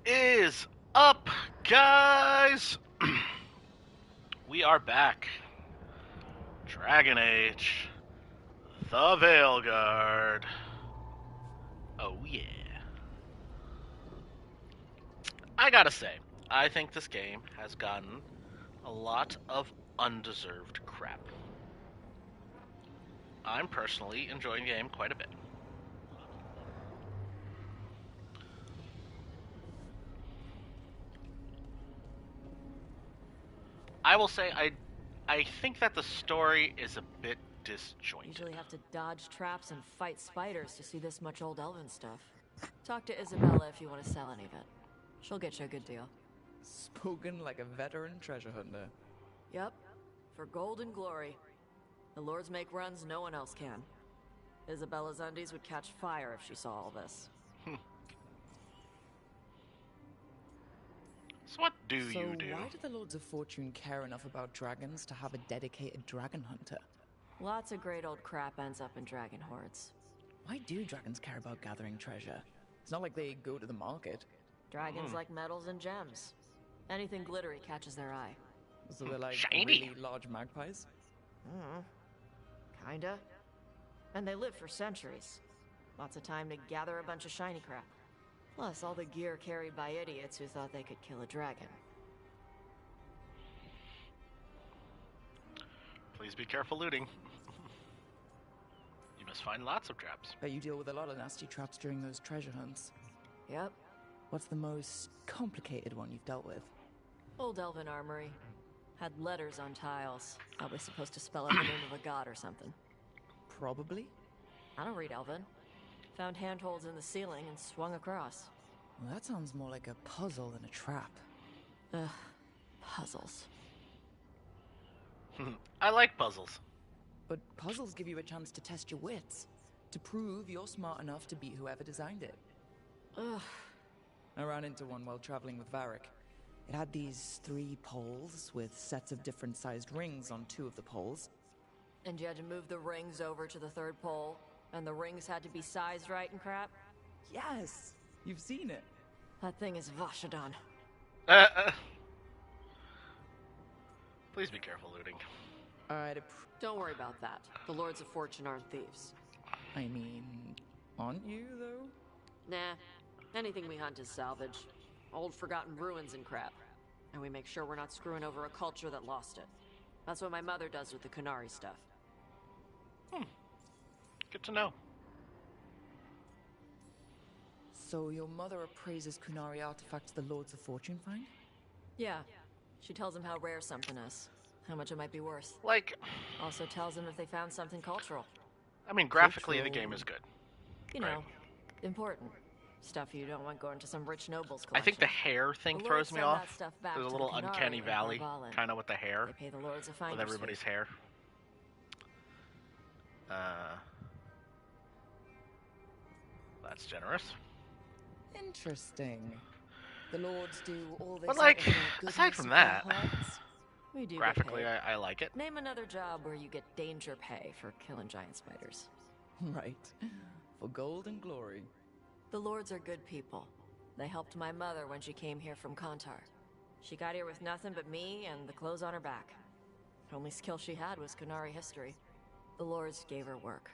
Is up, guys? We are back. Dragon Age, the Veilguard. Oh, yeah. I gotta say, I think this game has gotten a lot of undeserved crap. I'm personally enjoying the game quite a bit. I will say I think that the story is a bit disjointed. Usually have to dodge traps and fight spiders to see this much old elven stuff. Talk to Isabella if you want to sell any of it. She'll get you a good deal. Spoken like a veteran treasure hunter. Yep, for gold and glory. The lords make runs no one else can. Isabella's undies would catch fire if she saw all this. So what do So you do? why do the Lords of Fortune care enough about dragons to have a dedicated dragon hunter? Lots of great old crap ends up in dragon hordes. Why do dragons care about gathering treasure? It's not like they go to the market. Dragons like metals and gems. Anything glittery catches their eye. So they're like Shiny. really large magpies? Kinda. And they live for centuries. Lots of time to gather a bunch of shiny crap. Plus, all the gear carried by idiots who thought they could kill a dragon. Please be careful looting. You must find lots of traps. Bet you deal with a lot of nasty traps during those treasure hunts. Yep. What's the most complicated one you've dealt with? Old elven armory. Had letters on tiles. Probably supposed to spell out the name of a god or something. Probably. I don't read elven. Found handholds in the ceiling and swung across. Well, that sounds more like a puzzle than a trap. Ugh. Puzzles. I like puzzles. But puzzles give you a chance to test your wits. To prove you're smart enough to beat whoever designed it. Ugh. I ran into one while traveling with Varric. It had these 3 poles with sets of different sized rings on 2 of the poles. And you had to move the rings over to the third pole, and the rings had to be sized right and crap? Yes! You've seen it. That thing is Vashadon. Please be careful looting. Don't worry about that. The Lords of Fortune aren't thieves. I mean, aren't you, though? Nah. Anything we hunt is salvage. Old forgotten ruins and crap. And we make sure we're not screwing over a culture that lost it. That's what my mother does with the Kunari stuff. Good to know. So your mother appraises Kunari artifacts the Lords of Fortune find? Yeah. She tells them how rare something is. How much it might be worth. Like, Also tells them if they found something cultural. I mean, graphically the Cultural. game is good. You know, Right. important. Stuff you don't want going to some rich noble's I collection. think the hair thing The throws Lords me send off. that stuff back There's a to little the Kunari uncanny in valley, Valhalla. kind of with the hair, They pay the Lords a with finder's everybody's fee. hair. That's generous. Interesting. The Lords do all this But, like, out of the aside goodness from of their that, hearts? We do get Graphically, paid. I like it. Name another job where you get danger pay for killing giant spiders. Right. For gold and glory. The Lords are good people. They helped my mother when she came here from Kontar. She got here with nothing but me and the clothes on her back. The only skill she had was Kunari history. The Lords gave her work.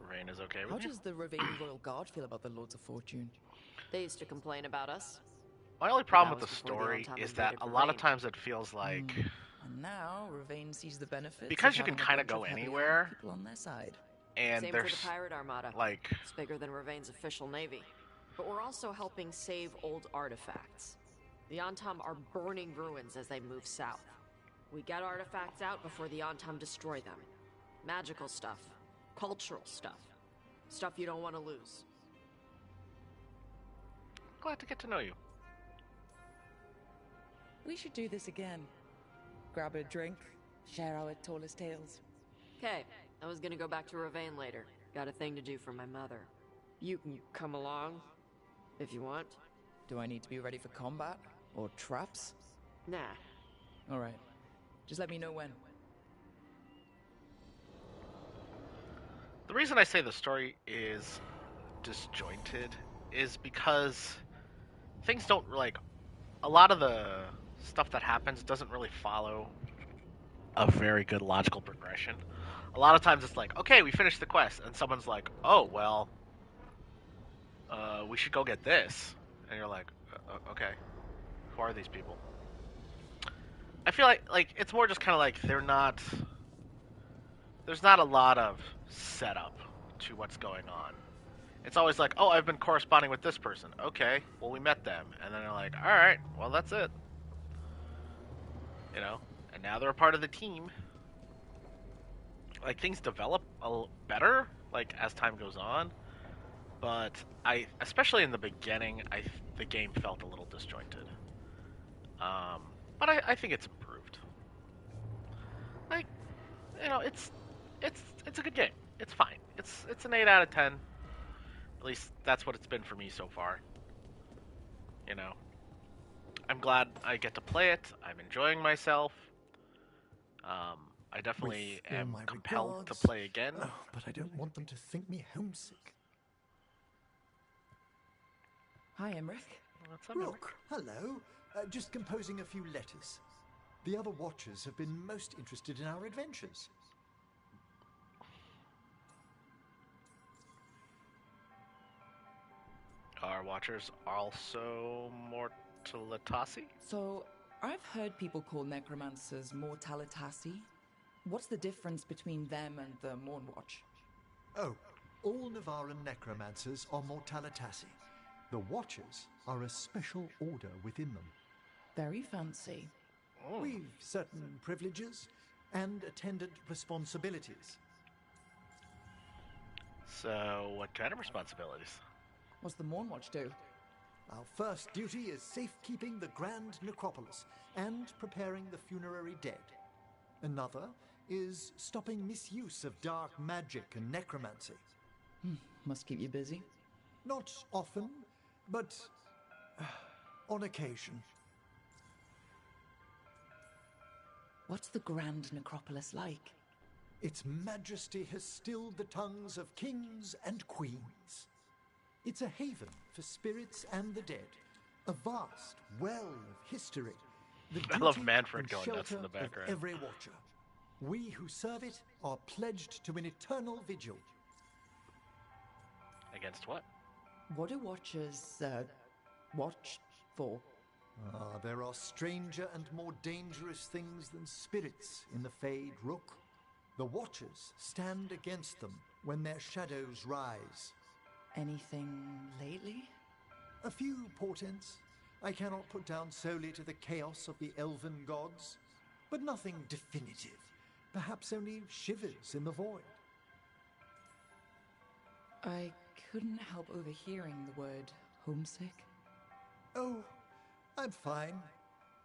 Rain is okay How with you. does the Raveni Royal Guard feel about the Lords of Fortune? They used to complain about us. My only problem That with the was before the story Anton is that invaded a lot of Ravane. times it feels like And now Ravane sees the benefits Because of you can having a kinda bunch of go heavy armed anywhere. people on their side. and Same for there's the Pirate Armada. like It's bigger than Ravain's official navy. But we're also helping save old artifacts. The Antam are burning ruins as they move south. We get artifacts out before the Antam destroy them. Magical stuff. Cultural stuff. Stuff you don't want to lose. glad to get to know you. We should do this again. Grab a drink, share our tallest tales. Okay, I was gonna go back to Ravain later. Got a thing to do for my mother. You can come along, if you want. Do I need to be ready for combat? Or traps? Nah. Alright. Just let me know when. The reason I say the story is disjointed is because things don't like a lot of the stuff that happens doesn't really follow a very good logical progression. A lot of times it's like, okay, we finished the quest, and someone's like, oh well, we should go get this, and you're like, okay, who are these people? I feel like it's more just kind of like there's not a lot of setup to what's going on. It's always like, oh, I've been corresponding with this person. Okay, well we met them, and then they're like, all right, well that's it, you know, and now they're a part of the team. Like things develop a little better like as time goes on, but especially in the beginning, the game felt a little disjointed. Um, but I think it's improved. Like, it's a good game. It's fine. It's an 8 out of 10. At least that's what it's been for me so far. You know, I'm glad I get to play it. I'm enjoying myself. Um, I definitely With all am my compelled to regards. play again. Oh, but I don't want them to think me homesick. Hi, Emmerich. What's up, Emmerich? Rook, hello. Just composing a few letters. The other Watchers have been most interested in our adventures. Are Watchers also Mortalitasi? So, I've heard people call necromancers mortalitasi. What's the difference between them and the Mornwatch? Oh, all Navaran necromancers are Mortalitasi. The Watchers are a special order within them. Very fancy. Oh. We've certain privileges and attendant responsibilities. So, what kind of responsibilities? What's the Mornwatch do? Our first duty is safekeeping the Grand Necropolis and preparing the funerary dead. Another is stopping misuse of dark magic and necromancy. Must keep you busy. Not often, but on occasion. What's the Grand Necropolis like? Its majesty has stilled the tongues of kings and queens. It's a haven for spirits and the dead, a vast well of history. The I love duty Manfred and going nuts in shelter the background. of every watcher. We who serve it are pledged to an eternal vigil. Against what? What do Watchers, watch for? There are stranger and more dangerous things than spirits in the Fade, Rook. The Watchers stand against them when their shadows rise. Anything lately? A few portents I cannot put down solely to the chaos of the elven gods, but nothing definitive. Perhaps only shivers in the void. I couldn't help overhearing the word homesick. Oh, I'm fine.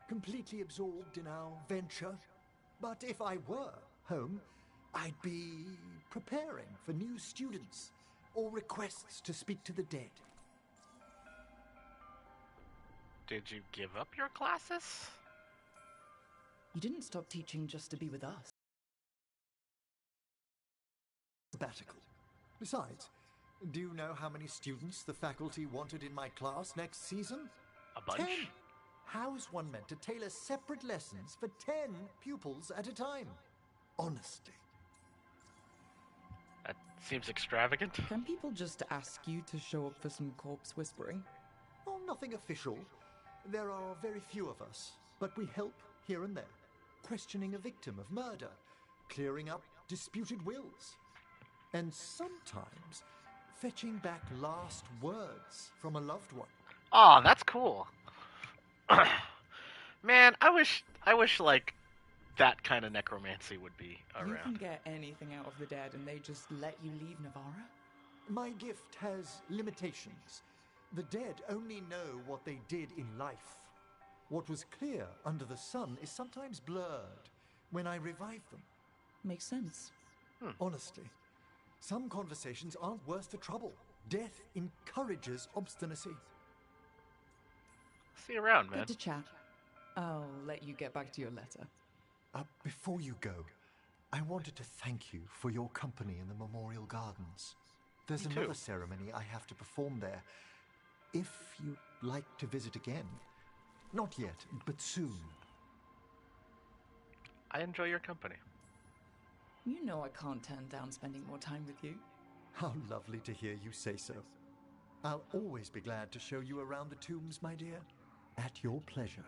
Completely absorbed in our venture. But if I were home, I'd be preparing for new students or requests to speak to the dead. Did you give up your classes? You didn't stop teaching just to be with us. Sabbatical. Besides, do you know how many students the faculty wanted in my class next season? A bunch? 10. How's one meant to tailor separate lessons for 10 pupils at a time? Honestly. That seems extravagant. Can people just ask you to show up for some corpse whispering? Oh, nothing official. There are very few of us, but we help here and there. Questioning a victim of murder, clearing up disputed wills, and sometimes fetching back last words from a loved one. Oh, that's cool. Man, I wish like that kind of necromancy would be You can around. get anything out of the dead and they just let you leave Navarra? My gift has limitations. The dead only know what they did in life. What was clear under the sun is sometimes blurred when I revive them. Makes sense. Honestly, some conversations aren't worth the trouble. Death encourages obstinacy. See you around, man. Good to chat. I'll let you get back to your letter. Before you go, I wanted to thank you for your company in the Memorial Gardens. There's Me too. another ceremony I have to perform there. If you'd like to visit again. Not yet, but soon. I enjoy your company. You know I can't turn down spending more time with you. How lovely to hear you say so. I'll always be glad to show you around the tombs, my dear. At your pleasure.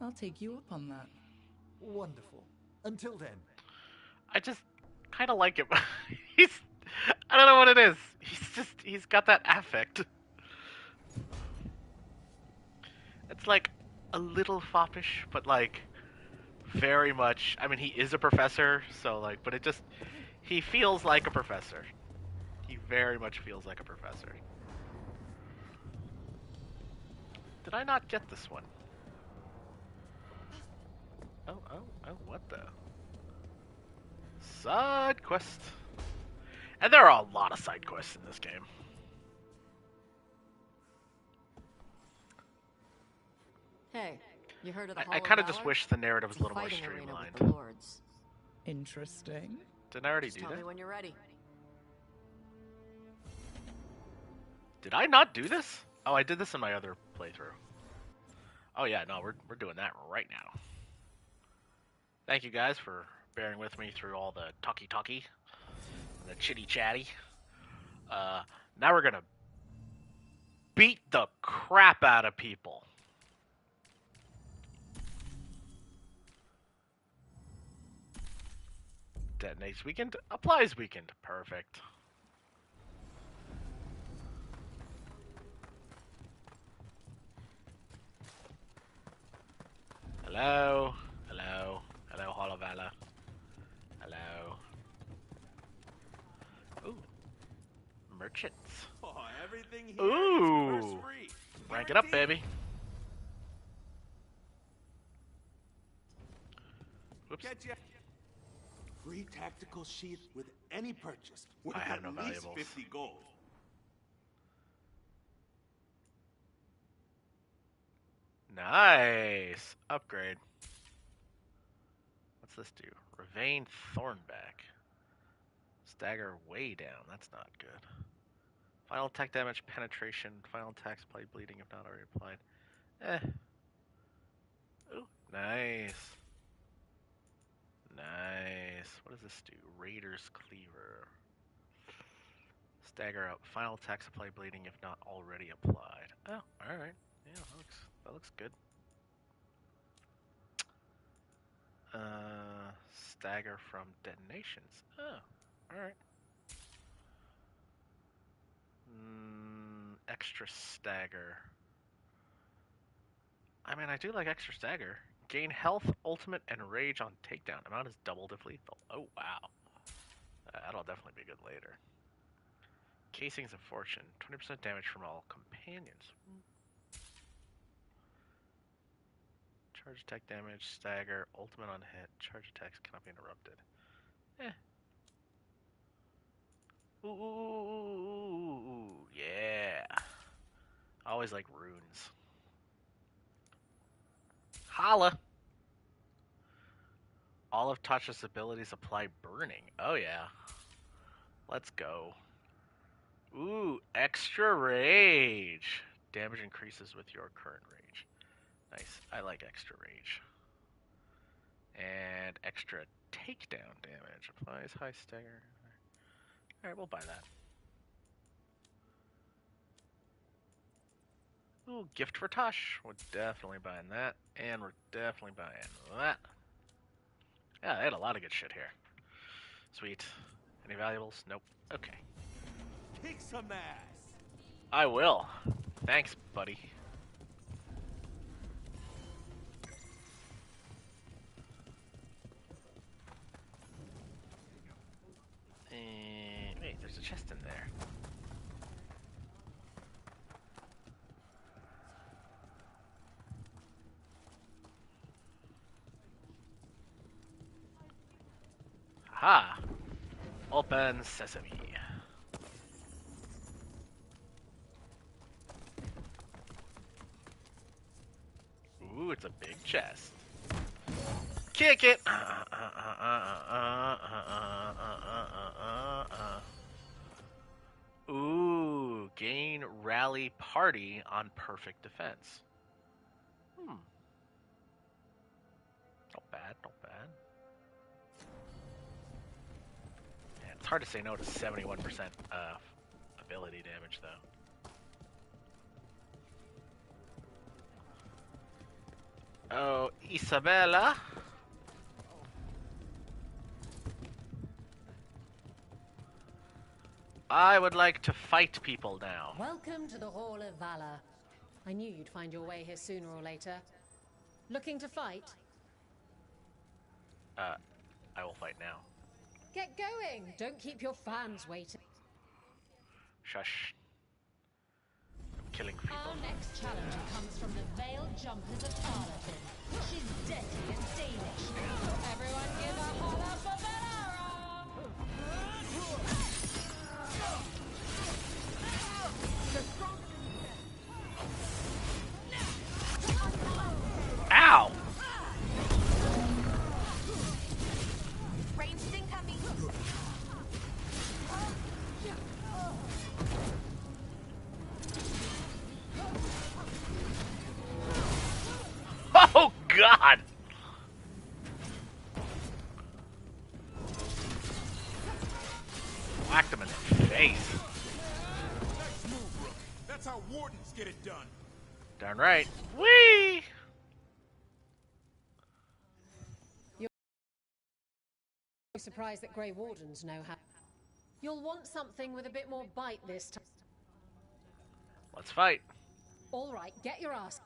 I'll take you up on that. Wonderful. Until then. I just kind of like him. He's, I don't know what it is. He's got that affect. It's like a little foppish, but like very much. I mean, he is a professor, so like, but he feels like a professor. He very much feels like a professor. Did I not get this one? Oh, what the? Side quest. And there are a lot of side quests in this game. Hey, you heard of the Hall I of kind of just Valor? wish the narrative was It's a little more fighting arena with streamlined. the lords. Interesting. Didn't I already Just do tell that? me when you're ready. Did I not do this? Oh, I did this in my other playthrough. Oh yeah, no, we're doing that right now. Thank you guys for bearing with me through all the talky, the chitty chatty. Now we're gonna beat the crap out of people. Detonates weakened, applies weakened. Perfect. Hello, Hall of Valor. Hello. Ooh, merchants. Oh, everything here Ooh. is curse-free. Rank it up, Guaranteed. baby. Whoops. Get ya. Free tactical sheath with any purchase. Worth I have at no least valuables. 50 gold. Nice. Upgrade. What's this do? Ravane Thornback. Stagger way down. That's not good. Final attack damage, penetration. Final attacks apply bleeding if not already applied. Ooh, nice. Nice. What does this do? Raider's Cleaver. Stagger up. Final attacks apply bleeding if not already applied. Oh, alright. Yeah, that looks good. Stagger from detonations. Oh, alright. Extra stagger. I mean, I do like extra stagger. Gain health, ultimate, and rage on takedown. Amount is doubled if lethal. Oh, wow. That'll definitely be good later. Casings of Fortune. 20% damage from all companions. Charge attack damage, stagger, ultimate on hit. Charge attacks cannot be interrupted. Ooh, yeah. I always like runes. Holla! All of Tasha's abilities apply burning. Oh yeah. Let's go. Ooh, extra rage. Damage increases with your current rage. Nice. I like extra rage. And extra takedown damage. Applies high stagger. Alright, we'll buy that. Ooh, gift for Tosh. We're definitely buying that. And we're definitely buying that. Yeah, they had a lot of good shit here. Sweet. Any valuables? Nope. Okay. Kick some ass. I will. Thanks, buddy. Wait, there's a chest in there. Aha! Open sesame. Ooh, it's a big chest. Kick it! Gain rally party on perfect defense. Not bad, not bad. Yeah, it's hard to say no to 71% ability damage, though. Oh, Isabella. I would like to fight people now. Welcome to the Hall of Valor. I knew you'd find your way here sooner or later. Looking to fight? I will fight now. Get going! Don't keep your fans waiting. Shush. I'm killing people. Our next challenger comes from the Veiled Jumpers of Arleton. She's deadly and Danish. Everyone give a holler for Ow! Ranged incoming. Oh, God! Whacked him in the face. That's how wardens get it done. Darn right. Whee! I'm surprised that Grey Wardens know how. You'll want something with a bit more bite this time. Let's fight. All right, get your ass.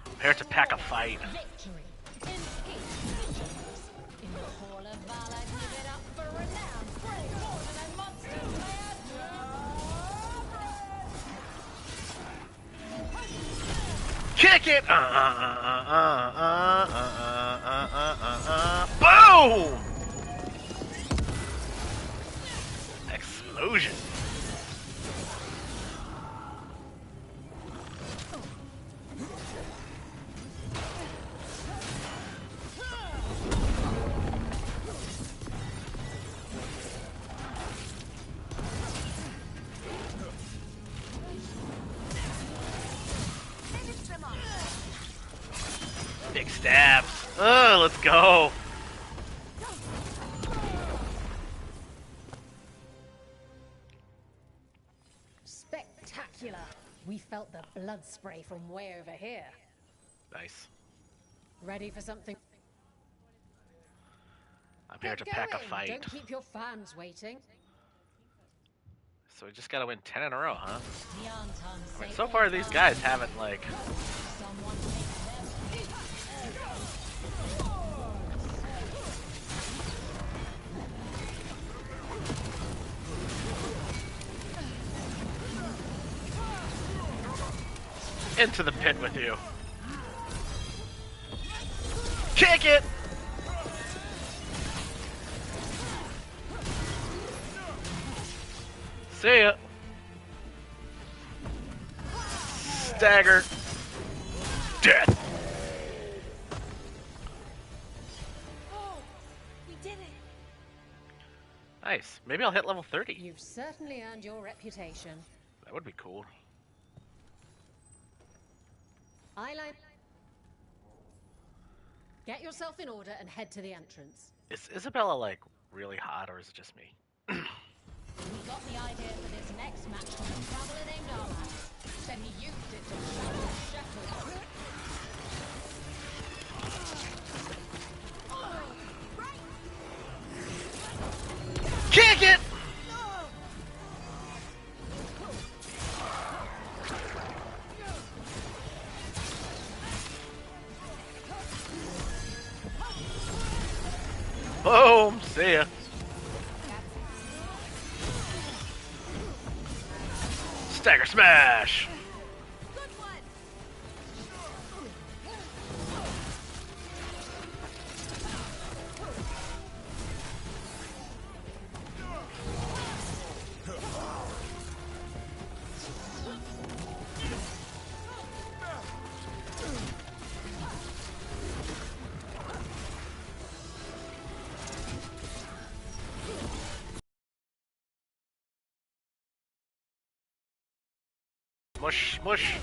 I'm here to pack a fight. Victory. In peace. In the Hall of Valor, give it up for renowned Grey Warden and Monster Slayer. Kick it! Boom! Explosion. Big stabs. Let's go. Spectacular. We felt the blood spray from way over here. Nice. Ready for something? I'm here to Get pack a going. fight. Don't keep your fans waiting. So we just gotta win 10 in a row, huh? The Anton I mean, say so far these guys haven't, like... someone makes them. Into the pit with you. Kick it! See ya. Stagger. Death. Oh, we did it. Nice. Maybe I'll hit level 30. You've certainly earned your reputation. That would be cool. Eyeliner. Get yourself in order and head to the entrance. Is Isabella, like, really hot, or is it just me? We got the idea for this next match from a traveler named Arlan. Then he used it to shatter Sheffield. Kick it! Boom! See ya. Stagger smash! Smush, smush.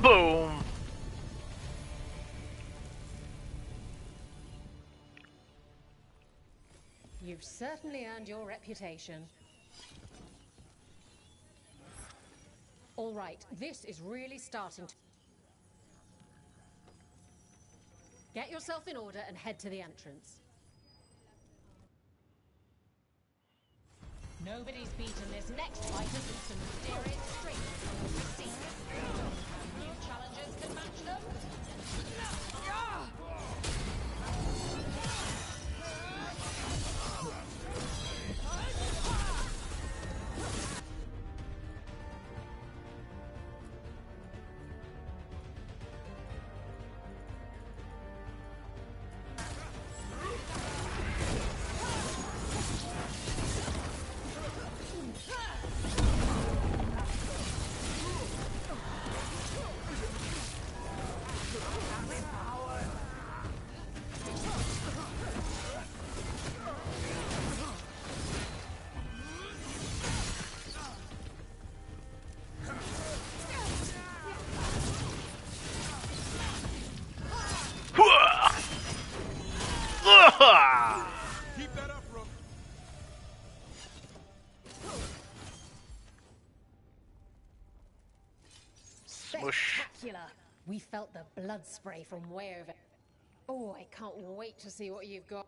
Boom. You've certainly earned your reputation. All right, this is really starting to... Get yourself in order and head to the entrance. Nobody's beaten this next fighter since some mysterious strangers on the scene. New challengers can match them. Keep that up, Rook. Smush. Spectacular! We felt the blood spray from way over... Oh, I can't wait to see what you've got.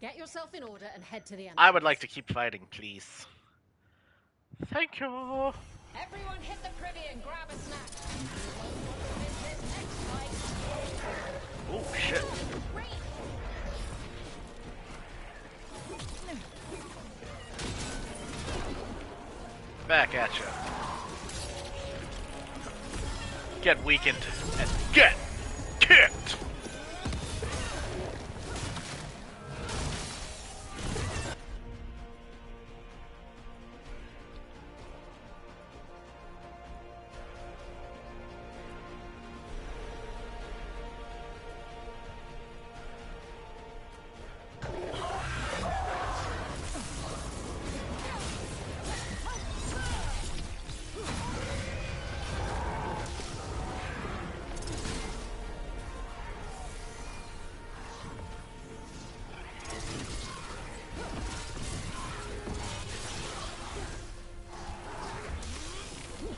Get yourself in order and head to the entrance. I would like to keep fighting, please. Thank you. Everyone hit the privy and grab a snack. This next fight. Oh, shit. Back at you. Get weakened and get kicked.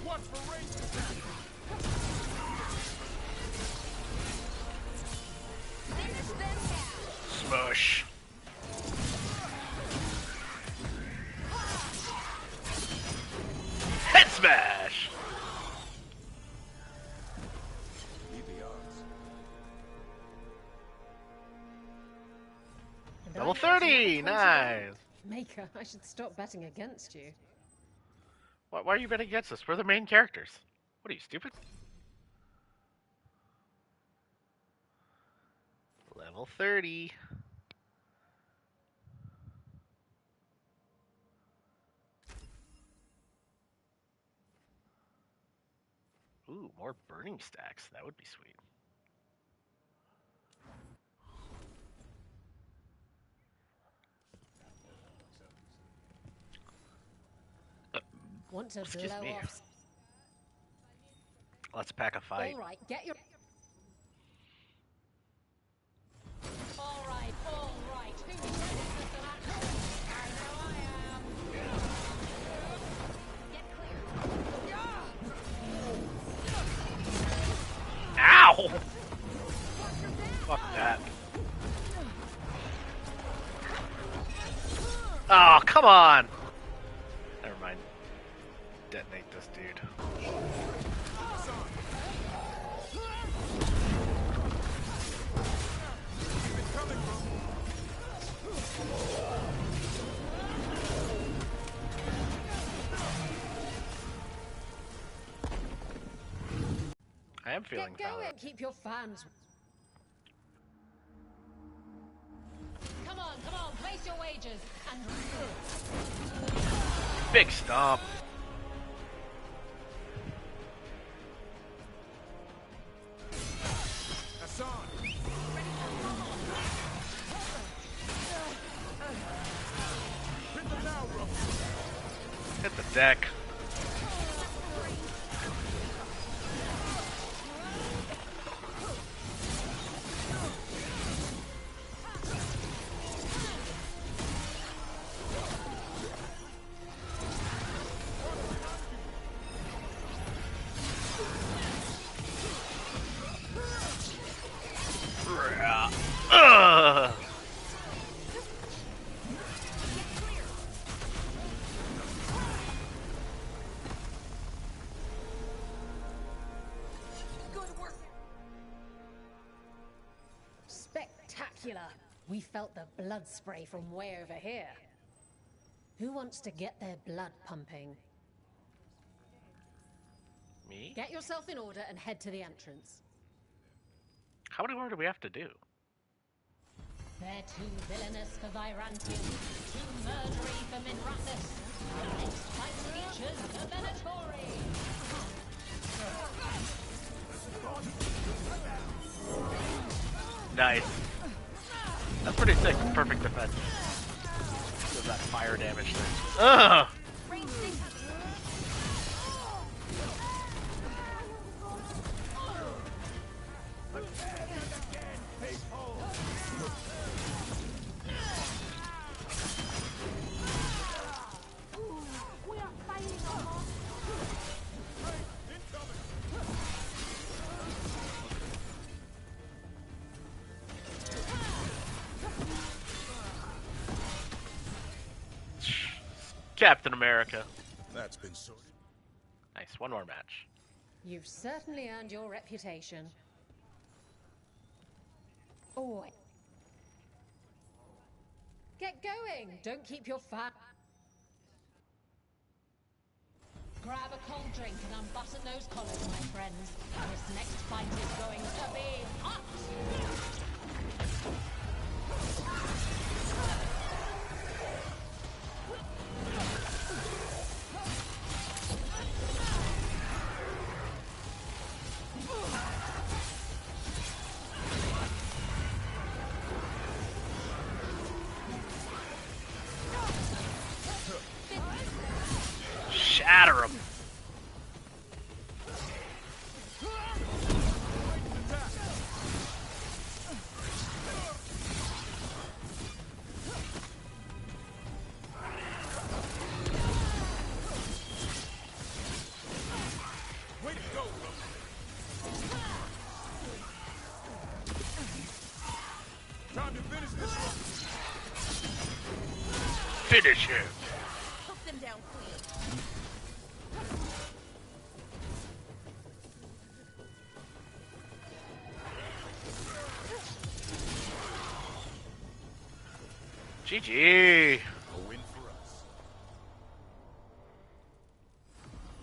Watch for range attack. Smush. Head smash. Need the odds. And I Level know it's 30. another 20 Nice. gold. Maker, I should stop betting against you. Why are you betting against us? We're the main characters. What are you, stupid? Level 30. Ooh, more burning stacks. That would be sweet. Want to Excuse blow me. off... Let's pack a fight. All right, get your... All right, all right. Who's ready for some action? I know I am. Get clear. Ow! Fuck that. Oh, come on! Never mind. Detonate this dude. I am feeling Get going! valid. Keep your fans... Come on, place your wagers and Big stomp. Hassan. Hit them now, Rook. deck. Ugh. Spectacular! We felt the blood spray from way over here. Who wants to get their blood pumping? Me? Get yourself in order and head to the entrance. How many more do we have to do? They're too villainous for Virantium, too murdery for Minrathus. The next fight features the Venatori. Nice. That's pretty sick. Perfect defense. Does that fire damage thing. Ugh! Captain America. That's been sorted. Nice. One more match. You've certainly earned your reputation. Oh, get going! Don't keep your fat. Grab a cold drink and unbutton those collars, my friends. This next fight is going to be hot! Shatter him. Way to go, time to finish this one. Finish him. Hook them down clean. GG. A win for us.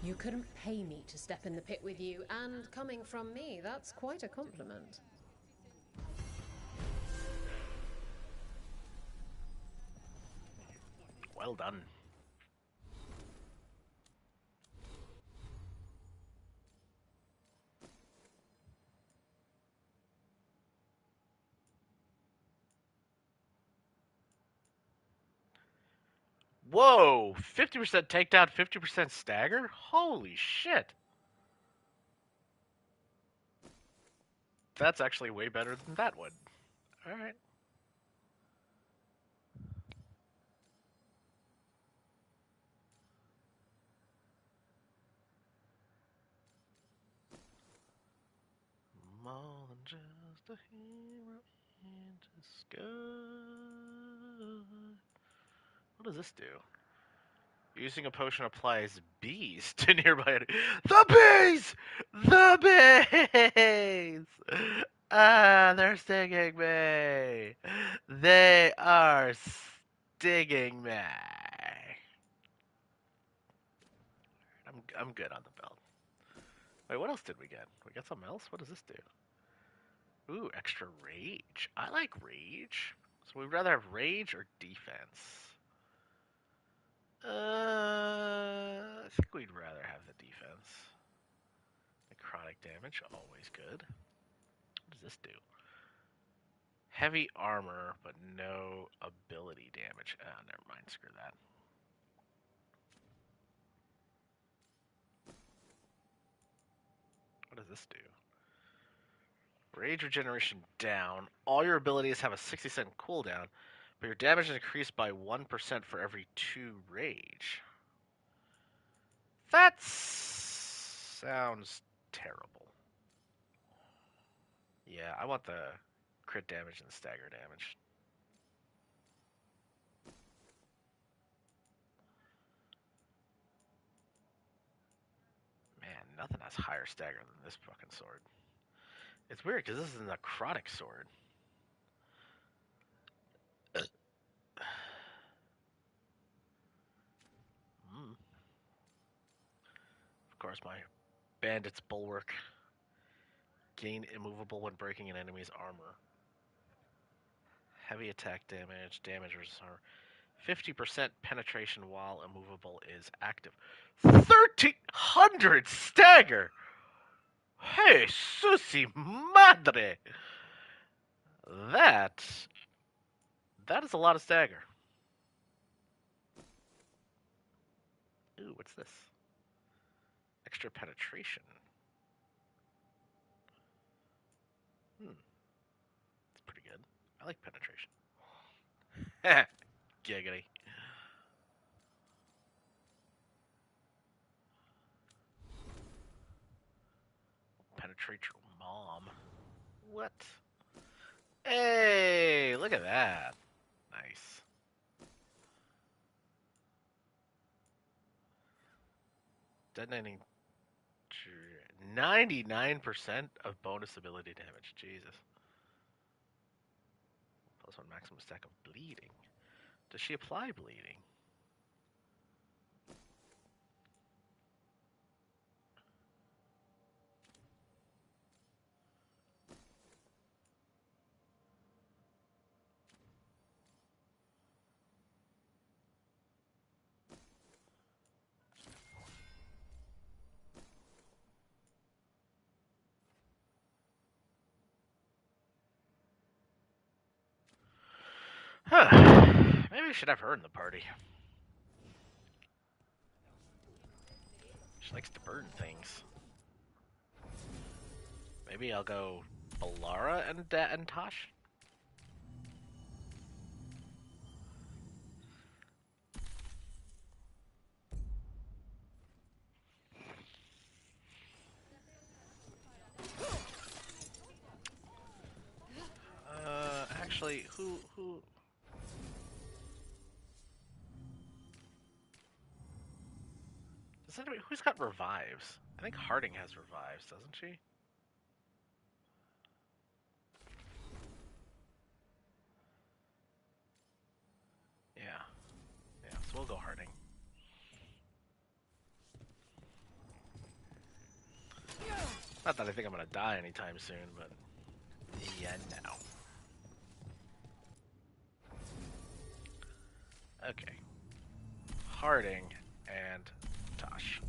You couldn't pay me to step in the pit with you, and coming from me, that's quite a compliment. Well done. Whoa! 50% takedown, 50% stagger? Holy shit! That's actually way better than that one. Alright. More than just a hero in disguise. What does this do? Using a potion applies bees to nearby. The bees! The bees! Ah, they're stinging me. They are stinging me. I'm good on the belt. Wait, what else did we get? We got something else? What does this do? Ooh, extra rage. I like rage. So we'd rather have rage or defense. I think we'd rather have the defense. Necrotic damage, always good. What does this do? Heavy armor, but no ability damage. Ah, never mind, screw that. What does this do? Rage regeneration down. All your abilities have a 60-second cooldown, but your damage is increased by 1% for every 2 rage. That sounds terrible. Yeah, I want the crit damage and the stagger damage. Man, nothing has higher stagger than this fucking sword. It's weird because this is a necrotic sword. Of course, my bandit's bulwark. Gain immovable when breaking an enemy's armor. Heavy attack damage, damage versus armor. 50% penetration while immovable is active. 1300 stagger! Hey, Susi madre! That is a lot of stagger. Ooh, what's this? Extra penetration. It's pretty good. I like penetration. Giggity. Penetrate your mom. What? Hey, look at that. Nice. Detonating 99% of bonus ability damage. Jesus. Plus 1 maximum stack of bleeding. Does she apply bleeding? Huh. Maybe we should have her in the party. She likes to burn things. Maybe I'll go Balara and Tosh. Actually, who? Does anybody, who's got revives? I think Harding has revives, doesn't she? Yeah. Yeah, so we'll go Harding. Not that I think I'm gonna die anytime soon, but yeah, no. Okay. Harding and Tosh.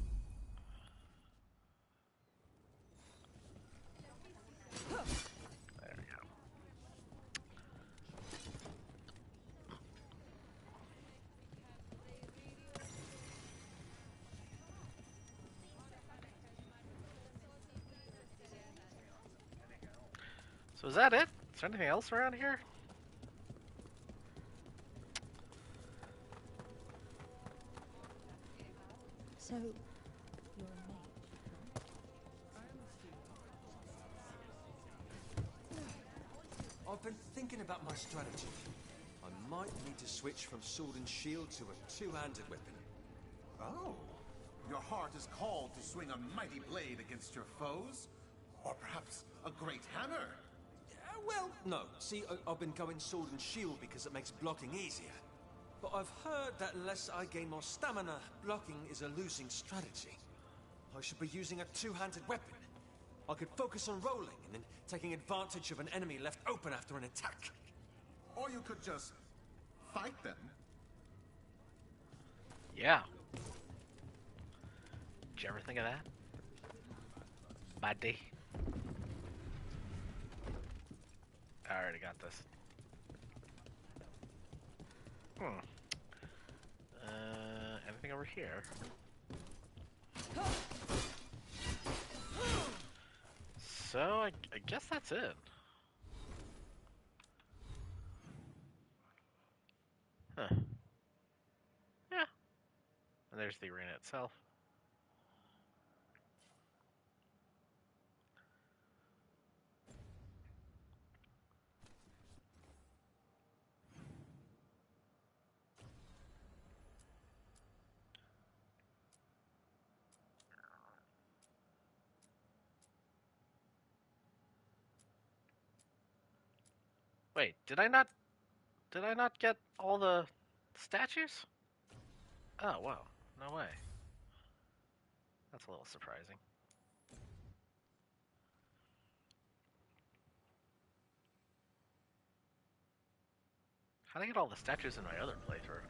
There we go. So is that it? Is there anything else around here? So, you're a mage, huh? I've been thinking about my strategy. I might need to switch from sword and shield to a two-handed weapon. Oh, your heart is called to swing a mighty blade against your foes? Or perhaps a great hammer? Well, no. See, I've been going sword and shield because it makes blocking easier. But I've heard that unless I gain more stamina, blocking is a losing strategy. I should be using a two-handed weapon. I could focus on rolling and then taking advantage of an enemy left open after an attack. Or you could just fight them. Yeah. Did you ever think of that? Buddy. I already got this. Anything over here? So, I guess that's it. Huh. Yeah. And there's the arena itself. Wait, did I not get all the statues? Oh, wow. No way. That's a little surprising. How did I get all the statues in my other playthrough?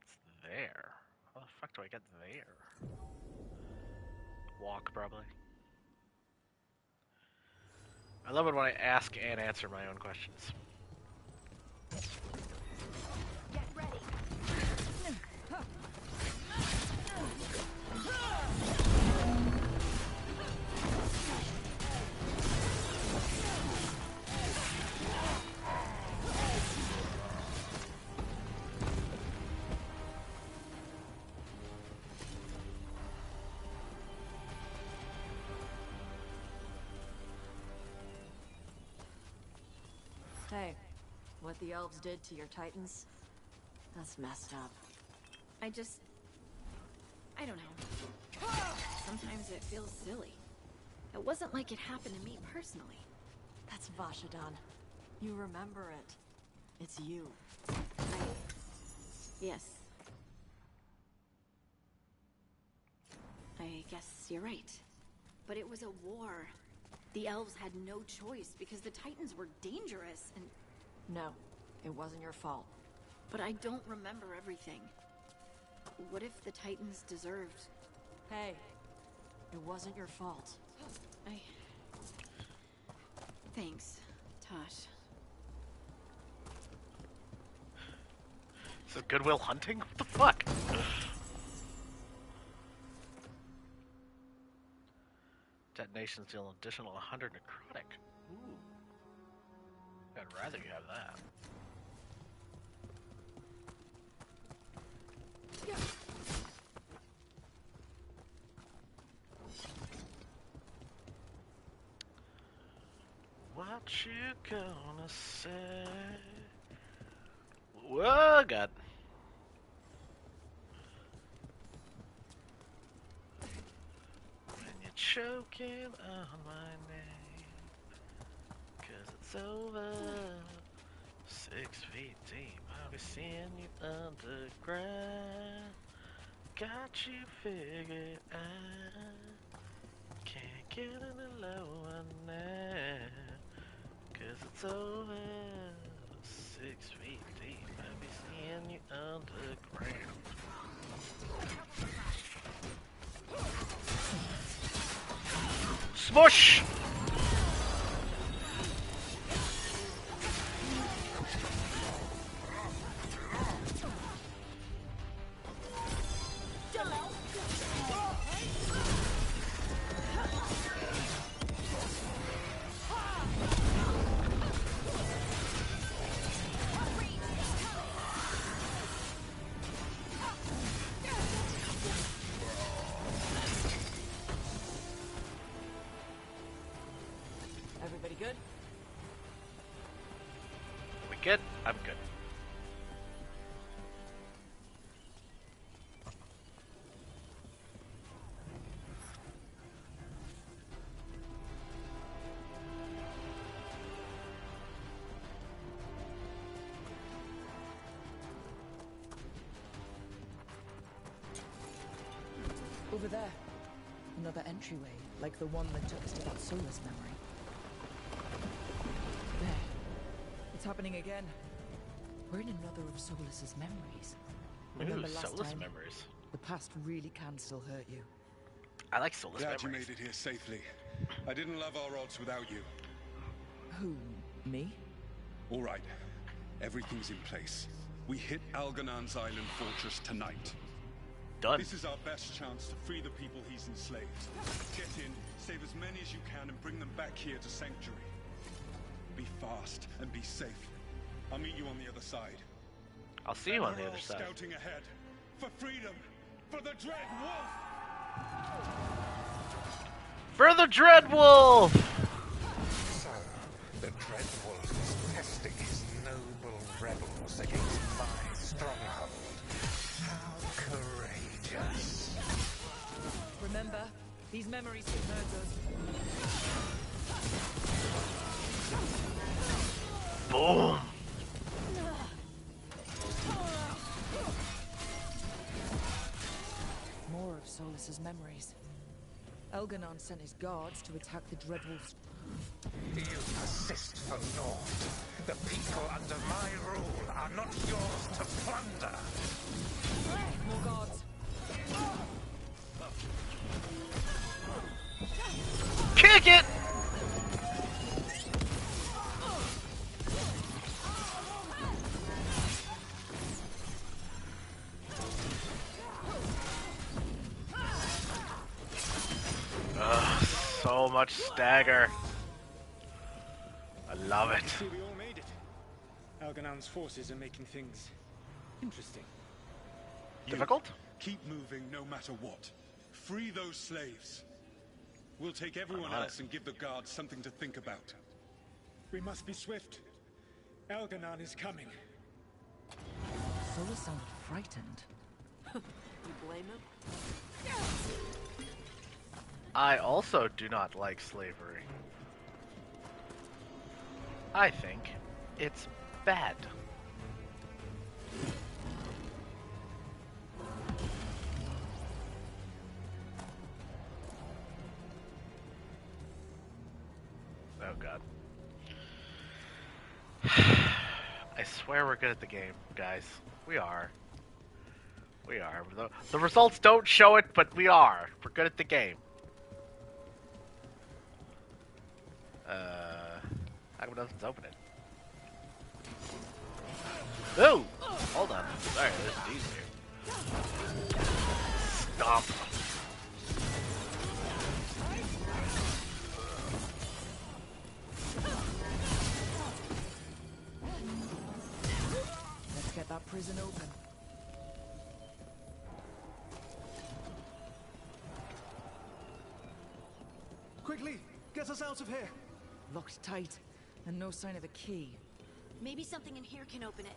It's there. How the fuck do I get there? Walk, probably. I love it when I ask and answer my own questions. Get ready. Hey, what the elves did to your titans? That's messed up. I don't know. Sometimes it feels silly. It wasn't like it happened to me personally. That's Vashadan. You remember it. It's you. Yes. I guess you're right. But it was a war. The elves had no choice because the titans were dangerous and... No, it wasn't your fault. But I don't remember everything. What if the titans deserved... Hey, it wasn't your fault. Thanks, Tosh. So Goodwill Hunting? What the fuck? Detonations deal an additional 100 necrotic. Ooh. I'd rather you have that. What you gonna say? Whoa, God. When you're choking on my name, 'cause it's over. 6 feet deep, I'll be seeing you underground. Got you figured out. Can't get any lower now, 'cause it's over. 6 feet deep, I'll be seeing you underground. Smush! Everybody good? We good? I'm good. Over there. Another entryway, like the one that took us to that Solus memory. There. It's happening again. We're in another of Solus's memories. Remember last Solus time? memories. The past really can still hurt you. I like Solus Glad memories. you made it here safely. I didn't love our odds without you. Who? Me? All right. Everything's in place. We hit Algernon's island fortress tonight. Done. This is our best chance to free the people he's enslaved. Get in, save as many as you can, and bring them back here to Sanctuary. Be fast and be safe. I'll meet you on the other side. I'll see you on the We're other all side. Scouting ahead. For freedom! For the Dread Wolf! For the Dread Wolf! So, the Dread Wolf is testing his noble rebels against my stronghold. How courageous. Remember, these memories hit murders. Boom! More of Solus's memories. Elganon sent his guards to attack the Dreadwolves. You persist for naught. The people under my rule are not yours to plunder. More guards. Kick it! So much stagger. I love it. See, we all made it. Algernon's forces are making things interesting. Difficult? Keep moving no matter what. Free those slaves. We'll take everyone else and give the guards something to think about. We must be swift. Algernon is coming. Solus sounded frightened. You blame him? I also do not like slavery. I think it's bad. Oh god. I swear we're good at the game, guys. We are. We are. The results don't show it, but we are. We're good at the game. How come it doesn't open it? Oh! Hold on. Sorry, there's these here. Stop. Let's get that prison open. Quickly, get us out of here. Locked tight, and no sign of a key. Maybe something in here can open it.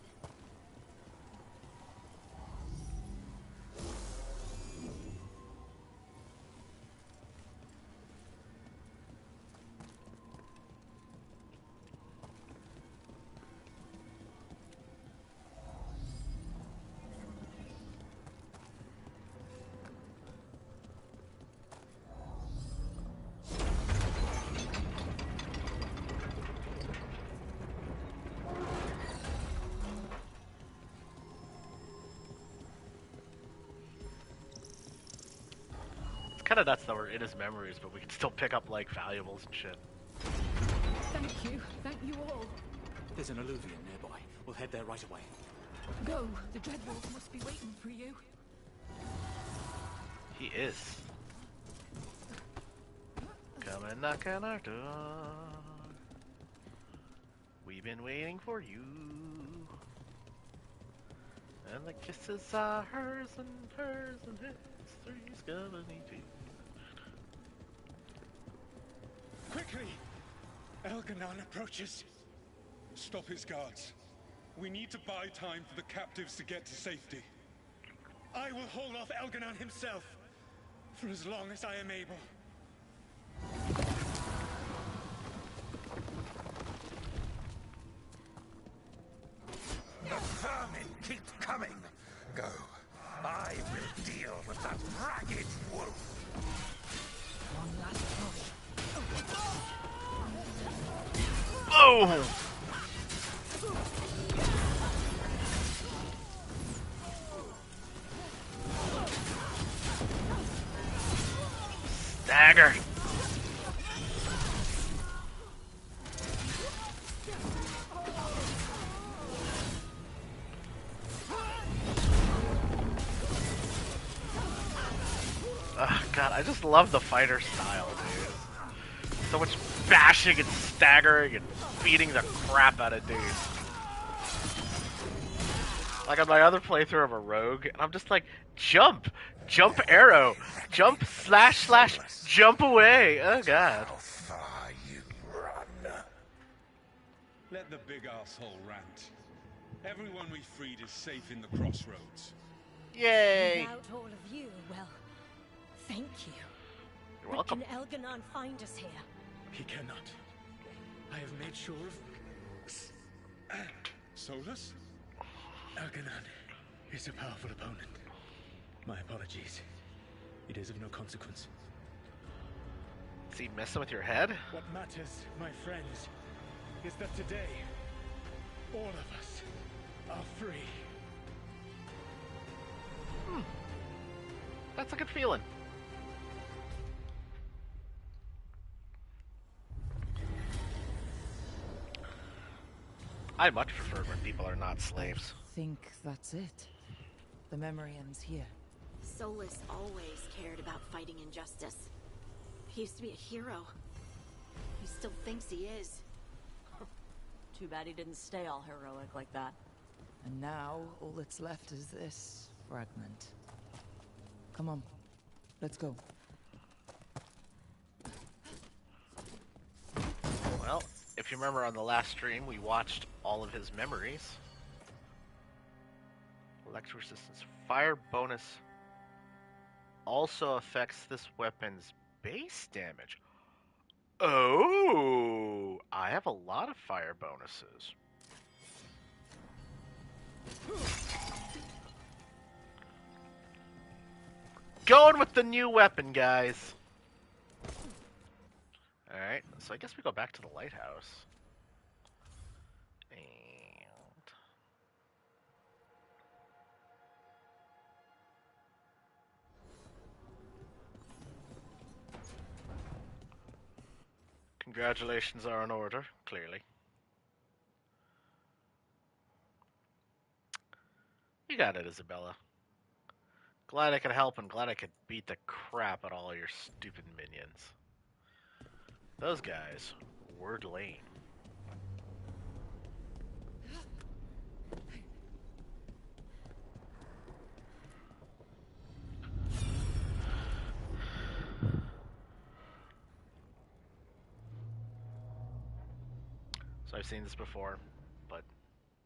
Kind of nuts that we're in his memories, but we can still pick up like valuables and shit. Thank you all. There's an alluvion nearby. We'll head there right away. Go! The Dreadwolf must be waiting for you. He is. Come and knock on our door. We've been waiting for you. And the kisses are hers and hers and history's gonna need you. Quickly! Algernon approaches. Stop his guards. We need to buy time for the captives to get to safety. I will hold off Algernon himself for as long as I am able. The vermin keep coming. Go. I will deal with that ragged wolf. One last push. Boom! Stagger! Oh, God, I just love the fighter style, dude. So much bashing and staggering and beating the crap out of dudes. Like on my other playthrough of a rogue, and I'm just like, jump! Jump arrow! Jump slash slash! Jump away! Oh, God. How far you run. Let the big asshole rant. Everyone we freed is safe in the crossroads. Yay! Without all of you, well, thank you. You're welcome. But can Elganon find us here? He cannot. I have made sure of... Solus? Elganon is a powerful opponent. My apologies. It is of no consequence. Is he messing with your head? What matters, my friends, is that today, all of us are free. That's a good feeling. I much prefer when people are not slaves. I think that's it. The memory ends here. Solus always cared about fighting injustice. He used to be a hero. He still thinks he is. Too bad he didn't stay all heroic like that. And now, all that's left is this fragment. Come on, let's go. Well, if you remember on the last stream, we watched all of his memories. Electric resistance. Fire bonus also affects this weapon's base damage. Oh, I have a lot of fire bonuses. Going with the new weapon, guys. Alright, so I guess we go back to the lighthouse. And... congratulations are in order, clearly. You got it, Isabella. Glad I could help and glad I could beat the crap out of all your stupid minions. Those guys were lame. So I've seen this before, but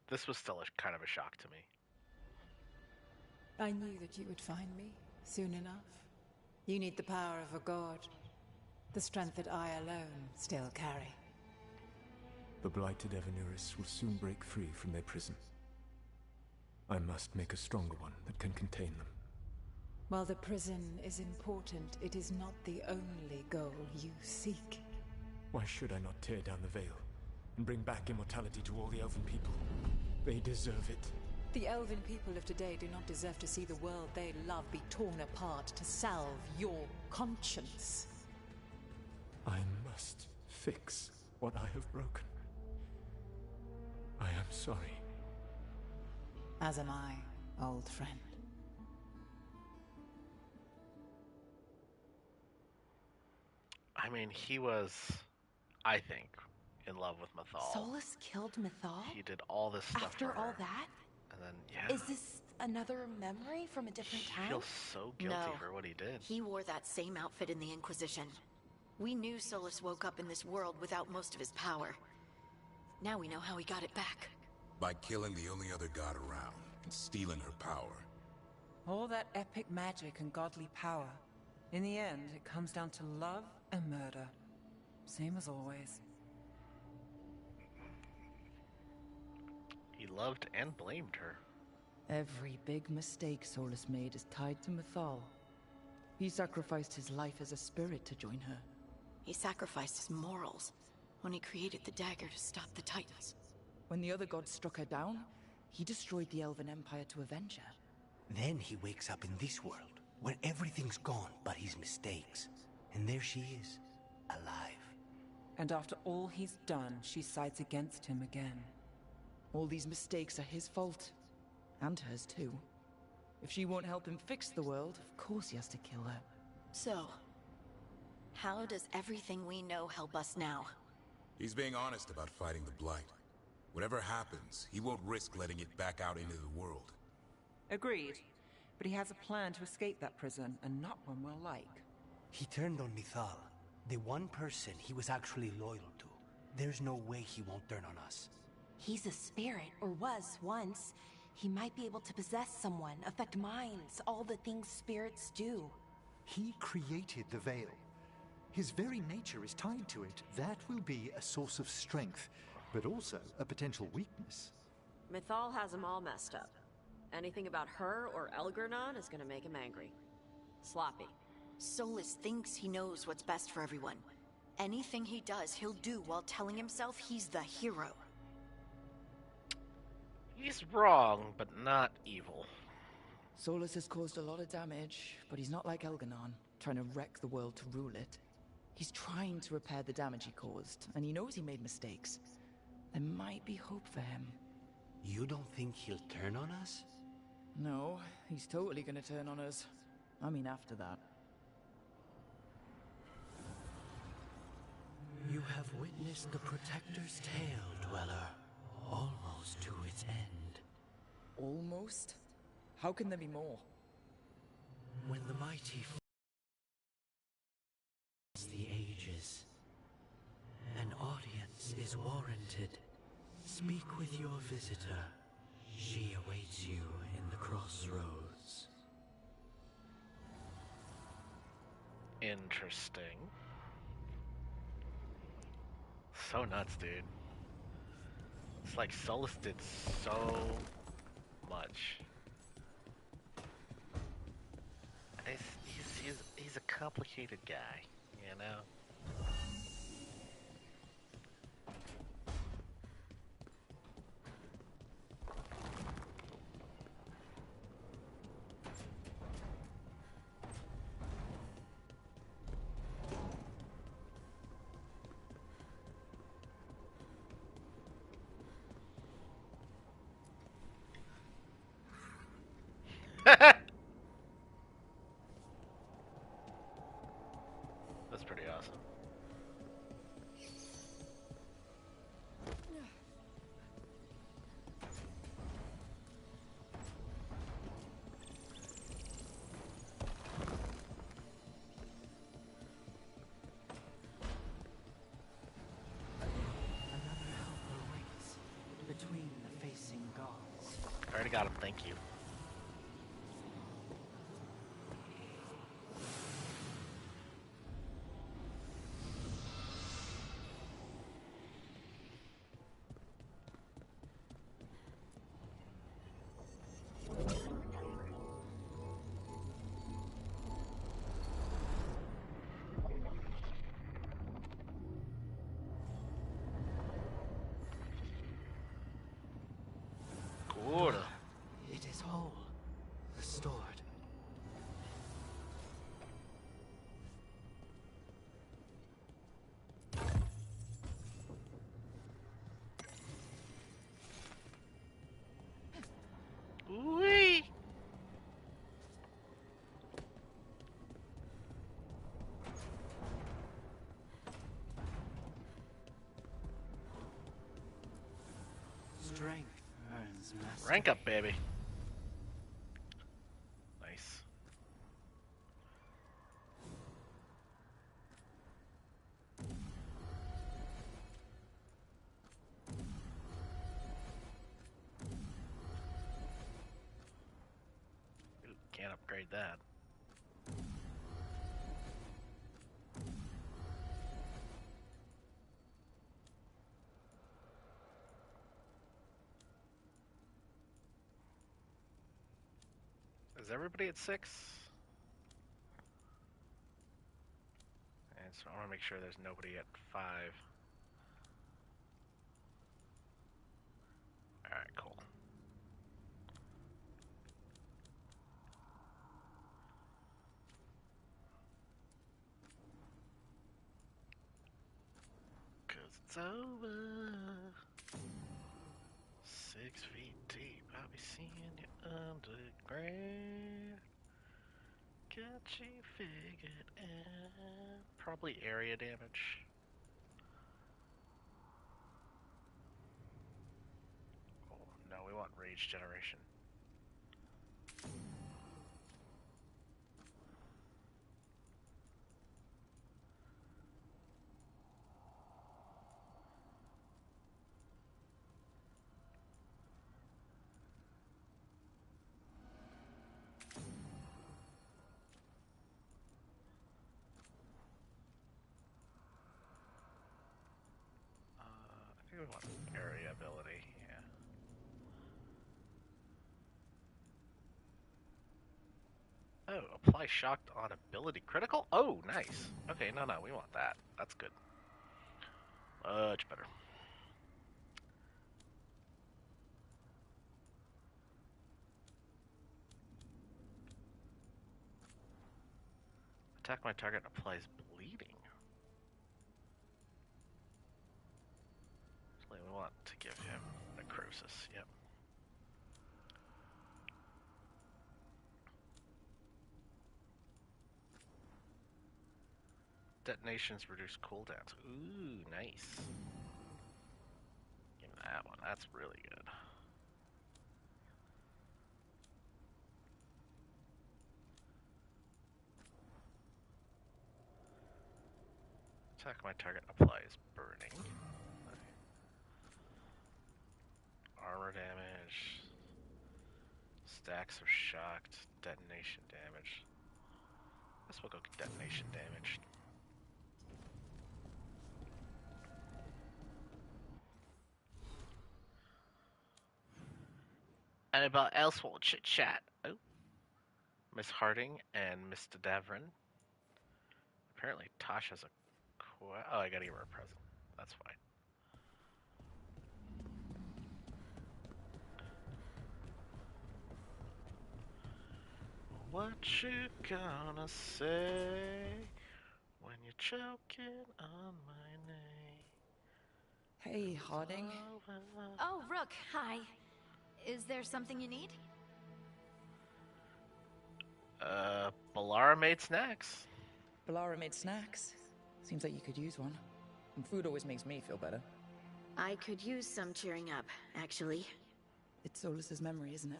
this was still kind of a shock to me. I knew that you would find me soon enough. You need the power of a god. The strength that I alone still carry. The blighted Evanuris will soon break free from their prison. I must make a stronger one that can contain them. While the prison is important, it is not the only goal you seek. Why should I not tear down the veil and bring back immortality to all the elven people? They deserve it. The elven people of today do not deserve to see the world they love be torn apart to salve your conscience. I must fix what I have broken. I am sorry. As am I, old friend. I mean, he was, I think, in love with Mythal. Solus killed Mythal? He did all this stuff after for all her. that? And then, yeah. Is this another memory from a different He time? feels so guilty No. for what he did. He wore that same outfit in the Inquisition. We knew Solus woke up in this world without most of his power. Now we know how he got it back. By killing the only other god around and stealing her power. All that epic magic and godly power. In the end, it comes down to love and murder. Same as always. He loved and blamed her. Every big mistake Solus made is tied to Mythal. He sacrificed his life as a spirit to join her. He sacrificed his morals when he created the dagger to stop the Titans. When the other gods struck her down, he destroyed the Elven Empire to avenge her. Then he wakes up in this world, where everything's gone but his mistakes. And there she is, alive. And after all he's done, she sides against him again. All these mistakes are his fault. And hers too. If she won't help him fix the world, of course he has to kill her. So, how does everything we know help us now? He's being honest about fighting the Blight. Whatever happens, he won't risk letting it back out into the world. Agreed. But he has a plan to escape that prison, and not one we'll like. He turned on Mithal, the one person he was actually loyal to. There's no way he won't turn on us. He's a spirit, or was once. He might be able to possess someone, affect minds, all the things spirits do. He created the Veil. His very nature is tied to it. That will be a source of strength, but also a potential weakness. Mythal has him all messed up. Anything about her or Elgernon is gonna make him angry. Sloppy. Solus thinks he knows what's best for everyone. Anything he does, he'll do while telling himself he's the hero. He's wrong, but not evil. Solus has caused a lot of damage, but he's not like Elgernon, trying to wreck the world to rule it. He's trying to repair the damage he caused, and he knows he made mistakes. There might be hope for him. You don't think he'll turn on us? No, he's totally gonna turn on us. I mean, after that. You have witnessed the Protector's tale, Dweller. Almost to its end. Almost? How can there be more? When the mighty the ages, an audience is warranted. Speak with your visitor. She awaits you in the crossroads. Interesting. So nuts, dude. It's like Solus did so much. He's a complicated guy, you know? That's pretty awesome. Another helper waits between the facing gods. I already got him, thank you. It is whole, restored. Wee. Strength earns mastery. Rank up, baby. Nice. Ooh, can't upgrade that. Is everybody at 6? And so I want to make sure there's nobody at 5. Alright, cool. Cause it's over. 6 feet deep, I'll be seeing you underground. got you figured out. Probably area damage. Oh, no, we want rage generation. I think we want area ability, yeah. Oh, apply shocked on ability critical? Oh, nice. Okay, no, we want that. That's good. Much better. Attack my target applies bleeding. So we want to give him necrosis, yep. Detonations reduce cooldowns. Ooh, nice. Give me that one. That's really good. Attack my target applies burning. Armor damage. Stacks are shocked. Detonation damage. I guess we'll go detonation damage. Anybody else want to chit chat? Oh. Miss Harding and Mr. Davrin. Apparently Tosh has a oh, I gotta give her a present. That's fine. What you gonna say when you're choking on my name? Hey, Harding. Oh, Rook, hi. Is there something you need? Balara made snacks. Balara made snacks. Seems like you could use one. And food always makes me feel better. I could use some cheering up, actually. It's Solus's memory, isn't it?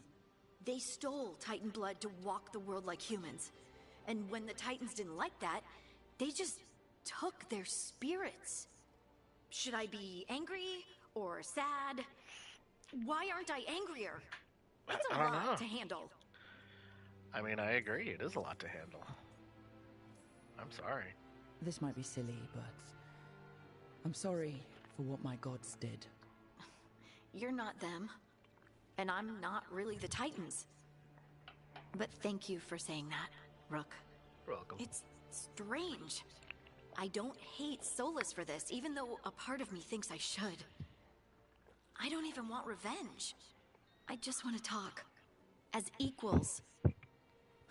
They stole Titan blood to walk the world like humans. And when the Titans didn't like that, they just took their spirits. Should I be angry or sad? Why aren't I angrier? That's a lot to handle. I mean, I agree. It is a lot to handle. I'm sorry. This might be silly, but I'm sorry for what my gods did. You're not them. And I'm not really the Titans. But thank you for saying that, Rook. You're welcome. It's strange. I don't hate Solus for this, even though a part of me thinks I should. I don't even want revenge. I just want to talk. As equals.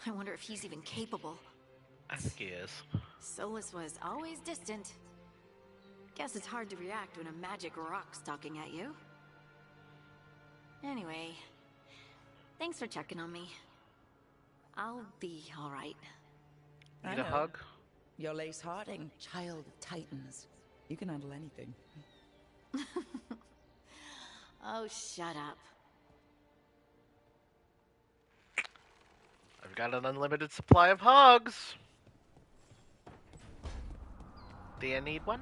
I wonder if he's even capable. I think he is. Solus was always distant. Guess it's hard to react when a magic rock's talking at you. Anyway, thanks for checking on me. I'll be alright. Need a hug? You're Lace Harding, child of Titans. You can handle anything. Oh, shut up. I've got an unlimited supply of hugs. Do you need one?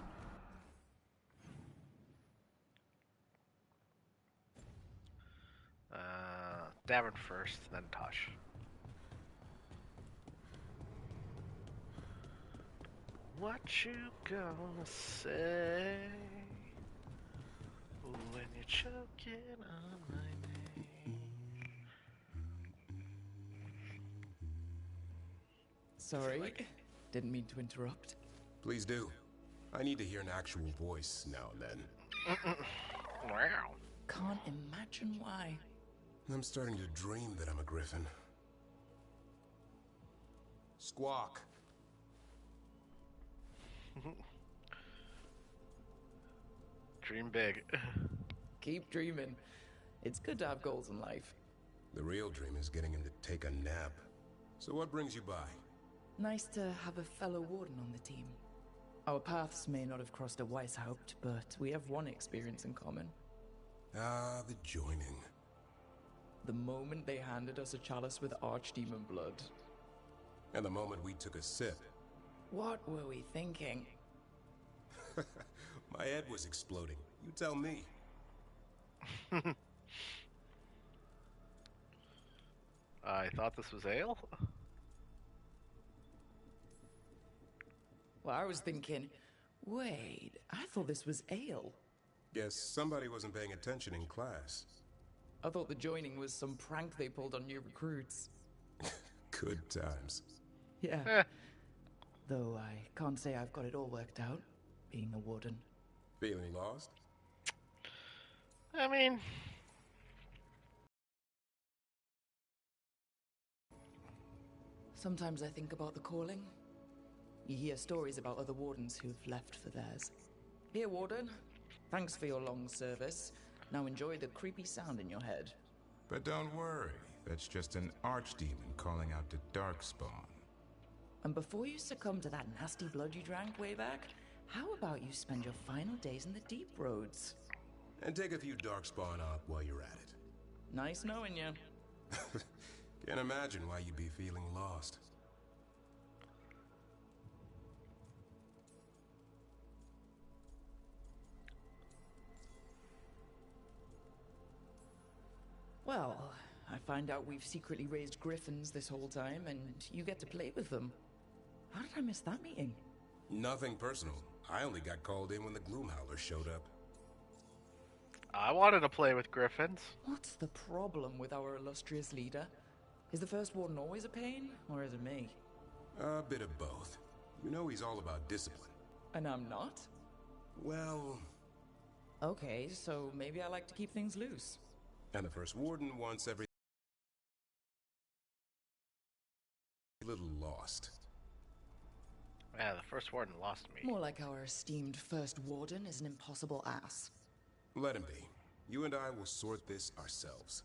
Davin first, then Tosh. What you gonna say when you're choking on my name? Sorry, didn't mean to interrupt. Please do. I need to hear an actual voice now and then. Wow. Can't imagine why. I'm starting to dream that I'm a griffin. Squawk. Dream big. Keep dreaming. It's good to have goals in life. The real dream is getting him to take a nap. So what brings you by? Nice to have a fellow warden on the team. Our paths may not have crossed a Weishaupt, but we have one experience in common. Ah, the joining. The moment they handed us a chalice with archdemon blood. And the moment we took a sip. What were we thinking? My head was exploding. You tell me. I thought this was ale? Well, I was thinking, wait, I thought this was ale. Guess somebody wasn't paying attention in class. I thought the joining was some prank they pulled on new recruits. Good times. Yeah. Though I can't say I've got it all worked out, being a warden. Feeling lost? I mean... Sometimes I think about the calling. You hear stories about other wardens who've left for theirs. Here, warden. Thanks for your long service. Now enjoy the creepy sound in your head. But don't worry. That's just an archdemon calling out to Darkspawn. And before you succumb to that nasty blood you drank way back, how about you spend your final days in the Deep Roads? And take a few Darkspawn up while you're at it. Nice knowing you. Can't imagine why you'd be feeling lost. Well, I find out we've secretly raised griffins this whole time, and you get to play with them. How did I miss that meeting? Nothing personal. I only got called in when the Gloomhowler showed up. I wanted to play with griffins. What's the problem with our illustrious leader? Is the First Warden always a pain, or is it me? A bit of both. You know he's all about discipline. And I'm not? Well... Okay, so maybe I like to keep things loose. And the First Warden wants everything a little lost. Yeah, the First Warden lost me. More like our esteemed First Warden is an impossible ass. Let him be. You and I will sort this ourselves.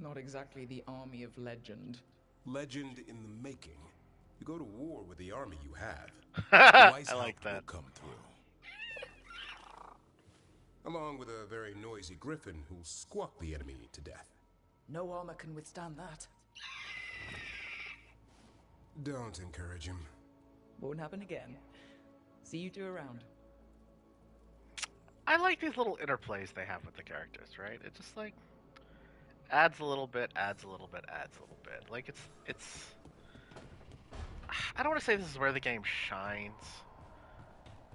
Not exactly the army of legend. Legend in the making. You go to war with the army you have. I like that. Will come through. Along with a very noisy griffin who'll squawk the enemy to death. No armor can withstand that. Don't encourage him. Won't happen again. See you two around. I like these little interplays they have with the characters, right? It just like adds a little bit, adds a little bit, adds a little bit. Like it's I don't want to say this is where the game shines,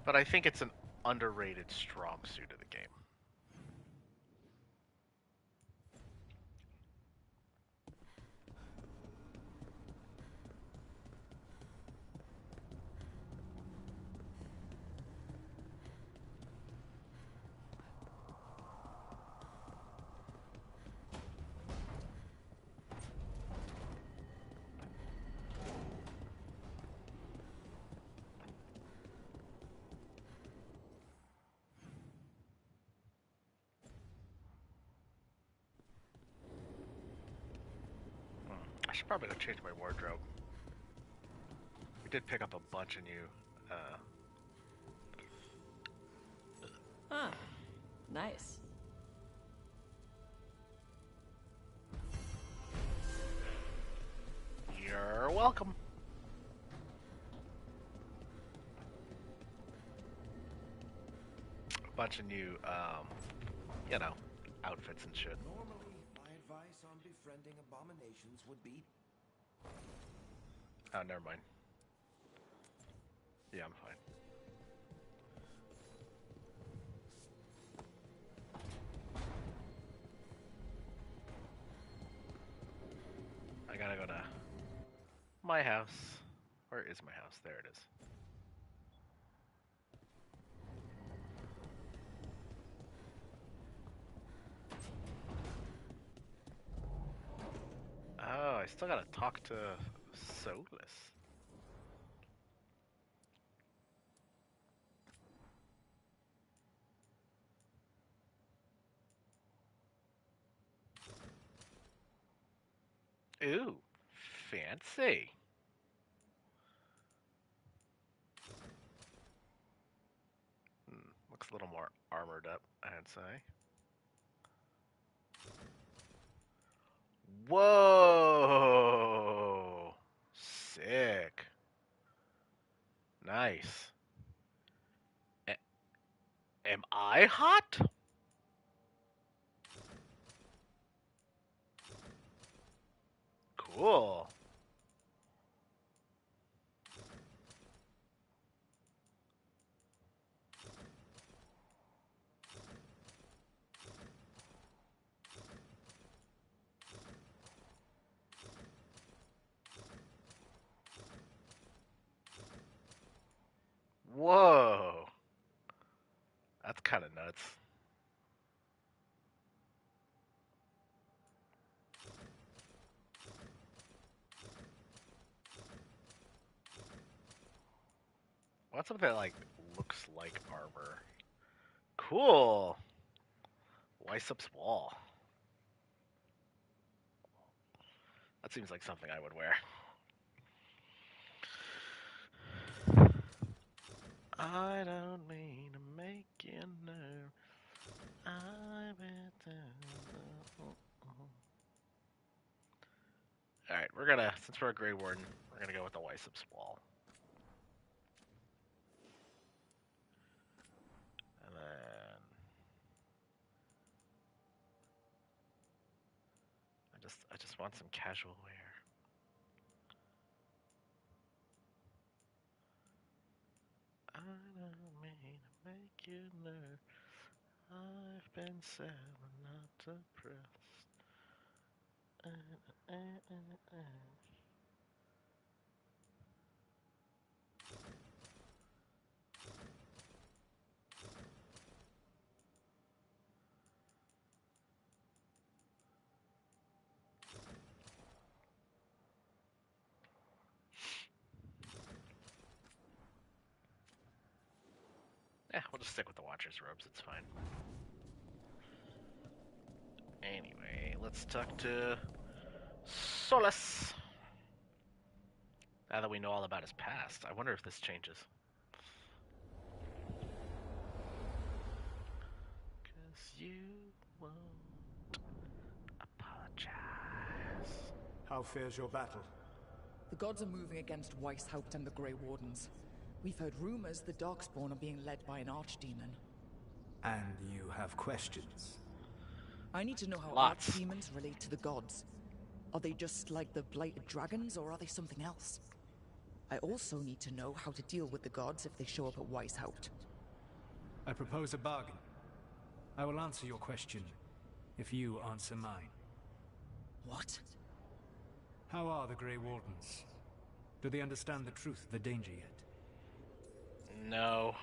but I think it's an underrated strong suit of the game. I should probably go change my wardrobe. We did pick up a bunch of new Ah, nice. You're welcome. A bunch of new, you know, outfits and shit. Normally, my advice on befriending abominations would be... Oh, never mind. Yeah, I'm fine. I gotta go to my house. Where is my house? There it is. Oh, I still gotta talk to Solus. Ooh, fancy. looks a little more armored up, I'd say. Whoa! Sick. Nice. Am I hot? Cool. Whoa. That's kind of nuts. What's something that like looks like armor? Cool. Weissup's wall. That seems like something I would wear. I don't mean to make you nerve. Alright, we're gonna, since we're a Grey Warden, we're gonna go with the Weissup's wall. And then I just want some casual wear. I don't mean to make you nerve. I've been said I'm not depressed. We'll just stick with the Watcher's robes, it's fine. Anyway, let's talk to Solus. Now that we know all about his past, I wonder if this changes. Cause you won't apologize. How fares your battle? The gods are moving against Weishaupt and the Grey Wardens. We've heard rumors the Darkspawn are being led by an archdemon. And you have questions? I need to know how Lots. archdemons relate to the gods. Are they just like the blighted dragons, or are they something else? I also need to know how to deal with the gods if they show up at Weishaupt. I propose a bargain. I will answer your question if you answer mine. What? How are the Grey Wardens? Do they understand the truth of the danger yet? No.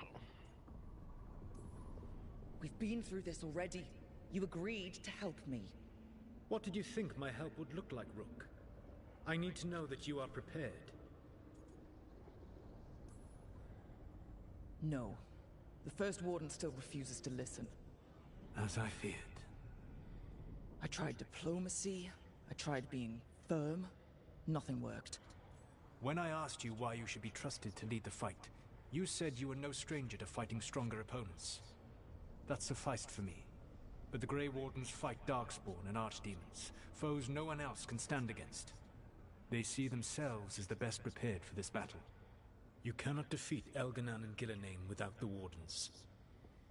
We've been through this already. You agreed to help me. What did you think my help would look like, Rook? I need to know that you are prepared. No. The First Warden still refuses to listen. As I feared. I tried diplomacy. I tried being firm. Nothing worked. When I asked you why you should be trusted to lead the fight, you said you were no stranger to fighting stronger opponents. That sufficed for me. But the Grey Wardens fight Darkspawn and Archdemons, foes no one else can stand against. They see themselves as the best prepared for this battle. You cannot defeat Elganan and Gillenane without the Wardens.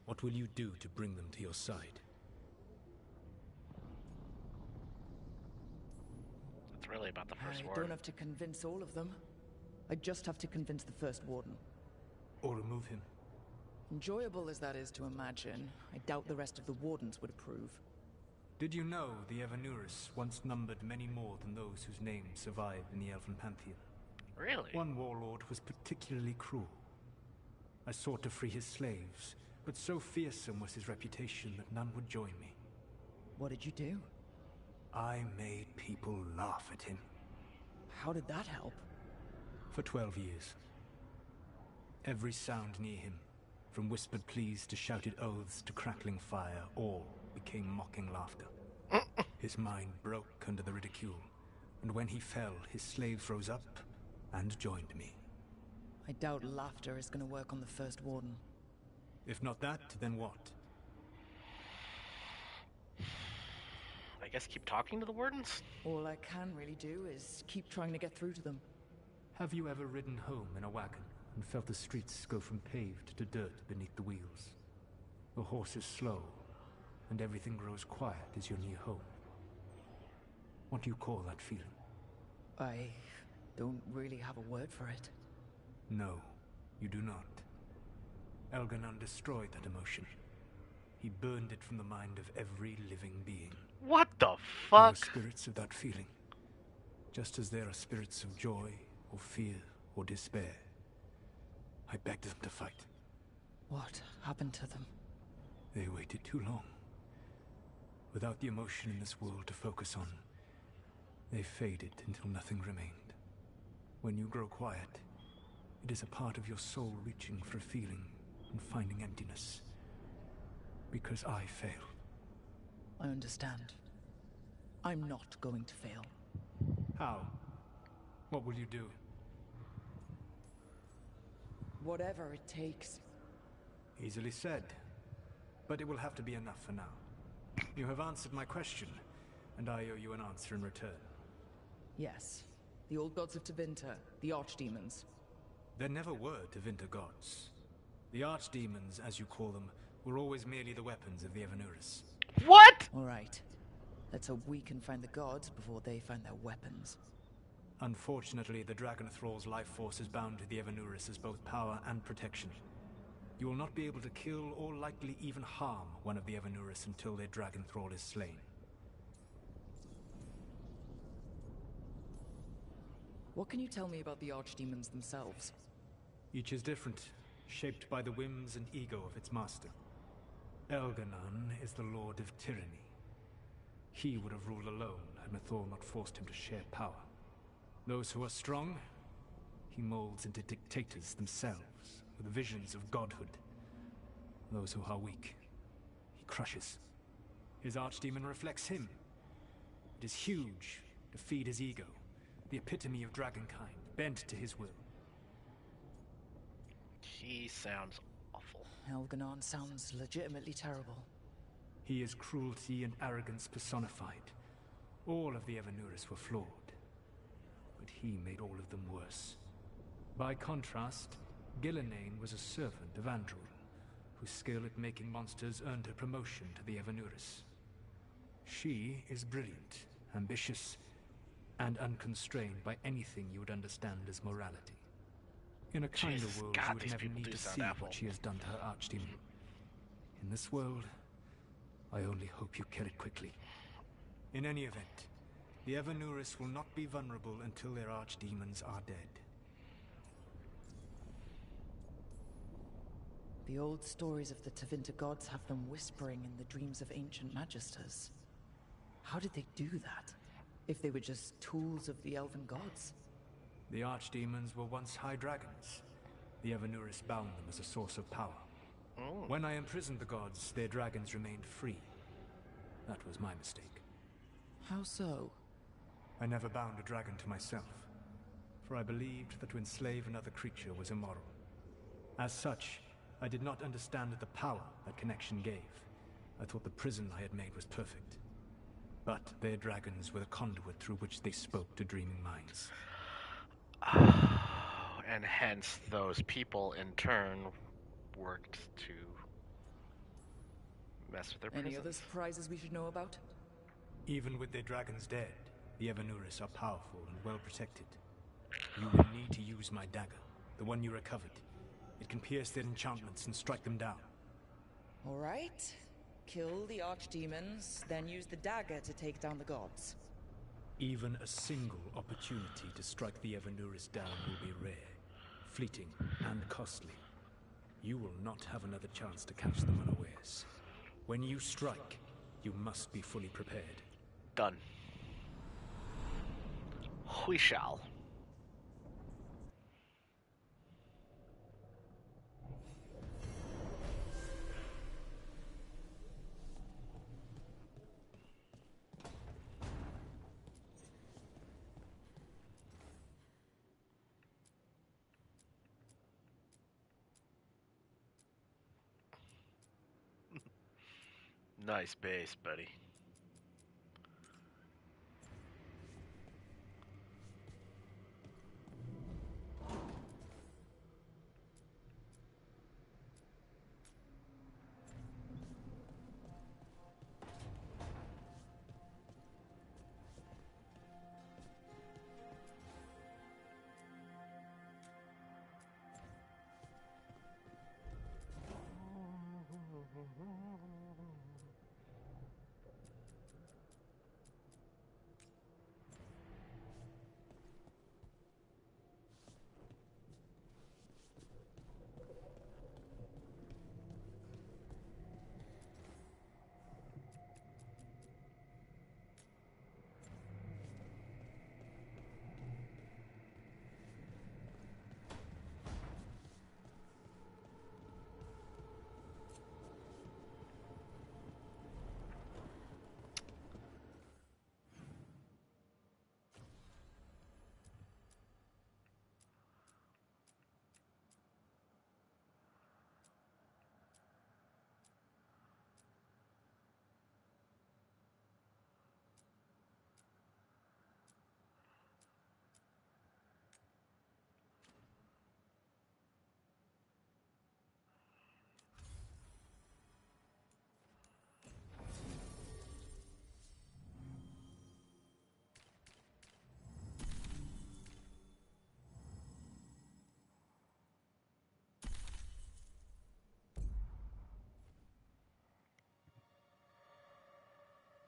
What will you do to bring them to your side? It's really about the First I Warden. don't have to convince all of them. I just have to convince the First Warden. Or remove him. Enjoyable as that is to imagine, I doubt the rest of the Wardens would approve. Did you know the Evanurus once numbered many more than those whose names survive in the Elven Pantheon? Really? One warlord was particularly cruel. I sought to free his slaves, but so fearsome was his reputation that none would join me. What did you do? I made people laugh at him. How did that help? For 12 years. Every sound near him, from whispered pleas to shouted oaths to crackling fire, all became mocking laughter. His mind broke under the ridicule, and when he fell, his slaves rose up and joined me. I doubt laughter is going to work on the First Warden. If not that, then what? I guess keep talking to the wardens? All I can really do is keep trying to get through to them. Have you ever ridden home in a wagon and felt the streets go from paved to dirt beneath the wheels? The horse is slow, and everything grows quiet as you're near home. What do you call that feeling? I don't really have a word for it. No, you do not. Elganon destroyed that emotion. He burned it from the mind of every living being. What the There fuck? were spirits of that feeling. Just as there are spirits of joy, or fear, or despair. I begged them to fight. What happened to them? They waited too long. Without the emotion in this world to focus on, they faded until nothing remained. When you grow quiet, it is a part of your soul reaching for a feeling and finding emptiness. Because I failed. I understand. I'm not going to fail. How? What will you do? Whatever it takes. Easily said. But it will have to be enough for now. You have answered my question, and I owe you an answer in return. Yes. The old gods of Tevinter, the archdemons. There never were Tevinter gods. The archdemons, as you call them, were always merely the weapons of the Evanuris. What? All right. Let's hope we can find the gods before they find their weapons. Unfortunately, the Dragon Thrall's life force is bound to the Evanuris as both power and protection. You will not be able to kill or likely even harm one of the Evanuris until their Dragon Thrall is slain. What can you tell me about the archdemons themselves? Each is different, shaped by the whims and ego of its master. Elganon is the Lord of Tyranny. He would have ruled alone had Mathor not forced him to share power. Those who are strong, he molds into dictators themselves, with visions of godhood. Those who are weak, he crushes. His archdemon reflects him. It is huge, to feed his ego, the epitome of dragonkind, bent to his will. He sounds awful. Elganon sounds legitimately terrible. He is cruelty and arrogance personified. All of the Evanuris were flawed, but he made all of them worse. By contrast, Gillenane was a servant of Andrul, whose skill at making monsters earned her promotion to the Evanuris. She is brilliant, ambitious, and unconstrained by anything you would understand as morality. In a kinder Jesus, world, God, you would these never people need do to sound see awful. what she has done to her archdemon. In this world, I only hope you kill it quickly. In any event, the Evanuris will not be vulnerable until their archdemons are dead. The old stories of the Tevinter gods have them whispering in the dreams of ancient magisters. How did they do that? If they were just tools of the elven gods? The archdemons were once high dragons. The Evanuris bound them as a source of power. Oh. When I imprisoned the gods, their dragons remained free. That was my mistake. How so? I never bound a dragon to myself, for I believed that to enslave another creature was immoral. As such, I did not understand the power that connection gave. I thought the prison I had made was perfect. But their dragons were the conduit through which they spoke to dreaming minds. And hence those people in turn worked to mess with their prisons. Any other surprises we should know about? Even with their dragons dead, the Evanuris are powerful and well protected. You will need to use my dagger, the one you recovered. It can pierce their enchantments and strike them down. All right. Kill the archdemons, then use the dagger to take down the gods. Even a single opportunity to strike the Evanuris down will be rare, fleeting, and costly. You will not have another chance to catch them unawares. When you strike, you must be fully prepared. Done. We shall. Nice base, buddy.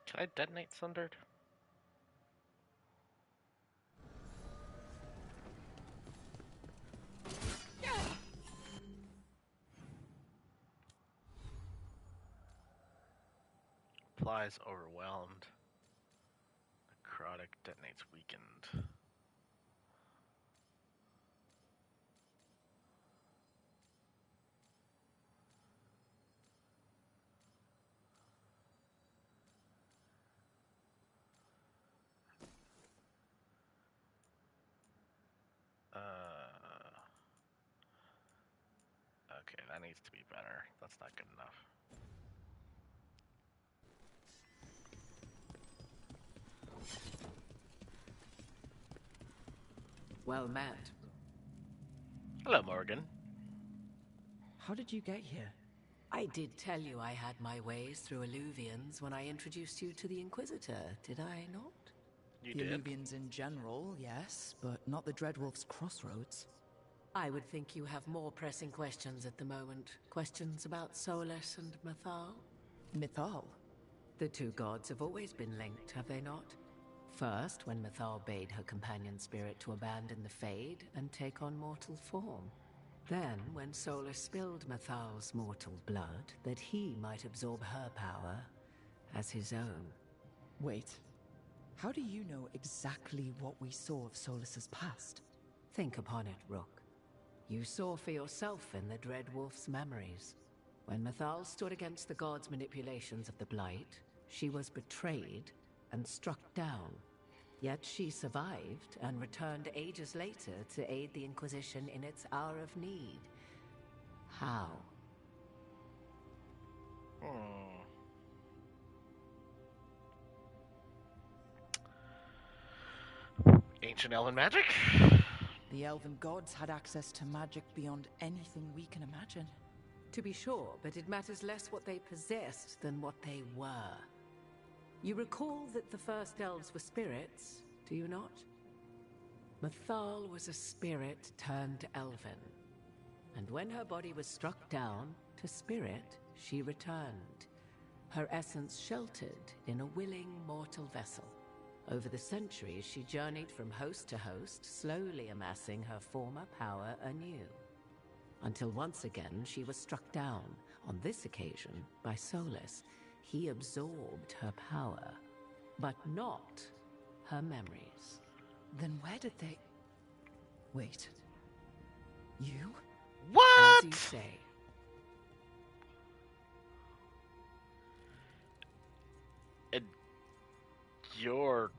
Can I detonate Sundered? Applies overwhelmed. Necrotic detonates weakened. Okay, that needs to be better. That's not good enough. Well met. Hello, Morgan. How did you get here? I did tell you I had my ways through Illuvians when I introduced you to the Inquisitor, did I not? You the did. Illuvians in general, yes, but not the Dreadwolf's crossroads. I would think you have more pressing questions at the moment. Questions about Solus and Mythal? Mythal? The two gods have always been linked, have they not? First, when Mythal bade her companion spirit to abandon the Fade and take on mortal form. Then, when Solus spilled Mythal's mortal blood, that he might absorb her power as his own. Wait, how do you know exactly what we saw of Solus's past? Think upon it, Rook. You saw for yourself in the Dreadwolf's memories. When Mythal stood against the gods' manipulations of the Blight, she was betrayed and struck down. Yet she survived and returned ages later to aid the Inquisition in its hour of need. How? Ancient elven magic? The elven gods had access to magic beyond anything we can imagine. To be sure, but it matters less what they possessed than what they were. You recall that the first elves were spirits, do you not? Mythal was a spirit turned elven. And when her body was struck down, to spirit, she returned. Her essence sheltered in a willing mortal vessel. Over the centuries, she journeyed from host to host, slowly amassing her former power anew. Until once again, she was struck down, on this occasion, by Solus. He absorbed her power, but not her memories. Then where did they... Wait. You? What? As you say. And you're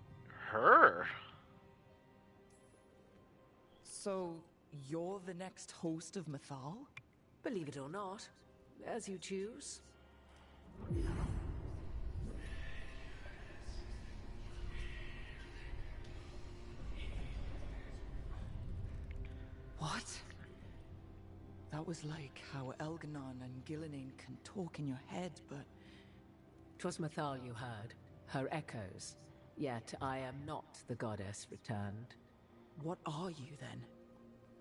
her? So, you're the next host of Mythal? Believe it or not, as you choose. That was like how Elganon and Gillenane can talk in your head, but... 'Twas Mathal you heard, her echoes. Yet I am not the goddess returned. What are you, then?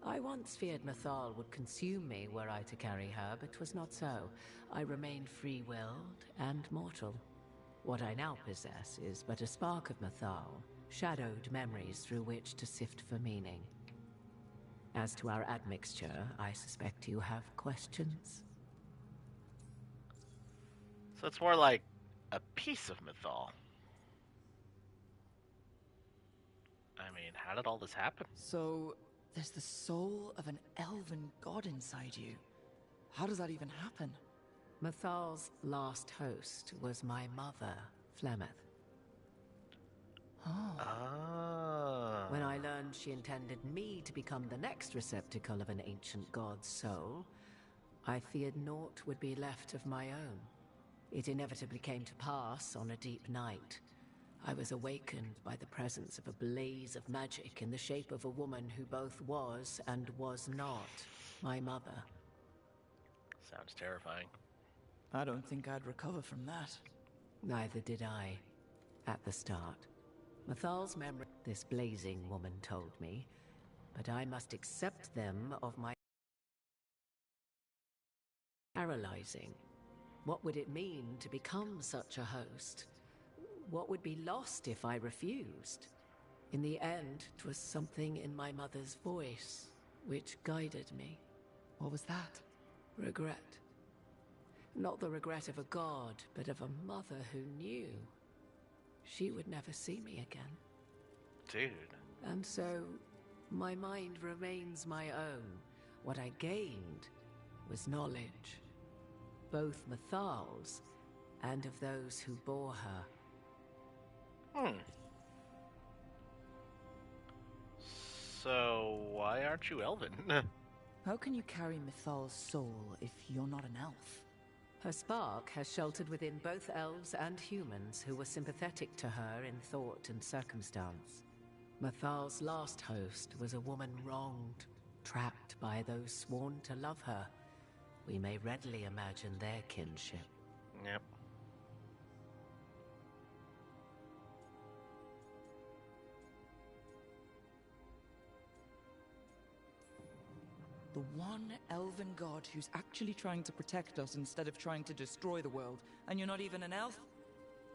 I once feared Mathal would consume me were I to carry her, but 'twas not so. I remained free-willed and mortal. What I now possess is but a spark of Mathal, shadowed memories through which to sift for meaning. As to our admixture, I suspect you have questions. So it's more like a piece of Mythal. I mean, how did all this happen? So, there's the soul of an elven god inside you. How does that even happen? Mathal's last host was my mother, Flemeth. Oh. When I learned she intended me to become the next receptacle of an ancient god's soul, I feared naught would be left of my own. It inevitably came to pass on a deep night. I was awakened by the presence of a blaze of magic in the shape of a woman who both was and was not my mother. Sounds terrifying. I don't think I'd recover from that. Neither did I, at the start. Mathal's memory, this blazing woman told me, but I must accept them of my... Paralyzing. What would it mean to become such a host? What would be lost if I refused? In the end, 'twas something in my mother's voice which guided me. What was that? Regret. Not the regret of a god, but of a mother who knew she would never see me again. Dude. And so, my mind remains my own. What I gained was knowledge, both Mathal's and of those who bore her. So, why aren't you Elven? How can you carry Mythal's soul if you're not an elf? Her spark has sheltered within both elves and humans who were sympathetic to her in thought and circumstance. Mathal's last host was a woman wronged, trapped by those sworn to love her. We may readily imagine their kinship. Yep. The one elven god who's actually trying to protect us instead of trying to destroy the world, and you're not even an elf?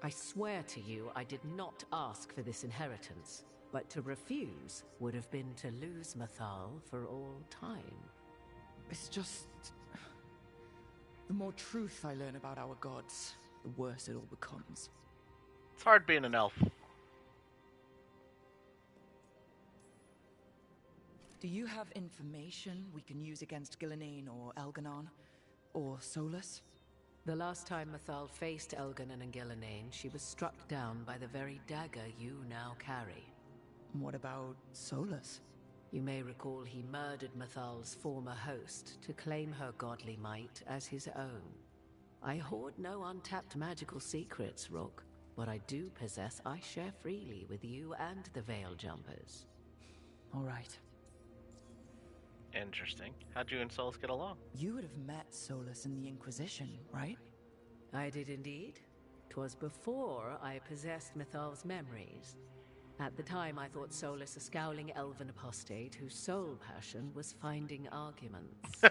I swear to you, I did not ask for this inheritance, but to refuse would have been to lose Mathal for all time. It's just... The more truth I learn about our gods, the worse it all becomes. It's hard being an elf. Do you have information we can use against Gillenane or Elganon? Or Solus? The last time Mathal faced Elganon and Gillenane, she was struck down by the very dagger you now carry. What about Solus? You may recall he murdered Mathal's former host to claim her godly might as his own. I hoard no untapped magical secrets, Rook. What I do possess, I share freely with you and the Veil Jumpers. All right. Interesting. How'd you and Solus get along? You would have met Solus in the Inquisition, right? I did indeed. 'Twas before I possessed Mathal's memories. At the time, I thought Solus a scowling elven apostate whose sole passion was finding arguments.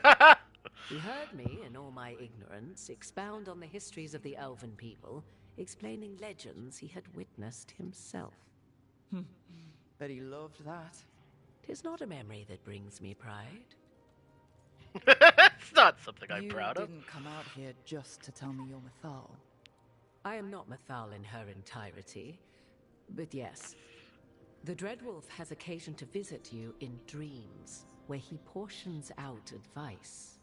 He heard me, in all my ignorance, expound on the histories of the elven people, explaining legends he had witnessed himself. Bet he loved that. 'Tis not a memory that brings me pride. It's not something I'm proud of. You didn't come out here just to tell me you're Mathal. I am not Mathal in her entirety, but yes. The Dreadwolf has occasion to visit you in dreams, where he portions out advice.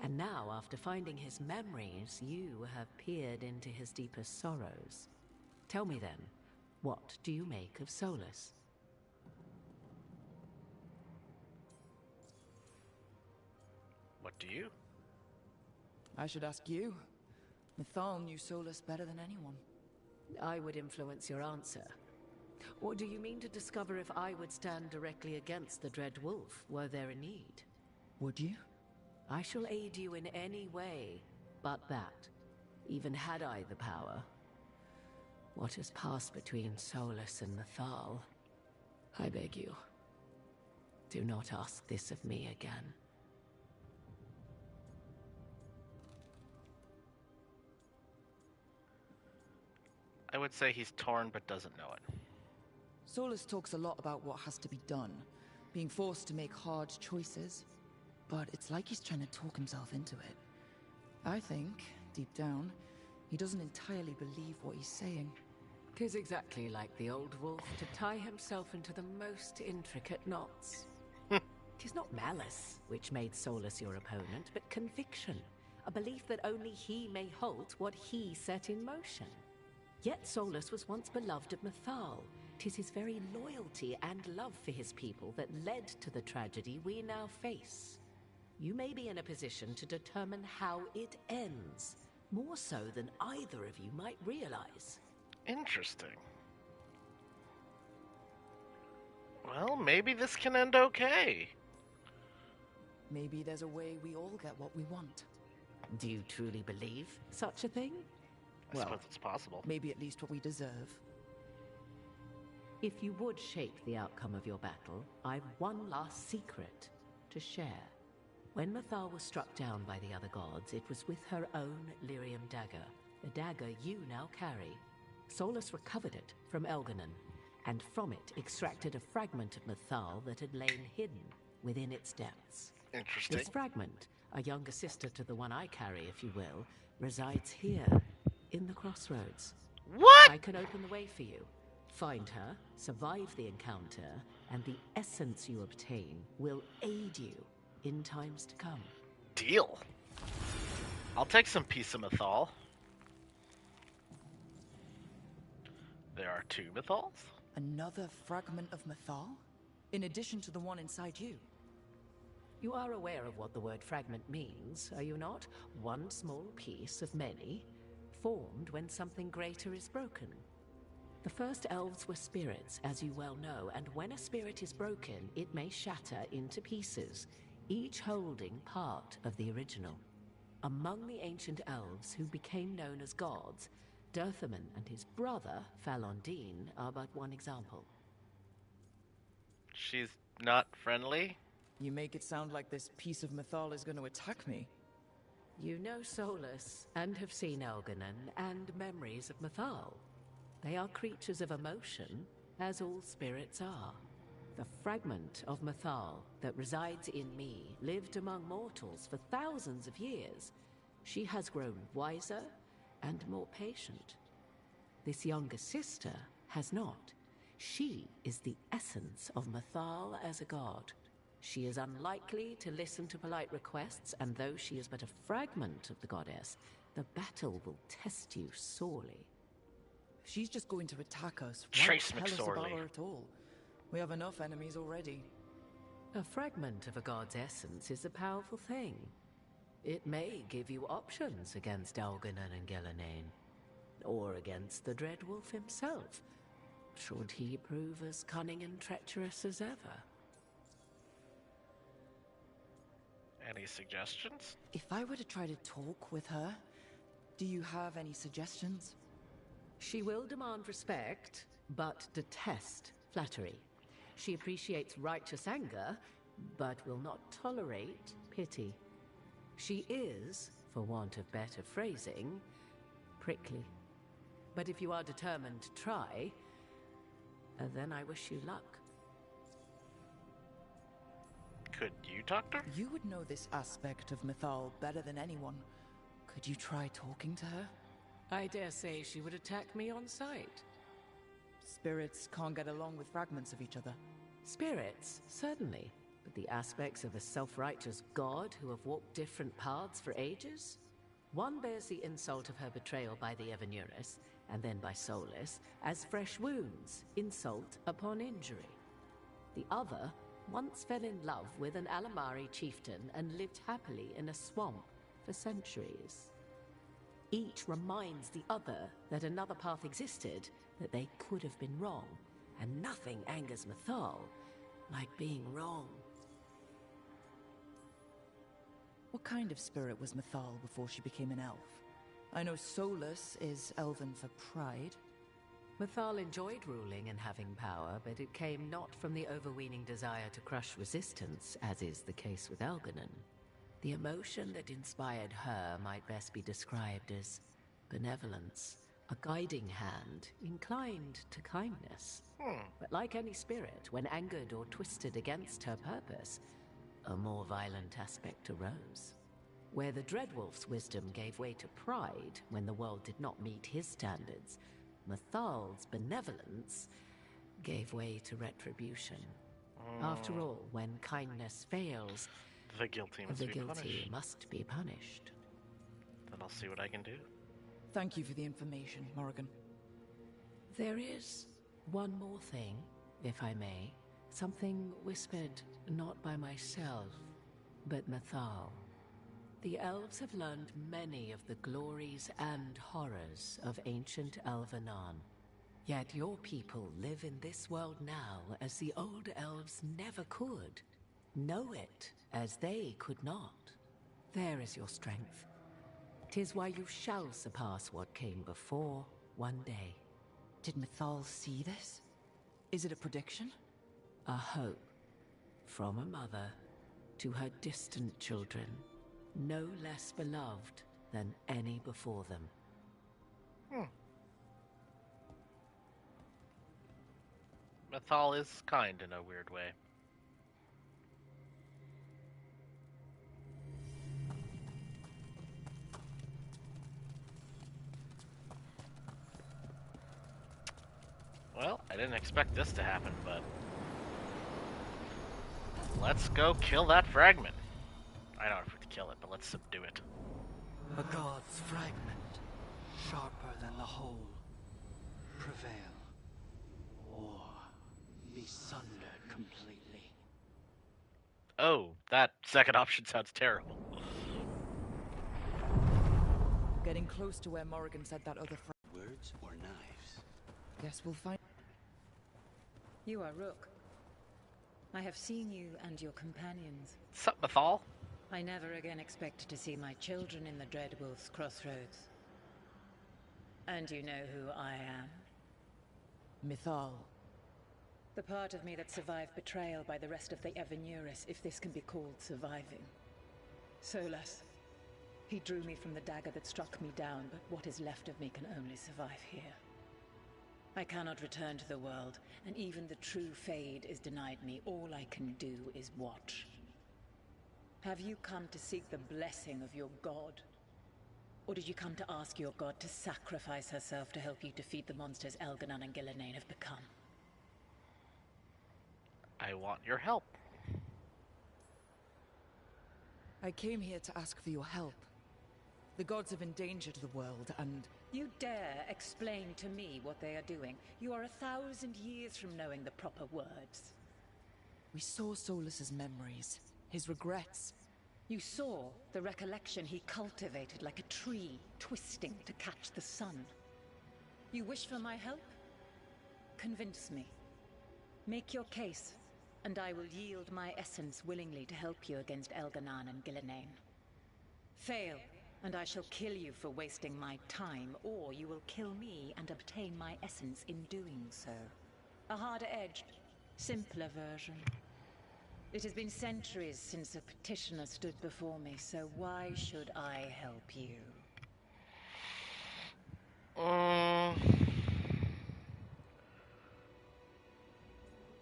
And now, after finding his memories, you have peered into his deepest sorrows. Tell me then, what do you make of Solus? What do you? I should ask you. Mathal knew Solus better than anyone. I would influence your answer. Or do you mean to discover if I would stand directly against the Dread Wolf, were there a need? Would you? I shall aid you in any way but that, even had I the power. What has passed between Solus and Mythal, I beg you, do not ask this of me again. I would say he's torn but doesn't know it. Solus talks a lot about what has to be done, being forced to make hard choices, but it's like he's trying to talk himself into it. I think, deep down, he doesn't entirely believe what he's saying. 'Tis exactly like the old wolf to tie himself into the most intricate knots. 'Tis not malice which made Solus your opponent, but conviction, a belief that only he may halt what he set in motion. Yet Solus was once beloved of Mythal. 'Tis his very loyalty and love for his people that led to the tragedy we now face. You may be in a position to determine how it ends, more so than either of you might realize. Interesting. Well, maybe this can end okay. Maybe there's a way we all get what we want. Do you truly believe such a thing? I suppose it's possible. Maybe at least what we deserve. If you would shape the outcome of your battle, I've one last secret to share. When Mythal was struck down by the other gods, it was with her own lyrium dagger, the dagger you now carry. Solus recovered it from Elganon, and from it extracted a fragment of Mythal that had lain hidden within its depths. Interesting. This fragment, a younger sister to the one I carry, if you will, resides here, in the crossroads. What? I can open the way for you. Find her, survive the encounter, and the essence you obtain will aid you in times to come. Deal. I'll take some piece of Mythal. There are 2 Mythals? Another fragment of Mythal? In addition to the one inside you? You are aware of what the word fragment means, are you not? One small piece of many, formed when something greater is broken. The first elves were spirits, as you well know, and when a spirit is broken, it may shatter into pieces, each holding part of the original. Among the ancient elves who became known as gods, Dirthaman and his brother, Falondine, are but one example. She's not friendly? You make it sound like this piece of Mythal is going to attack me. You know Solus, and have seen Elganon, and memories of Mythal. They are creatures of emotion, as all spirits are. The fragment of Mythal that resides in me lived among mortals for thousands of years. She has grown wiser and more patient. This younger sister has not. She is the essence of Mythal as a god. She is unlikely to listen to polite requests, and though she is but a fragment of the goddess, the battle will test you sorely. She's just going to attack us. Trace Why tell us about McSorley. her at all? We have enough enemies already. A fragment of a god's essence is a powerful thing. It may give you options against Elganon and Gelanain, or against the Dread Wolf himself, should he prove as cunning and treacherous as ever. Any suggestions? If I were to try to talk with her, do you have any suggestions? She will demand respect, but detest flattery. She appreciates righteous anger, but will not tolerate pity. She is, for want of better phrasing, prickly. But if you are determined to try, then I wish you luck. Could you talk to her? You would know this aspect of Mythal better than anyone. Could you try talking to her? I dare say she would attack me on sight. Spirits can't get along with fragments of each other. Spirits, certainly. But the aspects of a self-righteous god who have walked different paths for ages? One bears the insult of her betrayal by the Evanurus, and then by Solus, as fresh wounds, insult upon injury. The other once fell in love with an Alamari chieftain and lived happily in a swamp for centuries. Each reminds the other that another path existed, that they could have been wrong, and nothing angers Mythal like being wrong. What kind of spirit was Mythal before she became an elf? I know Solus is elven for pride. Mythal enjoyed ruling and having power, but it came not from the overweening desire to crush resistance, as is the case with Elganon. The emotion that inspired her might best be described as benevolence, a guiding hand, inclined to kindness. But like any spirit, when angered or twisted against her purpose, a more violent aspect arose. Where the Dreadwolf's wisdom gave way to pride when the world did not meet his standards, Mythal's benevolence gave way to retribution. After all, when kindness fails, the guilty must be punished. Then I'll see what I can do. Thank you for the information, Morrigan. There is one more thing, if I may. Something whispered not by myself, but Mythal. The elves have learned many of the glories and horrors of ancient Elvenon. Yet your people live in this world now as the old elves never could. Know it as they could not. There is your strength. 'Tis why you shall surpass what came before one day. Did Mythal see this? Is it a prediction? A hope. From a mother to her distant children, no less beloved than any before them. Mythal is kind in a weird way. Well, I didn't expect this to happen, but let's go kill that fragment. I don't have to kill it, but let's subdue it. A god's fragment, sharper than the whole. Prevail, or be sundered completely. Oh, that second option sounds terrible. Getting close to where Morrigan said that other Words or knives? Guess we'll find. You are Rook. I have seen you and your companions. Sup, Mythal? I never again expected to see my children in the Dreadwolf's crossroads. And you know who I am? Mythal. The part of me that survived betrayal by the rest of the Evanuris, if this can be called surviving. Solus. He drew me from the dagger that struck me down, but what is left of me can only survive here. I cannot return to the world, and even the true Fade is denied me. All I can do is watch. Have you come to seek the blessing of your god? Or did you come to ask your god to sacrifice herself to help you defeat the monsters Elganon and Gillenane have become? I want your help. I came here to ask for your help. The gods have endangered the world, and... You dare explain to me what they are doing? You are 1,000 years from knowing the proper words. We saw Solus's memories, his regrets. You saw the recollection he cultivated like a tree, twisting to catch the sun. You wish for my help? Convince me. Make your case, and I will yield my essence willingly to help you against Elganon and Gillenane. Fail, and I shall kill you for wasting my time, or you will kill me and obtain my essence in doing so. A harder-edged, simpler version. It has been centuries since a petitioner stood before me, so why should I help you?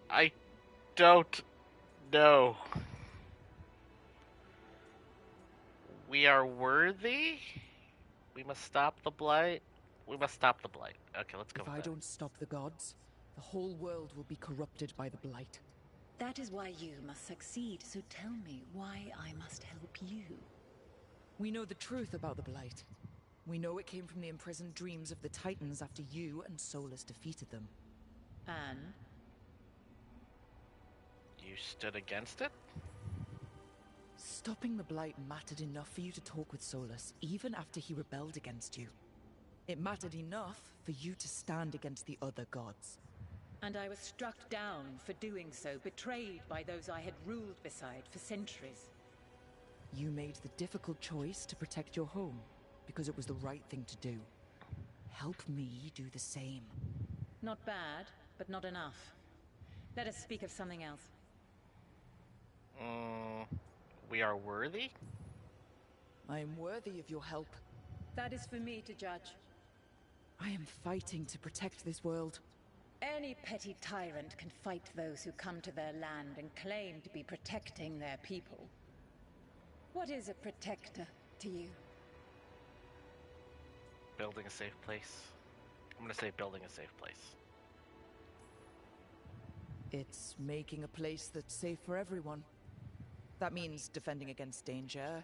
I don't know. We are worthy? We must stop the blight? We must stop the blight. Okay, let's go If with I that. don't stop the gods, the whole world will be corrupted by the blight. That is why you must succeed, so tell me why I must help you. We know the truth about the blight. We know it came from the imprisoned dreams of the Titans after you and Solus defeated them. And? You stood against it? Stopping the blight mattered enough for you to talk with Solus, even after he rebelled against you. It mattered enough for you to stand against the other gods. And I was struck down for doing so, betrayed by those I had ruled beside for centuries. You made the difficult choice to protect your home, because it was the right thing to do. Help me do the same. Not bad, but not enough. Let us speak of something else. We are worthy? I am worthy of your help. That is for me to judge. I am fighting to protect this world. Any petty tyrant can fight those who come to their land and claim to be protecting their people. What is a protector to you? Building a safe place. I'm gonna say building a safe place. It's making a place that's safe for everyone. That means defending against danger,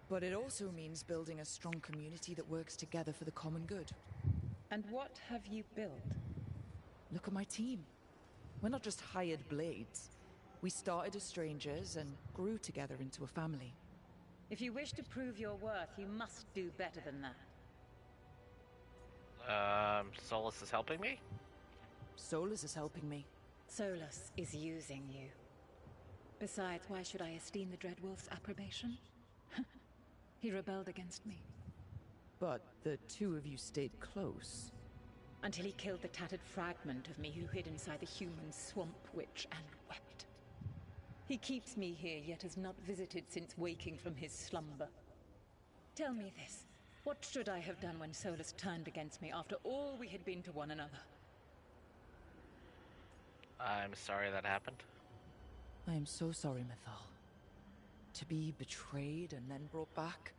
but it also means building a strong community that works together for the common good. And what have you built? Look at my team. We're not just hired blades. We started as strangers and grew together into a family. If you wish to prove your worth, you must do better than that. Solus is helping me? Solus is helping me. Solus is using you. Besides, why should I esteem the Dreadwolf's approbation? He rebelled against me. But the two of you stayed close. Until he killed the tattered fragment of me who hid inside the human swamp witch and wept. He keeps me here, yet has not visited since waking from his slumber. Tell me this. What should I have done when Solus turned against me after all we had been to one another? I'm sorry that happened. I am so sorry, Mythal. To be betrayed and then brought back,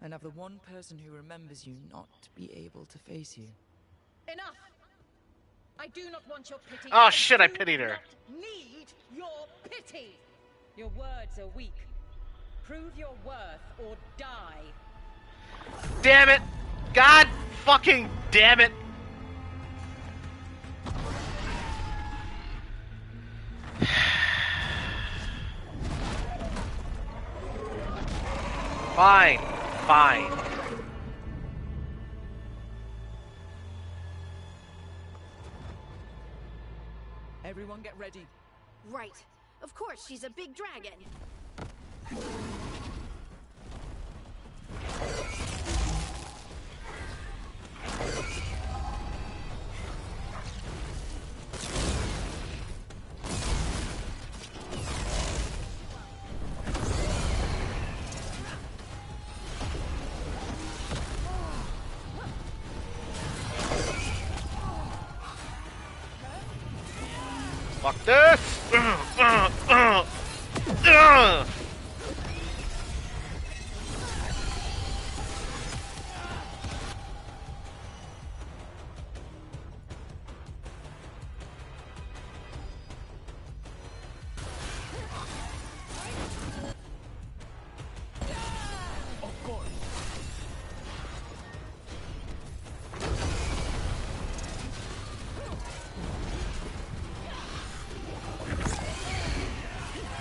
and have the one person who remembers you not be able to face you. Enough! I do not want your pity. Oh shit, I pitied her. I need your pity! Your words are weak. Prove your worth or die. Damn it! God fucking damn it! Fine. Fine. Everyone get ready. Right. Of course, she's a big dragon. Fuck this!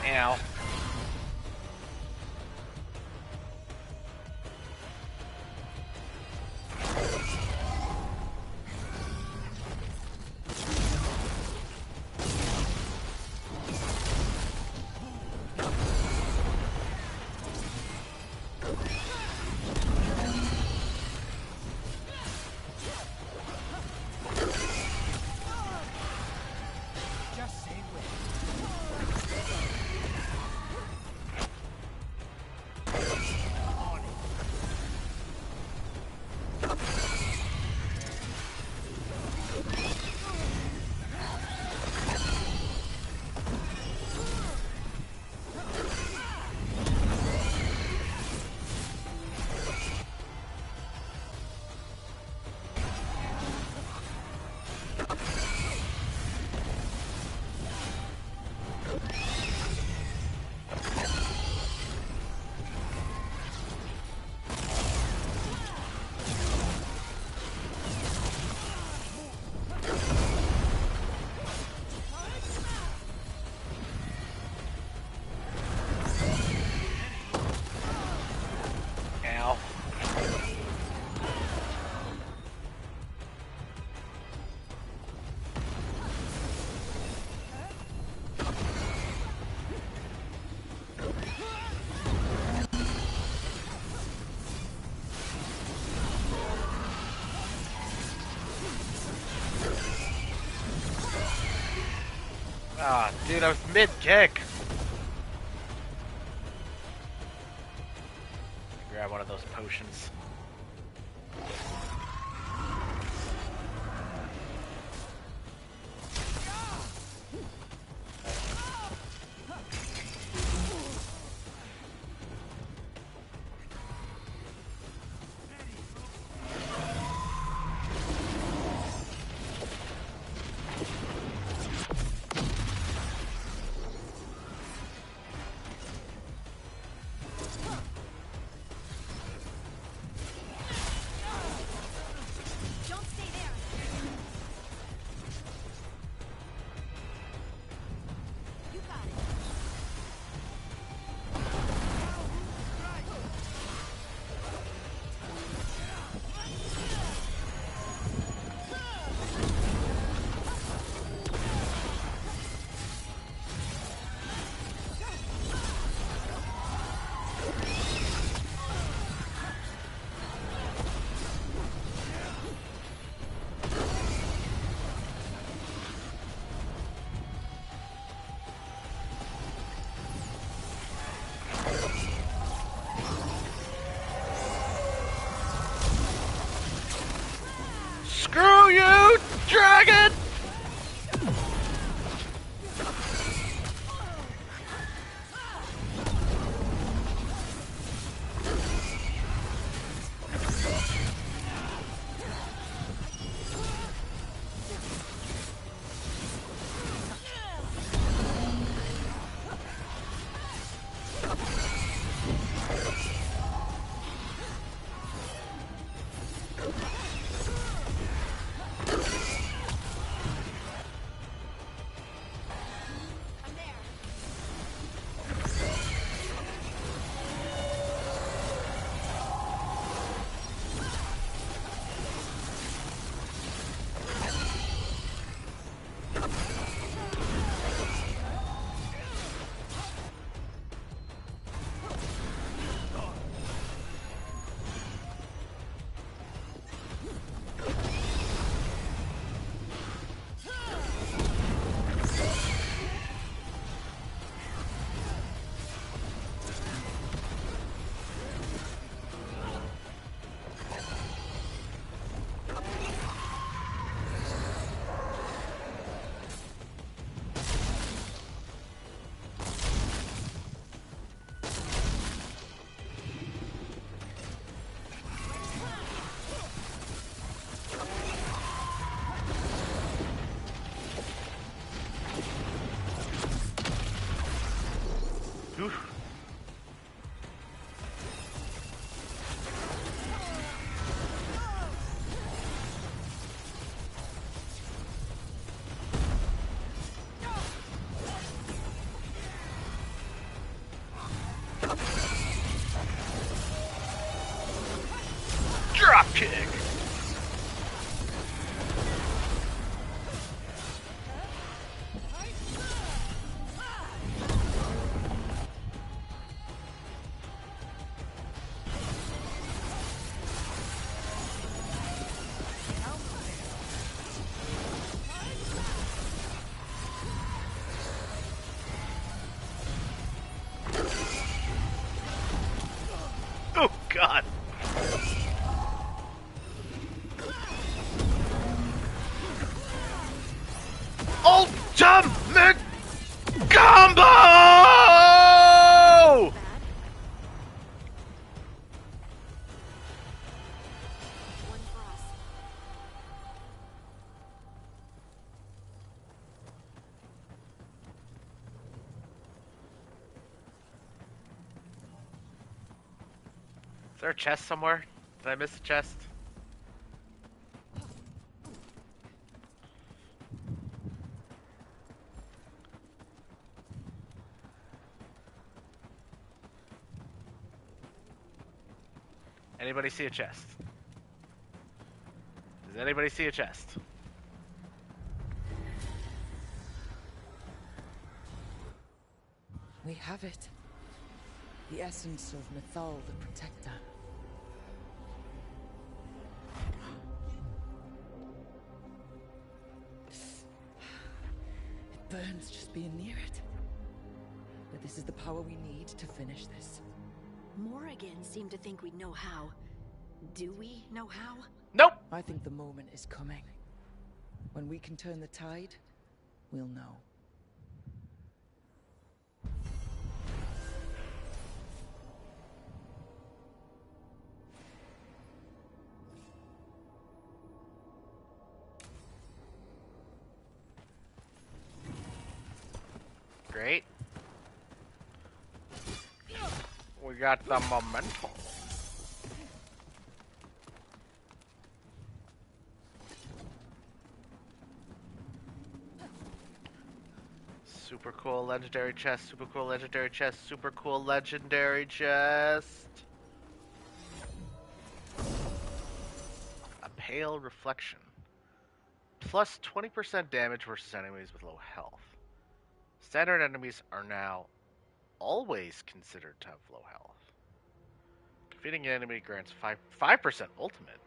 Ow. Ah, dude, I was mid-kick. Grab one of those potions. Screw you, dragon! Oof. Drop kick. Oh God. Ultimate combo! Is there a chest somewhere? Did I miss a chest? Anybody see a chest? Does anybody see a chest? We have it. The essence of Mythal the Protector. It burns just being near it. But this is the power we need to finish this. Morrigan seemed to think we'd know how. Do we know how? Nope! I think the moment is coming. When we can turn the tide, we'll know. Great. We got the momentum. Super cool legendary chest, super cool legendary chest, super cool legendary chest. A pale reflection. Plus 20% damage versus enemies with low health. Standard enemies are now always considered to have low health. Defeating an enemy grants 5% ultimate.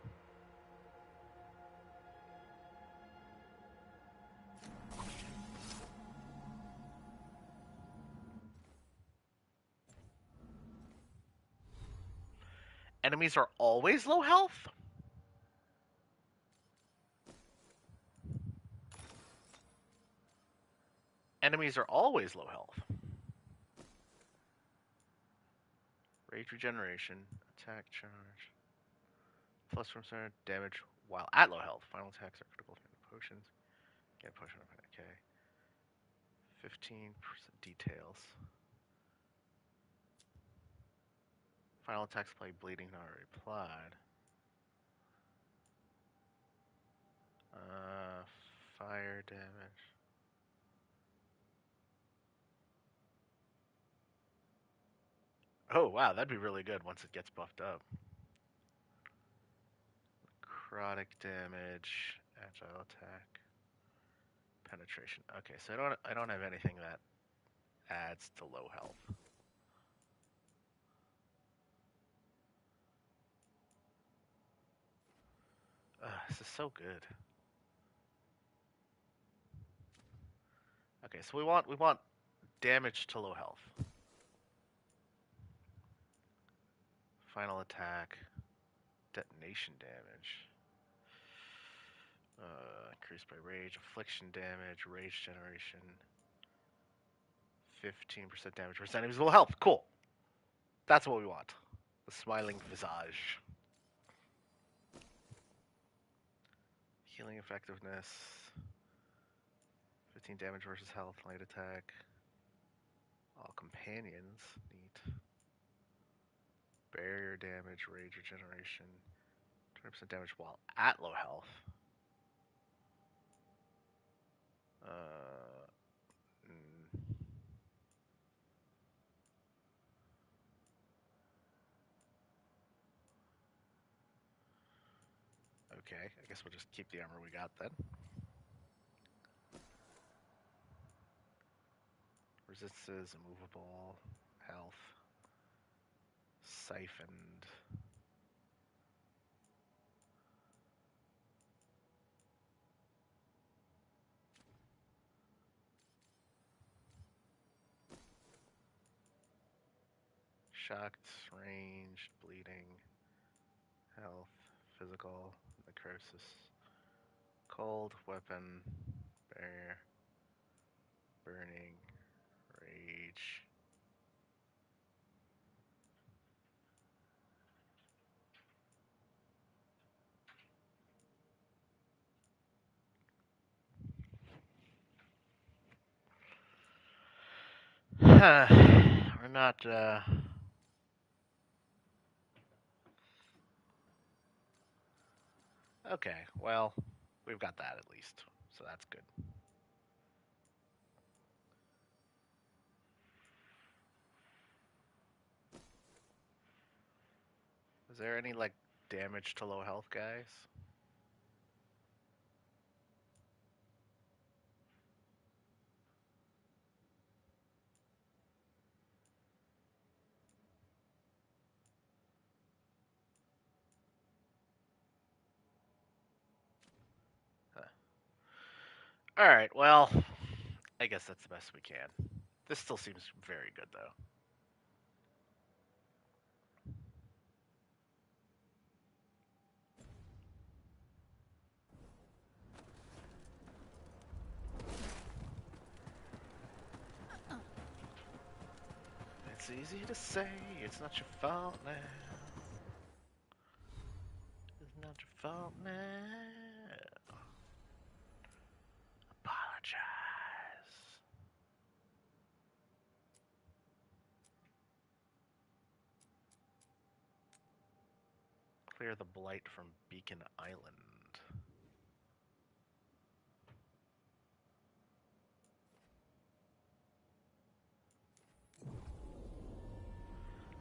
Enemies are always low health? Enemies are always low health. Rage regeneration, attack charge, plus from center damage while at low health. Final attacks are critical potions. Get a potion of okay. 15% details. Final attacks play bleeding not replied. Fire damage. Oh wow, that'd be really good once it gets buffed up. Necrotic damage, agile attack, penetration. Okay, so I don't have anything that adds to low health. This is so good. Okay, so we want damage to low health. Final attack, detonation damage. Increased by rage, affliction damage, rage generation. 15% damage versus enemies with low health. Cool. That's what we want. The smiling visage. Healing effectiveness. 15 damage versus health, light attack. All companions. Neat. Barrier damage, rage regeneration. 20% damage while at low health. Okay, I guess we'll just keep the armor we got then. Resistances, immovable, health, siphoned. Shocked, ranged, bleeding, health, physical, necrosis, cold, weapon, barrier, burning, rage. We're not, Okay, well, we've got that at least, so that's good. Is there any, like, damage to low health guys? Alright, well, I guess that's the best we can. This still seems very good, though. It's easy to say, it's not your fault now. It's not your fault now. Apologize. Clear the blight from Beacon Island.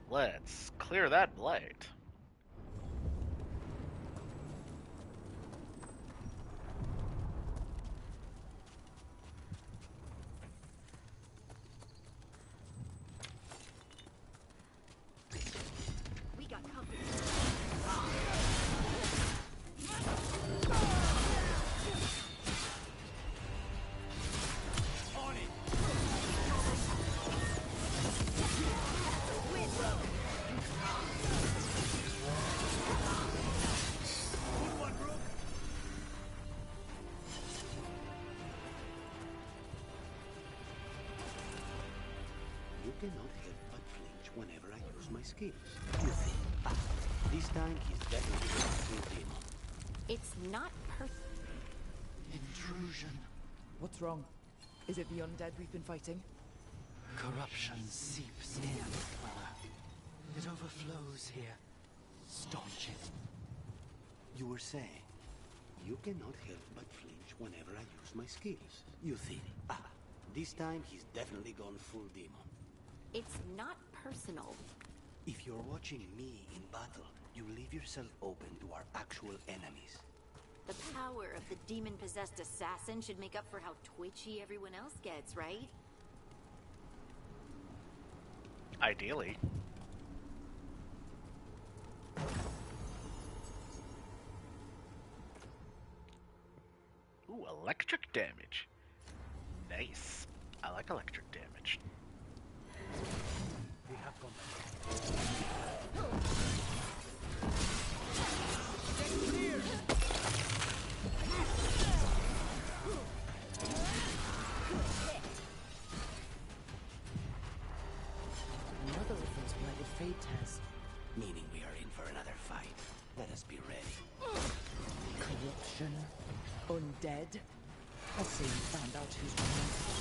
Let's clear that blight. We got company. On it! You cannot help but flinch whenever I use my skills. You think, this time he's definitely going to demon. It's not Intrusion. What's wrong? Is it the undead we've been fighting? Corruption seeps in, Dweller. It overflows here. Staunch it. You were saying, you cannot help but flinch whenever I use my skills. You think, this time he's definitely gone full demon. It's not personal. If you're watching me in battle, you leave yourself open to our actual enemies. The power of the demon-possessed assassin should make up for how twitchy everyone else gets, right? Ideally. Ooh, electric damage. Nice. I like electric damage. We have Another of those blighted fate tests. Meaning we are in for another fight. Let us be ready. Corruption. Undead. Let's see, you found out who's running.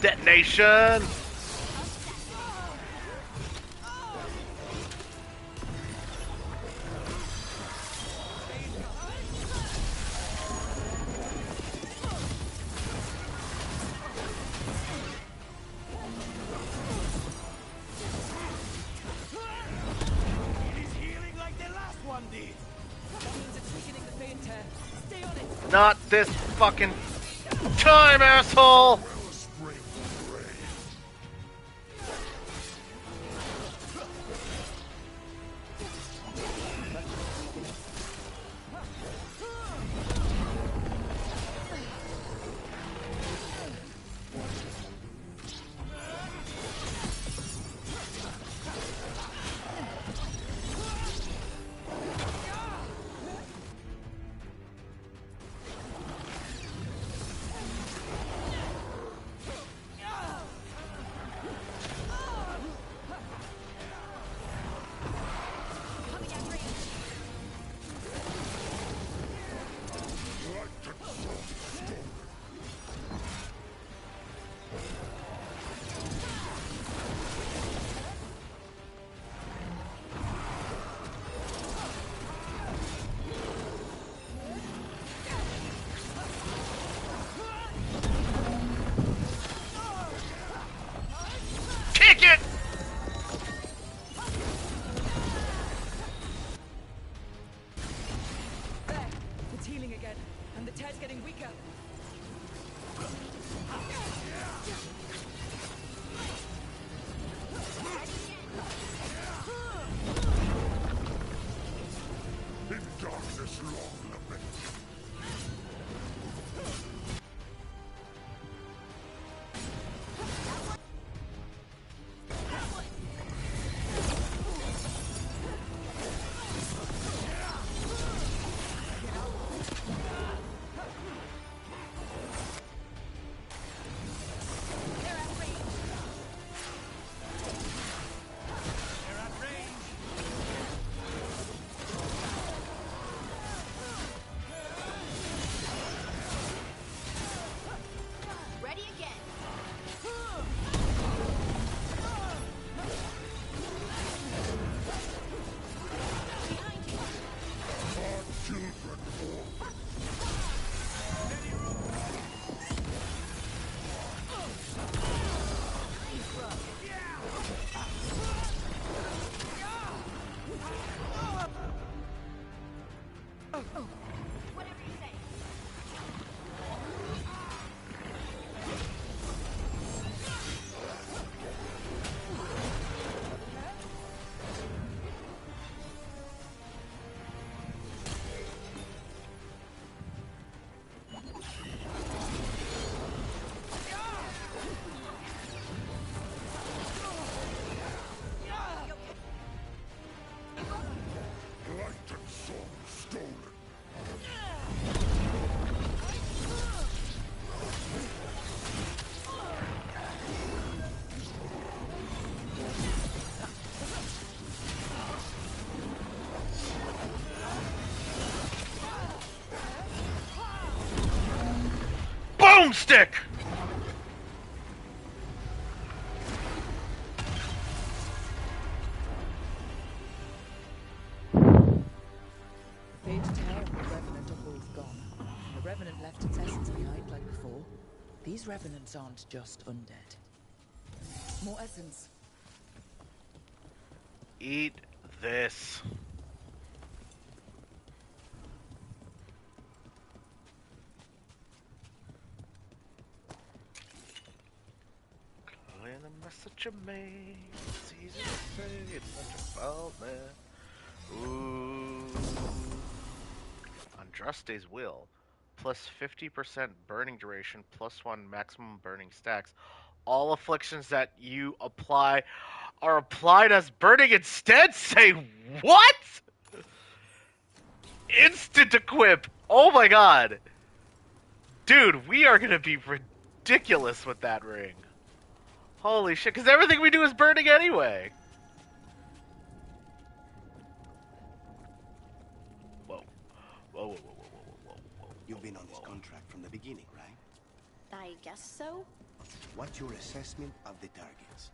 Detonation! Not this fucking time, asshole! Boomstick! The fated hair and the Revenant are both gone. And the Revenant left its essence behind like before. These Revenants aren't just undead. More essence. Eat this. Calling a message you made. It's easy to say, it's such a fault, man. Ooh. Andraste's Will. Plus 50% burning duration, plus 1 maximum burning stacks. All afflictions that you apply are applied as burning instead? Say what? Instant equip! Oh my god! Dude, we are gonna be ridiculous with that ring. Holy shit, because everything we do is burning anyway. Whoa. Whoa, whoa, whoa, whoa, whoa, whoa, whoa. You've been on this contract from the beginning, right? I guess so. What's your assessment of the targets?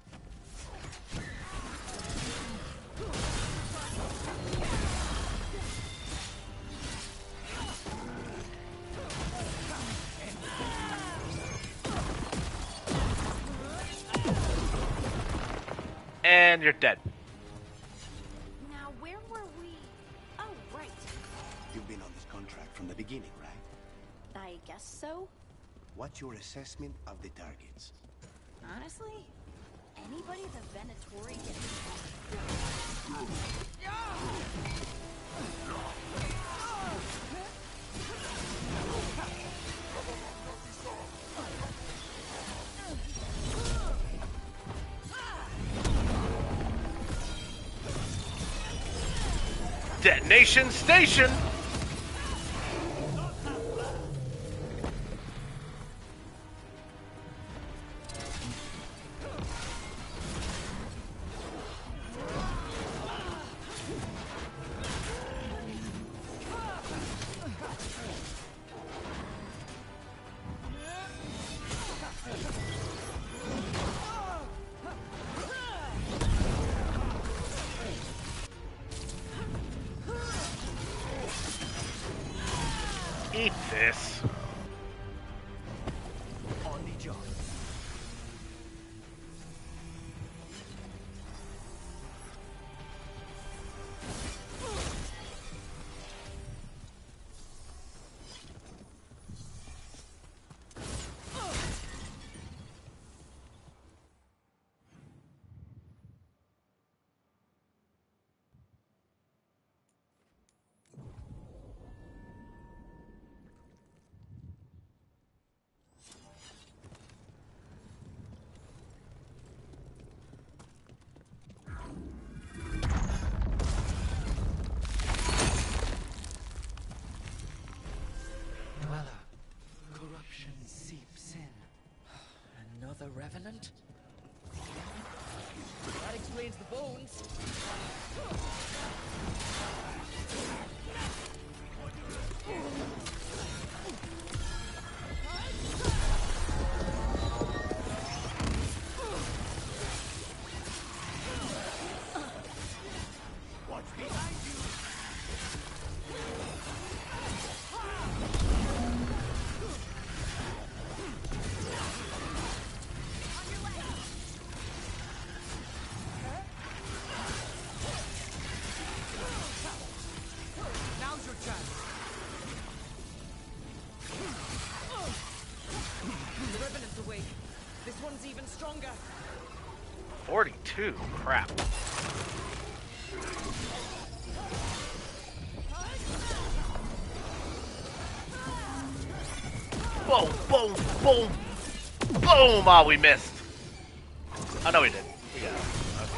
And you're dead. Now, where were we? Oh, right. You've been on this contract from the beginning, right? I guess so. What's your assessment of the targets? Honestly, anybody the Venatori gets. Detonation station! Eat this. On the job. Corruption seeps in. Another Revenant? That explains the bones. Watch behind you! Now's your chance. The Revenant's awake. This one's even stronger. 42? Crap. Boom, boom, boom, boom! Ah, we missed. Oh, no, we did. We got it. Okay.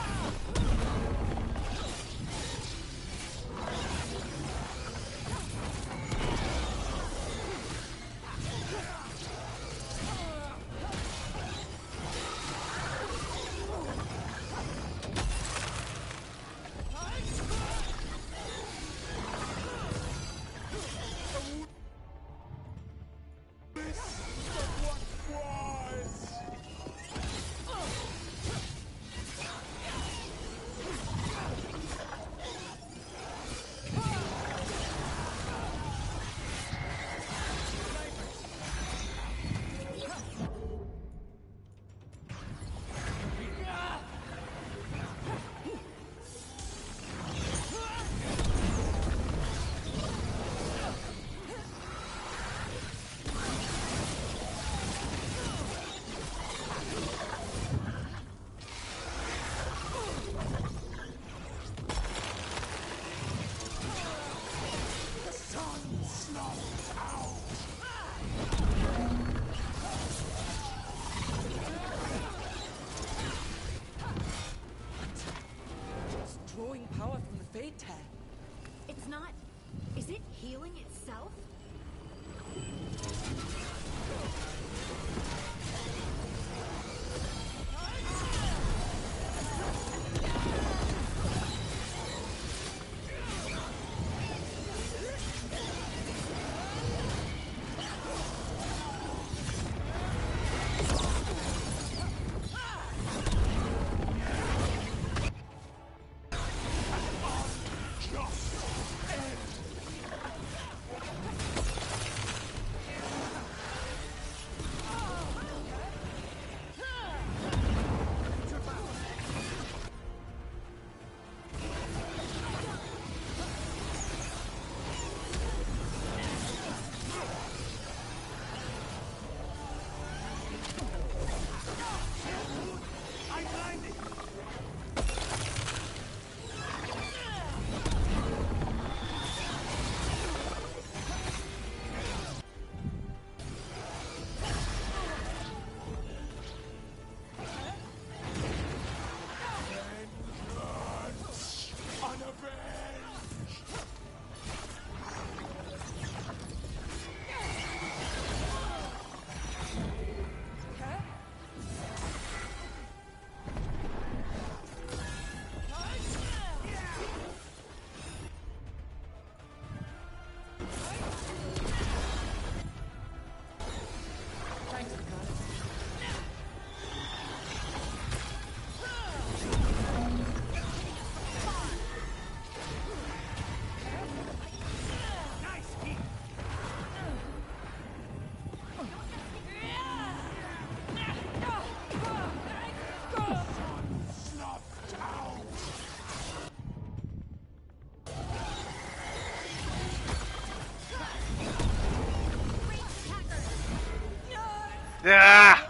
Ah!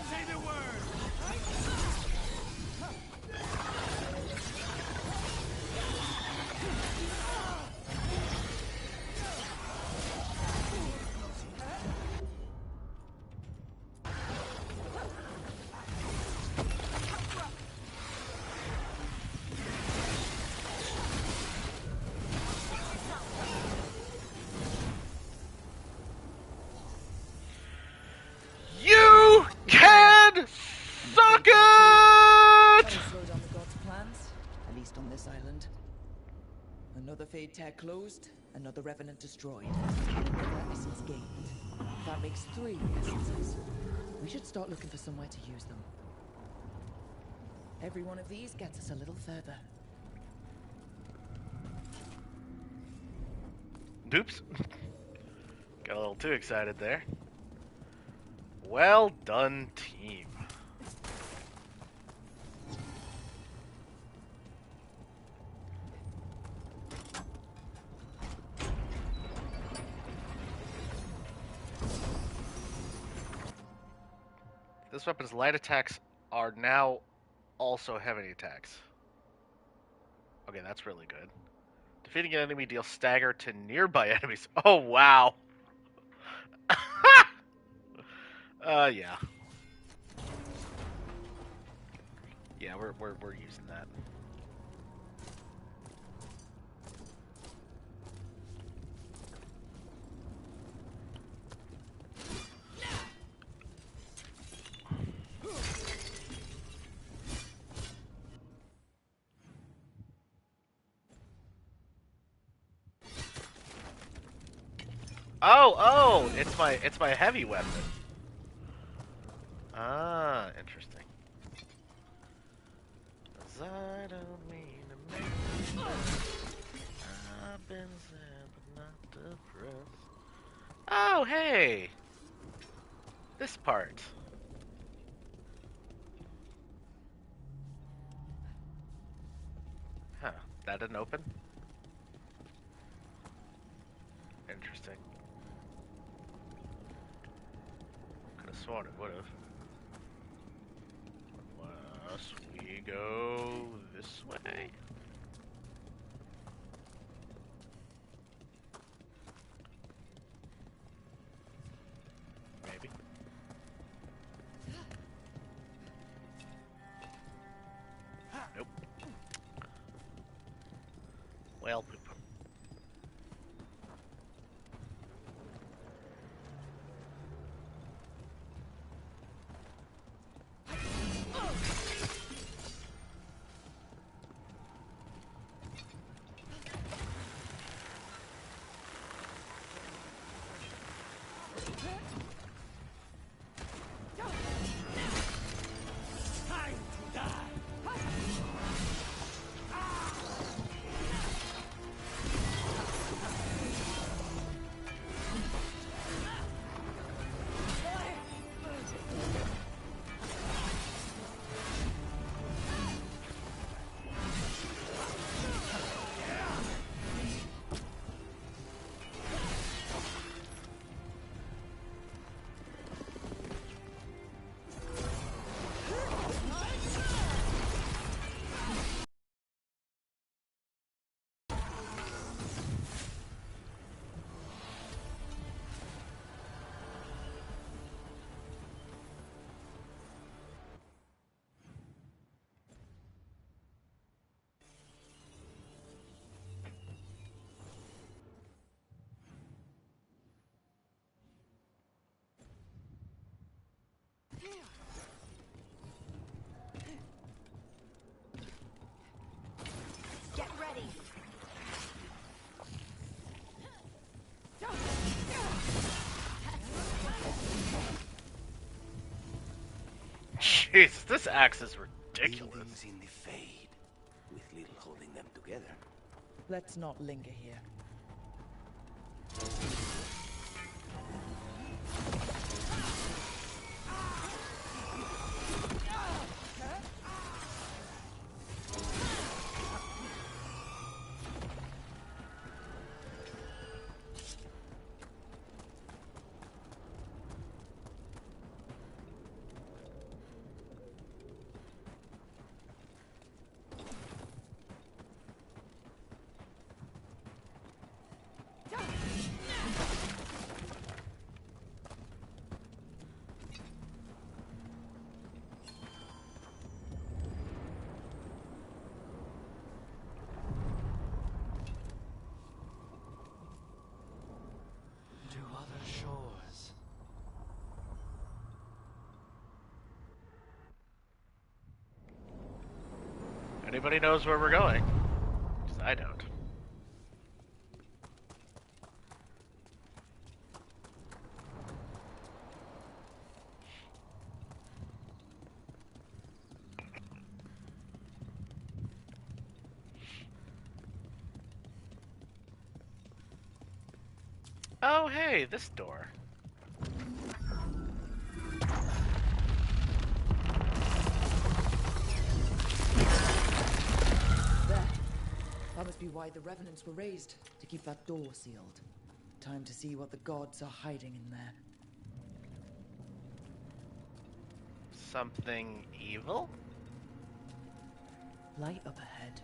Say the word! You can suck it! Trying to slow down the gods' plans, at least on this island. Another Fade tag closed, another Revenant destroyed, another essence gained. That makes 3 essences. We should start looking for somewhere to use them. Every one of these gets us a little further. Oops. Got a little too excited there. Well done, team. This weapon's light attacks are now also heavy attacks. Okay, that's really good. Defeating an enemy deals stagger to nearby enemies. Oh, wow. Yeah. Yeah, we're using that. Oh, it's my heavy weapon. Ah, interesting. 'Cause I don't mean to make you I've been sad but not depressed. Oh, hey! This part. Huh, that didn't open? Interesting. Could have sworn it would have. Unless we go this way. Maybe. Nope. Well, poop. Time to die! Get ready. Jeez, this axe is ridiculous. Buildings in the Fade, with little holding them together. Let's not linger here. anybody knows where we're going. 'Cause I don't. Oh, hey, this door. There. That must be why the revenants were raised, to keep that door sealed. Time to see what the gods are hiding in there. Something evil? Light up ahead.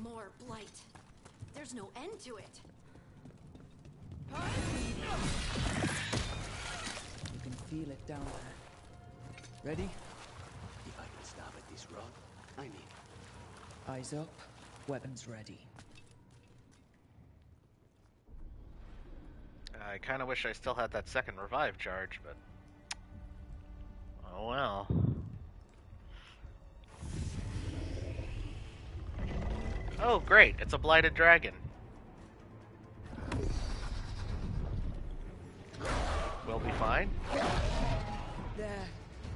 More blight. There's no end to it. You can feel it down there. Ready? If I can stop at this rod, I mean. Eyes up, weapons ready. I kind of wish I still had that second revive charge, but... oh well. Oh, great, it's a blighted dragon. We'll be fine. There.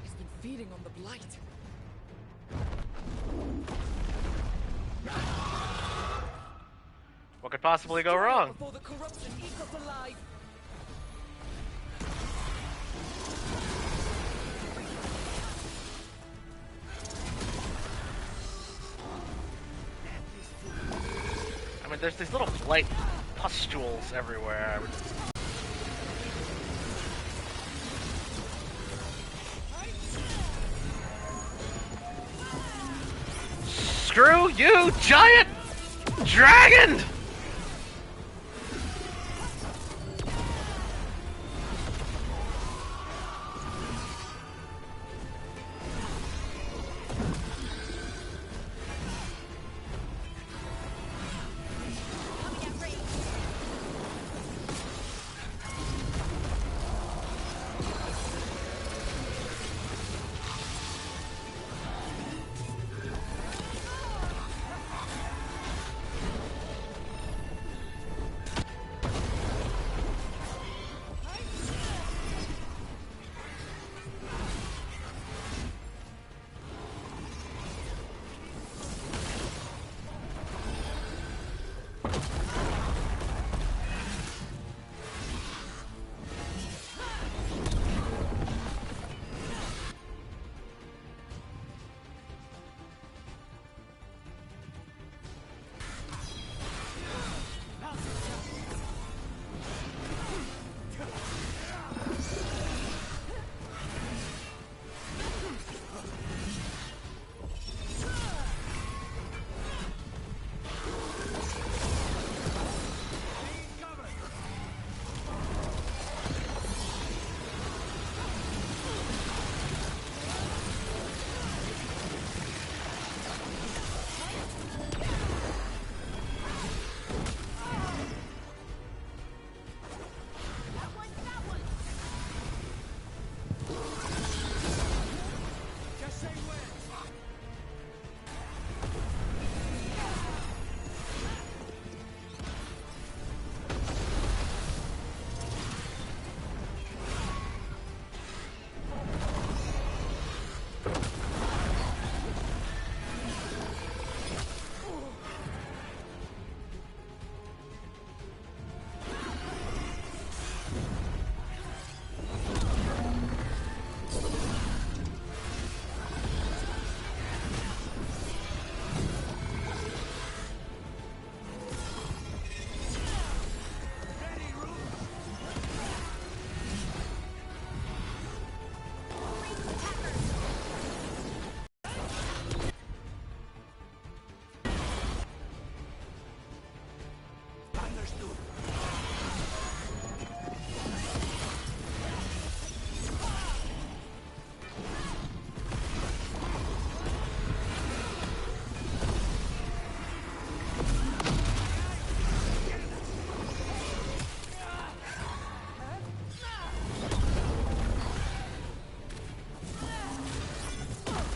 He's been feeding on the blight. What could possibly go wrong? Before the corruption eats us alive. I mean, there's these little blight pustules everywhere. Screw you, giant dragon!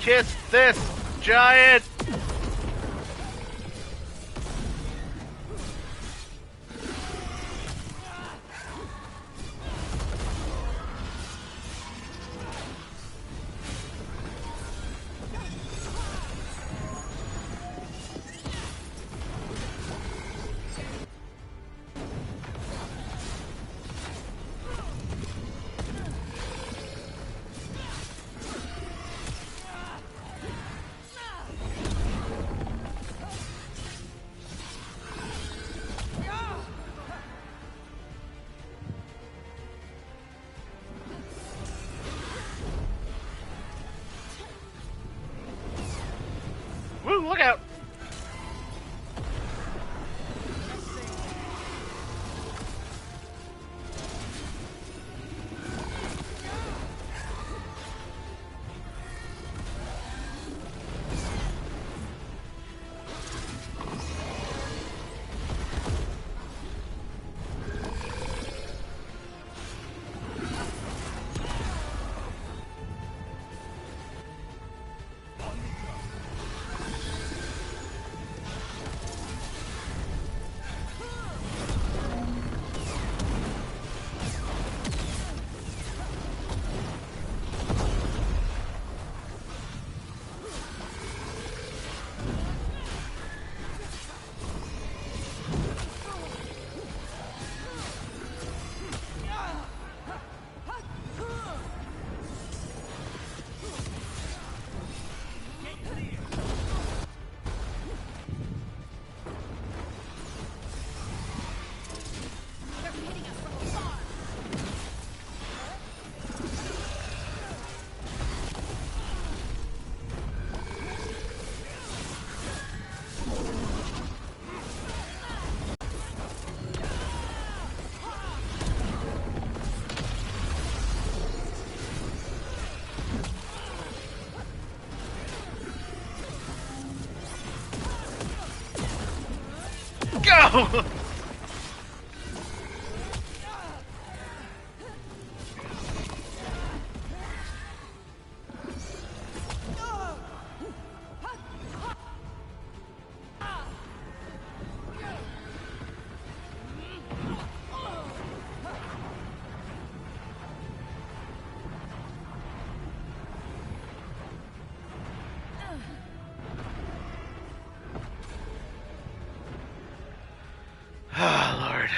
Kiss this giant! Woo, look out! Go! Ah, Lord.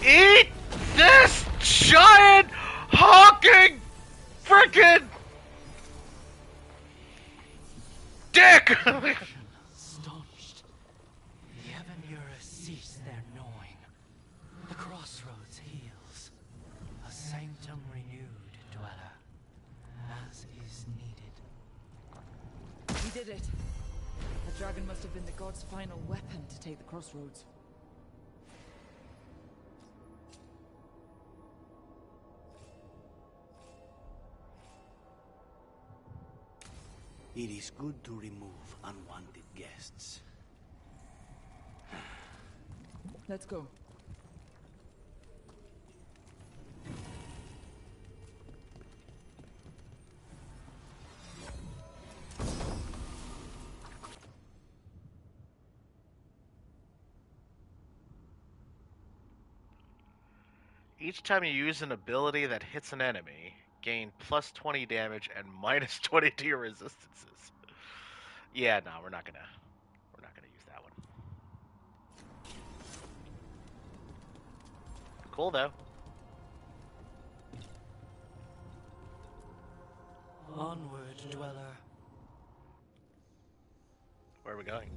Eat this giant honking frickin' Dick! Staunched. The Evanura cease their gnawing. The crossroads heals. A sanctum renewed, dweller. As is needed. We did it. The dragon must have been the god's final weapon to take the crossroads. It is good to remove unwanted guests. Let's go. Each time you use an ability that hits an enemy, gain plus 20 damage and minus 20 to your resistances. Yeah, no, we're not gonna use that one. Cool though. Onward, dweller. Where are we going?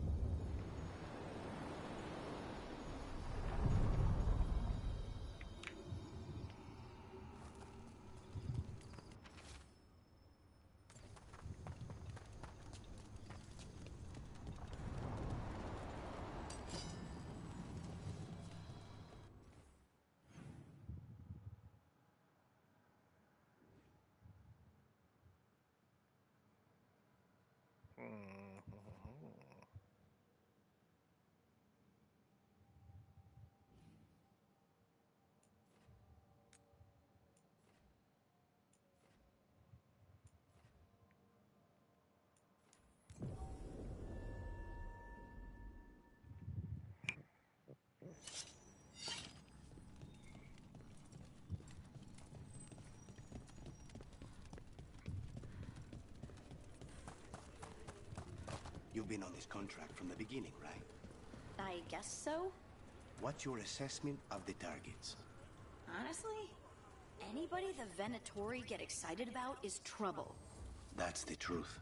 You've been on this contract from the beginning, right? I guess so. What's your assessment of the targets? Honestly, anybody the Venatori get excited about is trouble. That's the truth.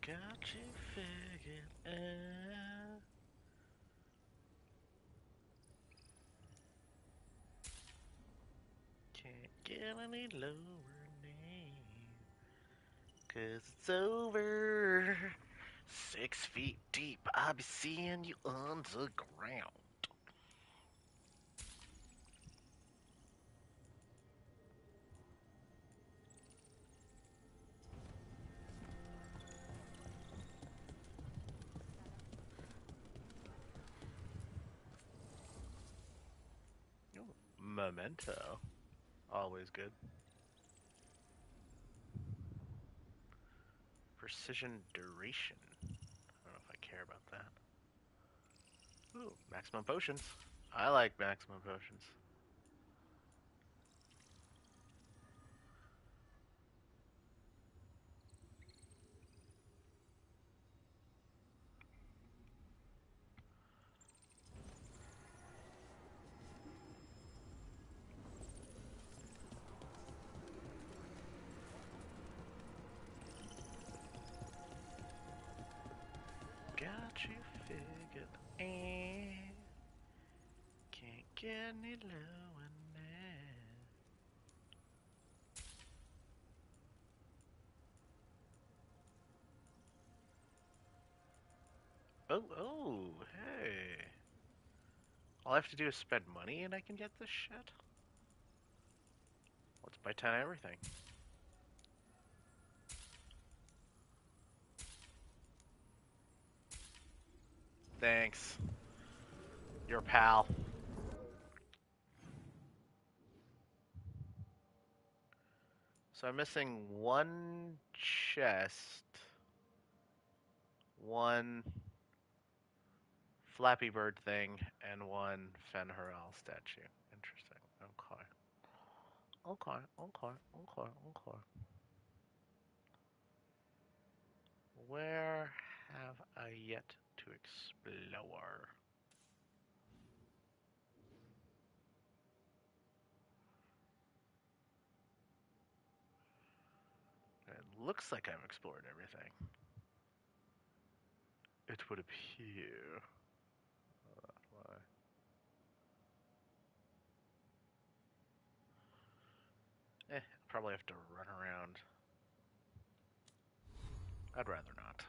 Got you figured out. Can't get any lower now, 'cause it's over. 6 feet deep, I'll be seeing you underground. Memento. Always good. Precision duration. I don't know if I care about that. Ooh, maximum potions. I like maximum potions. Kenny Lowenay. Oh, hey. All I have to do is spend money and I can get this shit? Let's buy 10 of everything. Thanks. Your pal. So I'm missing one chest, one Flappy Bird thing, and one Fen'Harel statue. Interesting. Okay. Okay. Where have I yet to explore? It looks like I've explored everything. It would appear. Why? Probably have to run around. I'd rather not.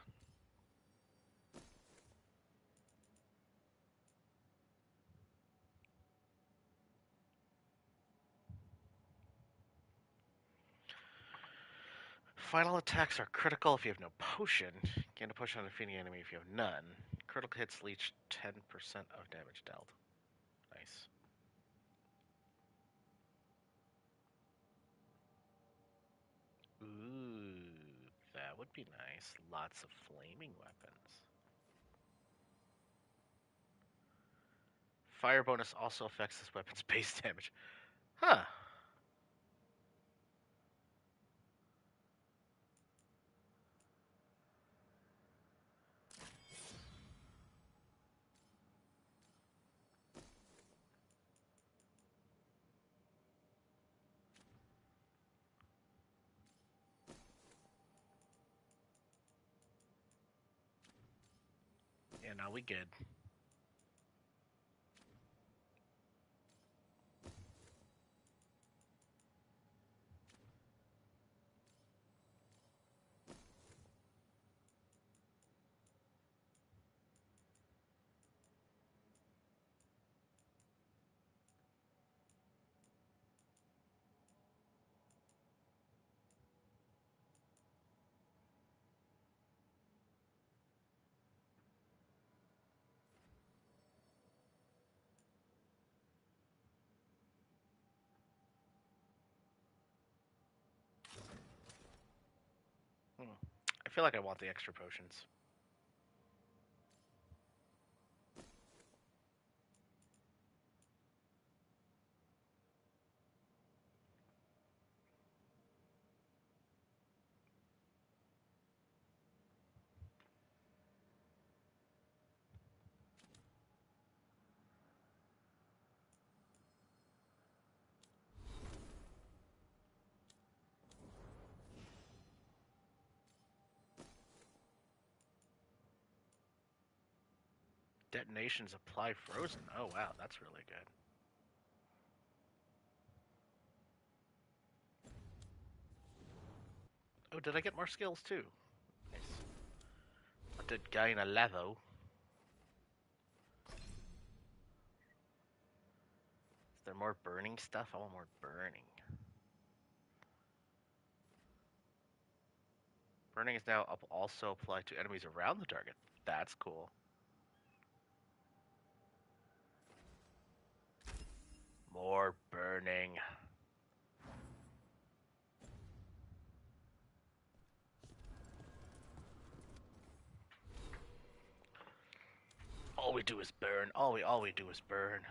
Final attacks are critical if you have no potion. Gain a potion on defeating enemy if you have none. Critical hits leech 10% of damage dealt. Nice. Ooh, that would be nice. Lots of flaming weapons. Fire bonus also affects this weapon's base damage. Huh. Yeah, now we good. I feel like I want the extra potions. Detonations apply frozen. Oh wow, that's really good. Oh, did I get more skills too? Nice. I did gain a level. Is there more burning stuff? I want more burning. Burning is now also applied to enemies around the target. That's cool. More burning. All we do is burn. All we do is burn.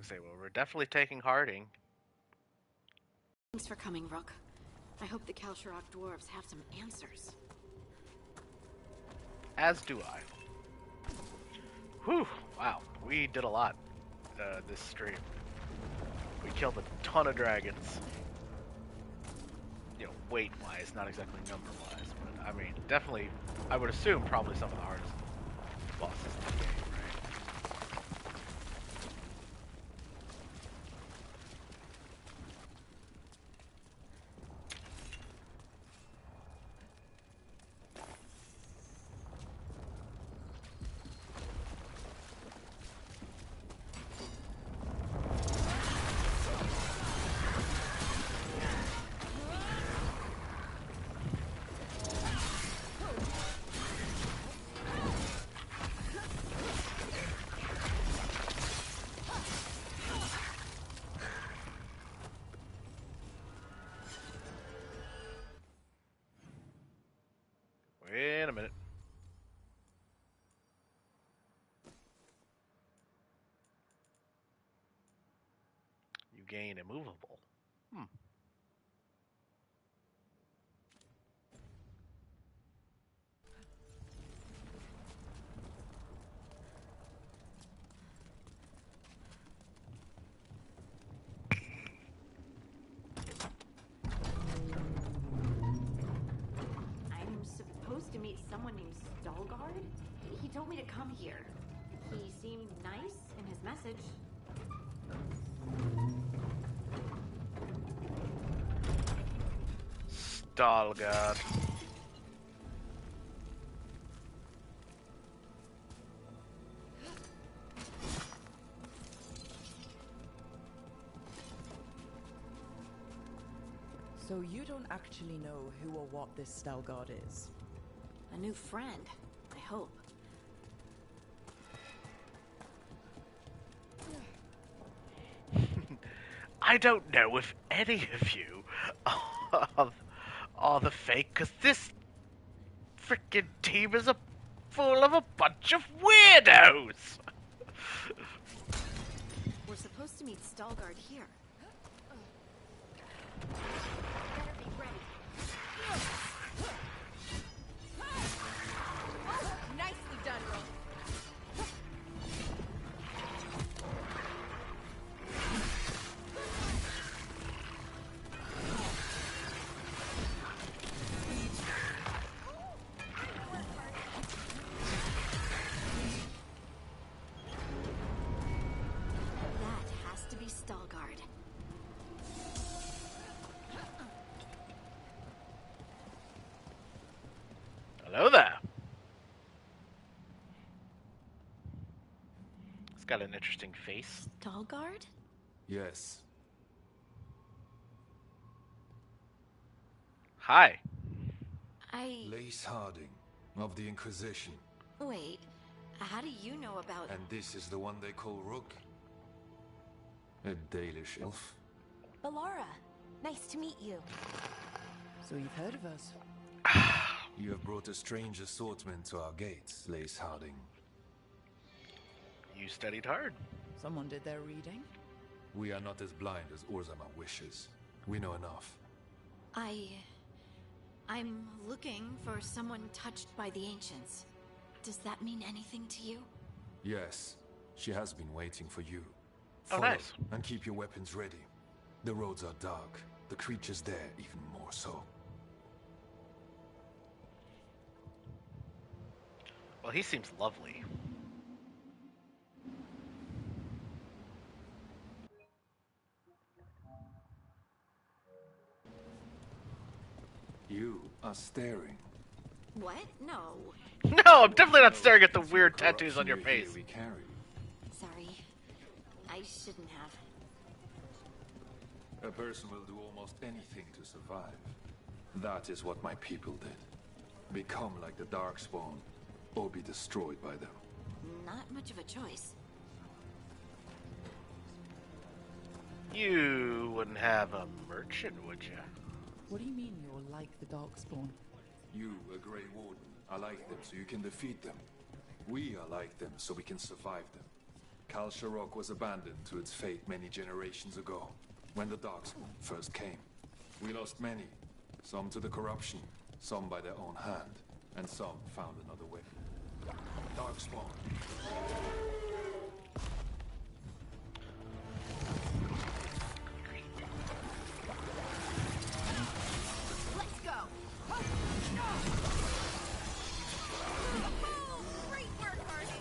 say, well, we're definitely taking Harding. Thanks for coming, Rook. I hope the Kalsharok dwarves have some answers. As do I. Whew, wow, we did a lot this stream. We killed a ton of dragons. You know, weight-wise, not exactly number-wise, but I mean, definitely, I would assume probably some of the hardest bosses in the game, right? Wait a minute. You gain immovable. I'm supposed to meet someone named Veilguard? He told me to come here. He seemed nice in his message. Veilguard. So you don't actually know who or what this Veilguard is? A new friend, I hope. I don't know if any of you are the fake, because this freaking team is full of a bunch of weirdos! We're supposed to meet Veilguard here. Nicely done, Rook. That has to be Veilguard. Hello there. It's got an interesting face. Veilguard? Yes. Hi. Lace Harding, of the Inquisition. Wait, how do you know about... And this is the one they call Rook? A Dalish elf? Balara, nice to meet you. So you've heard of us? You have brought a strange assortment to our gates, Lace Harding. You studied hard. Someone did their reading? We are not as blind as Orzama wishes. We know enough. I'm looking for someone touched by the Ancients. Does that mean anything to you? Yes, she has been waiting for you. Oh, Follow, nice. and keep your weapons ready. The roads are dark. The creatures there even more so. Well, he seems lovely. You are staring. What? No. No, I'm definitely not staring at the weird tattoos on your face. We carry. Sorry. I shouldn't have. A person will do almost anything to survive. That is what my people did. Become like the Darkspawn, or be destroyed by them. Not much of a choice. You wouldn't have a merchant, would you? What do you mean you're like the Darkspawn? You, a Grey Warden, are like them so you can defeat them. We are like them so we can survive them. Kal Sharok was abandoned to its fate many generations ago, when the Darkspawn first came. We lost many, some to the corruption, some by their own hand, and some found another way. Darkspawn. Let's go! Great work, Hardy!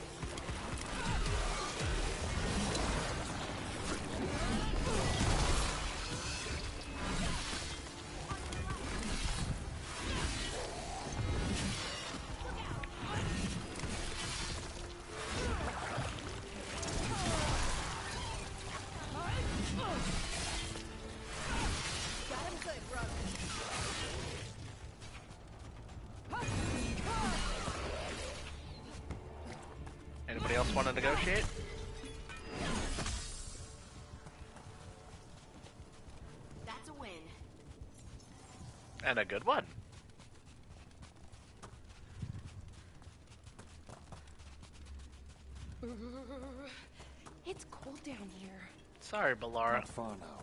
Got him good, brother. Anybody else want to negotiate? That's a win. And a good one. It's cold down here. Sorry, Balara. Not far now.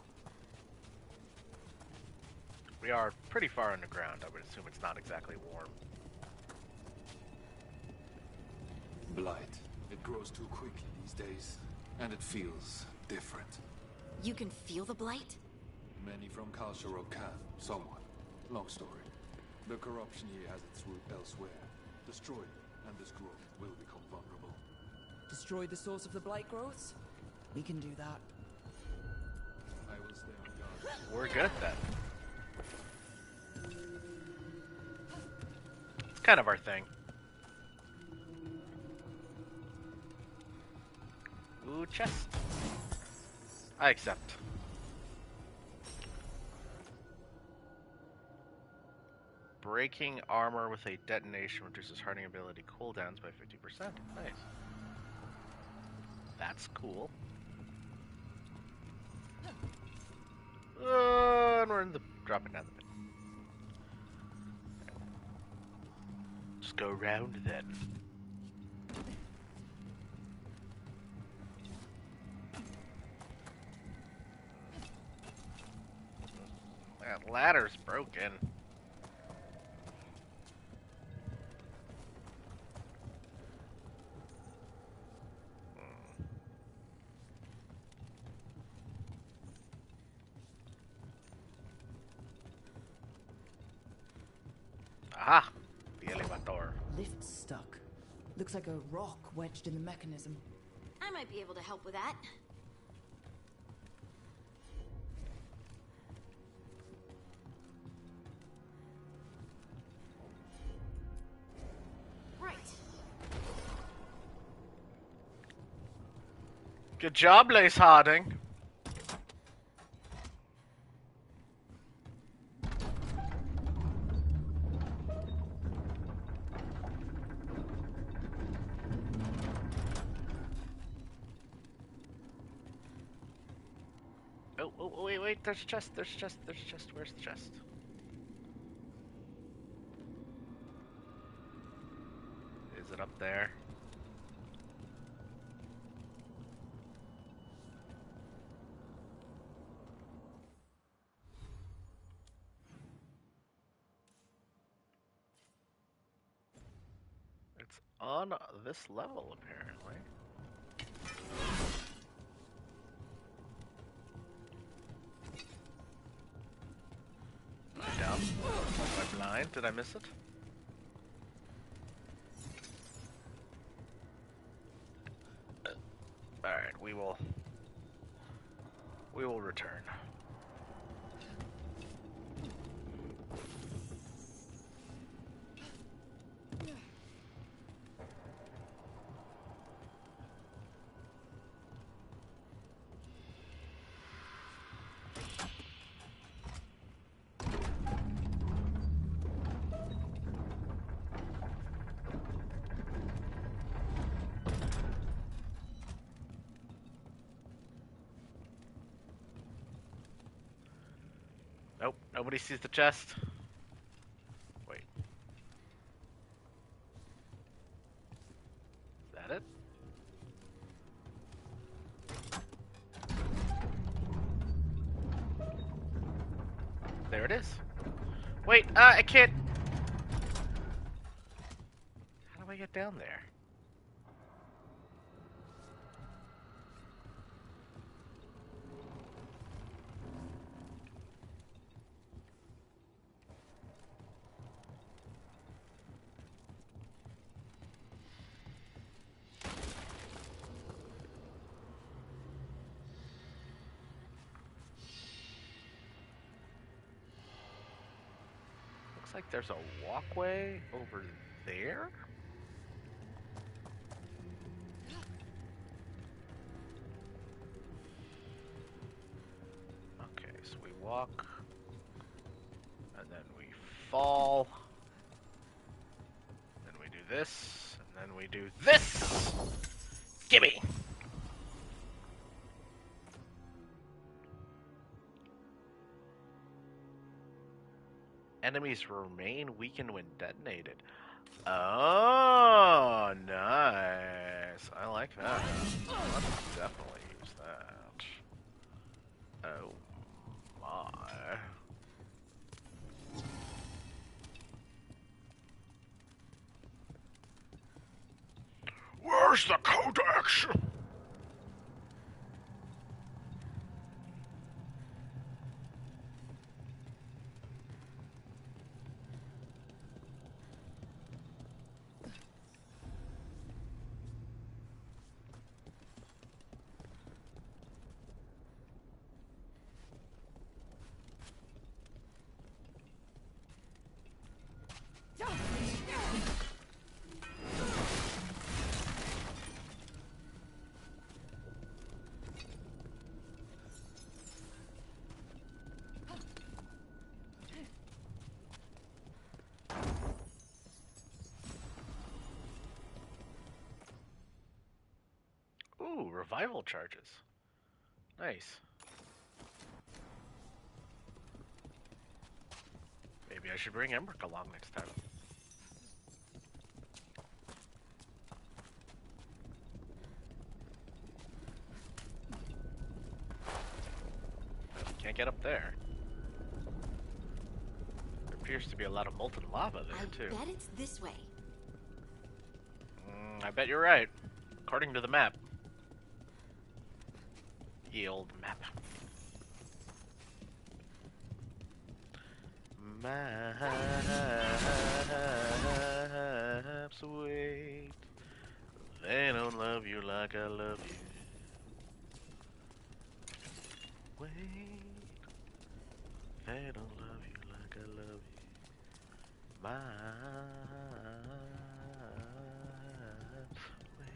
We are pretty far underground. I would assume it's not exactly warm. Blight. It grows too quickly these days, and it feels different. You can feel the blight? Many from Kal Sharok can, somewhat. Long story. The corruption here has its root elsewhere. Destroy it, and this growth will become vulnerable. Destroy the source of the blight growths? We can do that. I will stay on guard. We're good at that. It's kind of our thing. Ooh, chest. I accept. Breaking armor with a detonation reduces hardening ability cooldowns by 50%. Nice. That's cool. And we're in the dropping down the pit. Just go around then. That ladder's broken. Aha! The elevator. Lift's stuck. Looks like a rock wedged in the mechanism. I might be able to help with that. Right. Good job, Lace Harding. Oh, wait, there's a chest, there's a chest. Where's the chest? Is it up there? It's on this level, apparently. Down. Am I blind? Did I miss it? Alright, we will return. Nope, nobody sees the chest. Wait. Is that it? There it is. Wait, I can't... How do I get down there? Looks like there's a walkway over there? Okay, so we walk, and then we fall, then we do this, and then we do this! Gimme! Enemies remain weakened when detonated. Oh, nice. I like that. Let's definitely use that. Oh, my. Where's the codex? Ooh, revival charges. Nice. Maybe I should bring Emmerich along next time. Can't get up there. There appears to be a lot of molten lava there, too. I bet it's this way. I bet you're right. According to the map. Ye old map. Maps wait. They don't love you like I love you. Wait. They don't love you like I love you. Maps wait.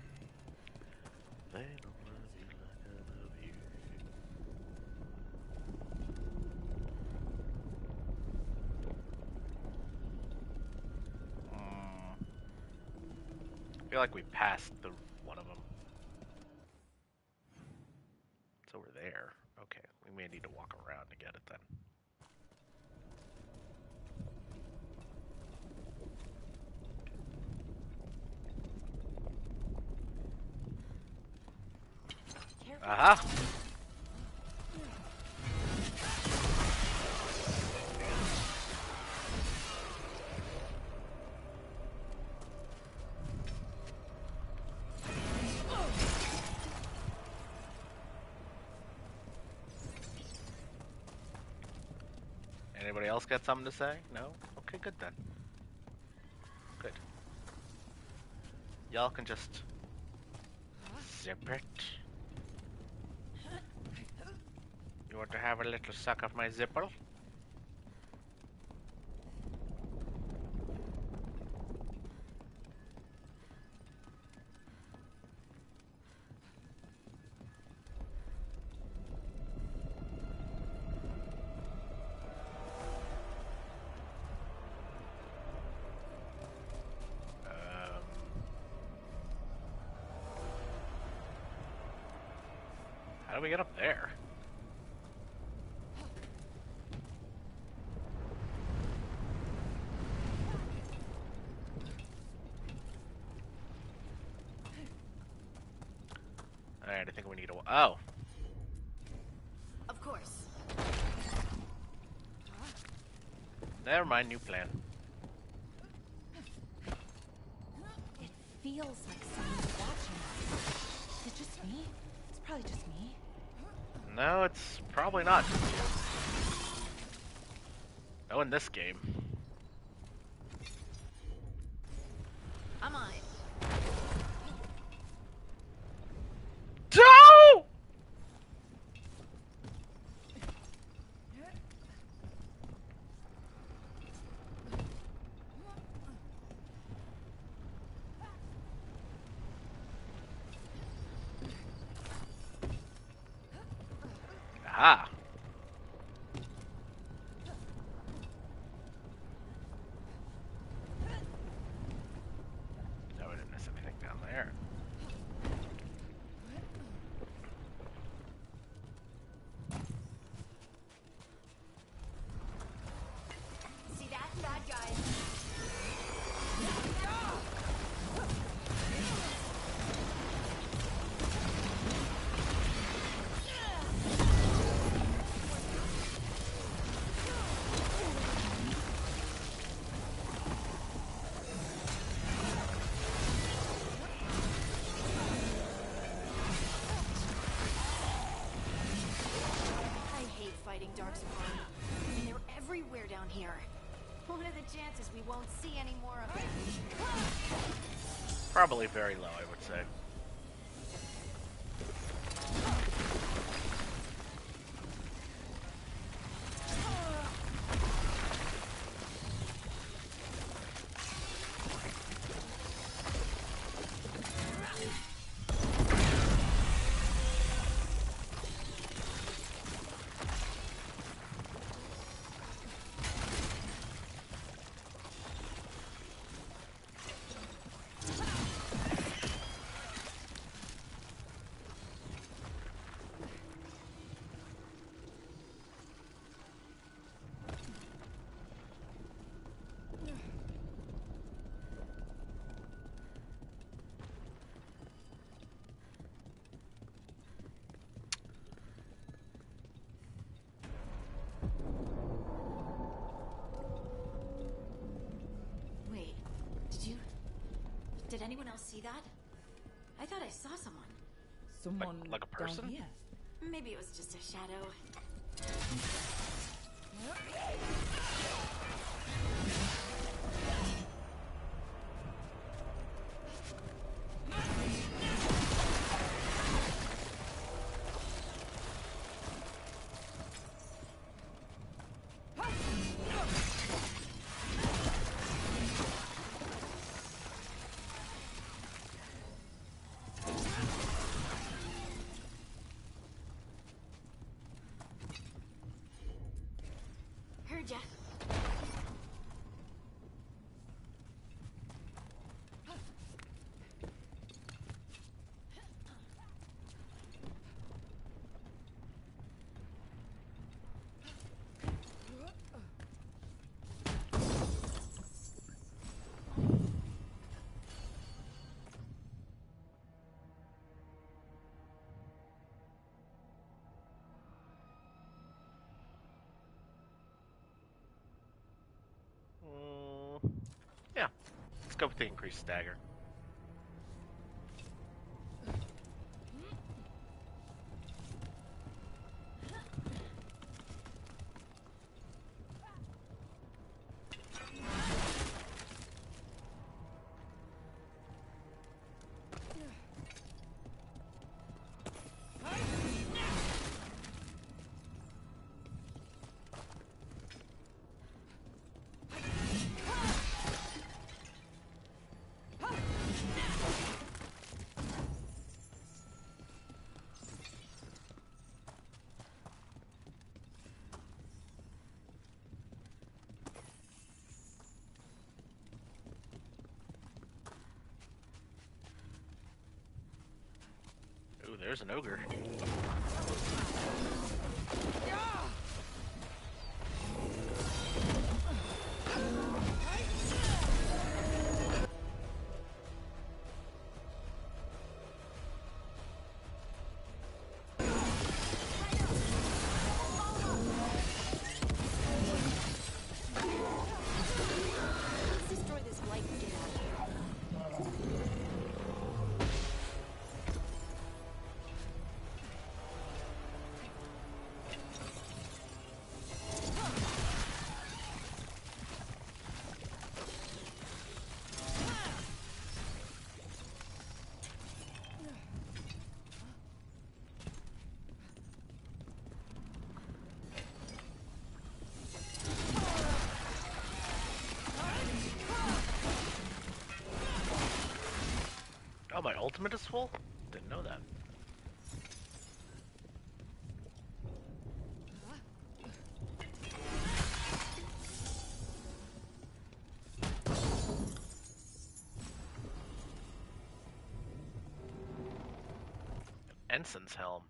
They don't love you like I love you. I feel like we passed one of them. It's over there. Okay, we may need to walk around to get it then. Aha! Anybody else got something to say? No? Okay, good then. Good. Y'all can just zip it. You want to have a little suck of my zipper? How do we get up there? Alright, I think we need to... Oh! Of course. Never mind, new plan. It feels like someone's watching us. Is it just me? It's probably just me. No, it's probably not just you. No, in this game. I'm on it. No! Ah. No, I didn't miss anything down there. See that? Bad guy. Fighting Darkspawn. And they're everywhere down here. What are the chances we won't see any more of them? Probably very low, I would say. Did anyone else see that? I thought I saw someone. Someone like a person? down here? Maybe it was just a shadow. Heard ya. Yeah, let's go with the increased stagger. Ooh, there's an ogre. my ultimate is full? Didn't know that. Ensign's helm.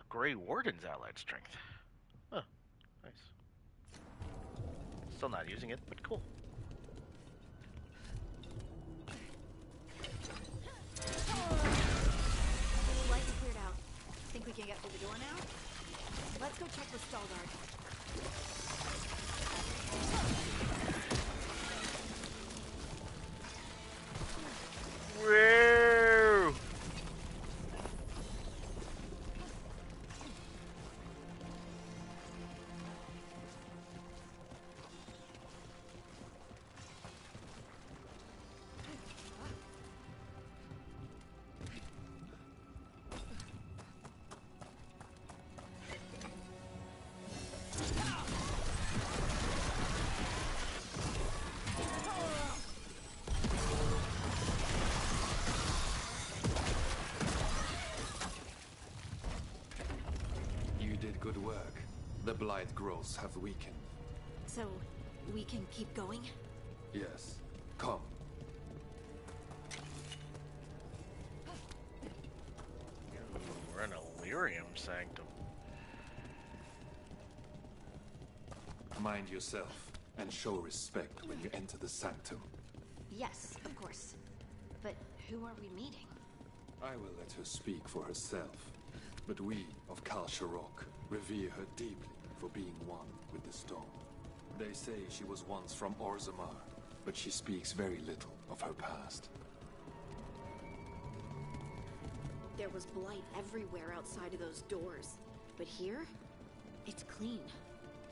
Grey Warden's allied strength. Huh, nice. Still not using it, but cool. Lights cleared out. Think we can get through the door now? Let's go check with Veilguard. Woo! Good work. The blight growths have weakened. So, we can keep going? Yes. Come. We're in Illyrium Sanctum. Mind yourself, and show respect when you enter the Sanctum. Yes, of course. But who are we meeting? I will let her speak for herself. But we of Kal Sharok revere her deeply for being one with the stone. They say she was once from Orzammar, but she speaks very little of her past. There was blight everywhere outside of those doors. But here, it's clean.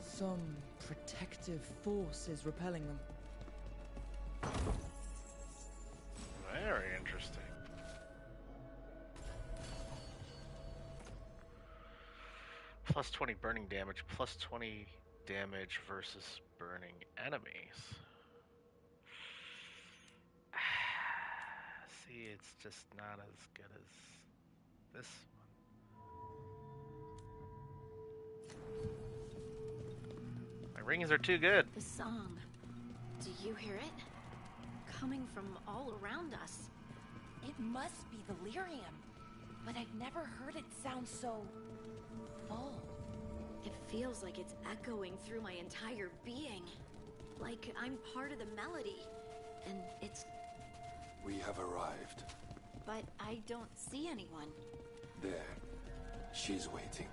Some protective force is repelling them. Very interesting. Plus 20 burning damage, plus 20 damage versus burning enemies. See, it's just not as good as this one. My rings are too good. The song. Do you hear it? Coming from all around us. It must be the lyrium, but I've never heard it sound so full. It feels like it's echoing through my entire being. Like I'm part of the melody. And it's... We have arrived. But I don't see anyone. There. She's waiting.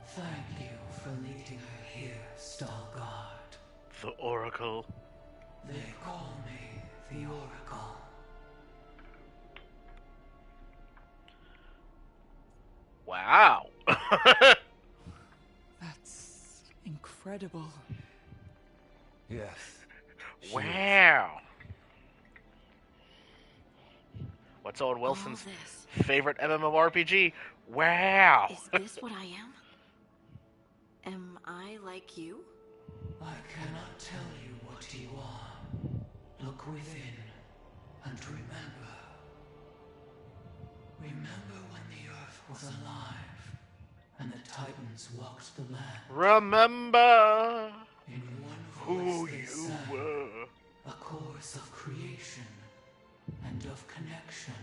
Thank you for leading her here, Veilguard. The Oracle. They call me the Oracle. Wow. That's incredible. Yes. Wow. What's Owen Wilson's favorite MMORPG? Wow. Is this what I am? Am I like you? I cannot tell you what you are. Look within and remember. Remember when the earth was alive and the Titans walked the land. Remember in one who voice you sang were. A chorus of creation and of connection.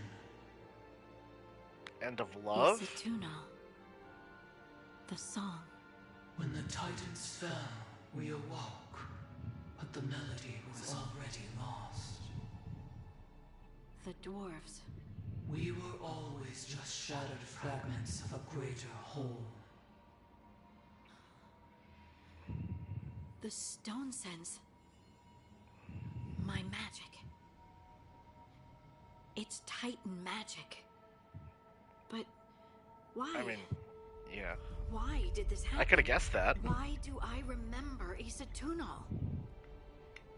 And of love? Isatuno. The song. When the Titans fell, we awoke, but the melody was already lost. The dwarves. We were always just shattered fragments of a greater whole. The stone sends my magic. It's Titan magic. But why? I mean, yeah. Why did this happen? I could have guessed that. Why do I remember Isatuno?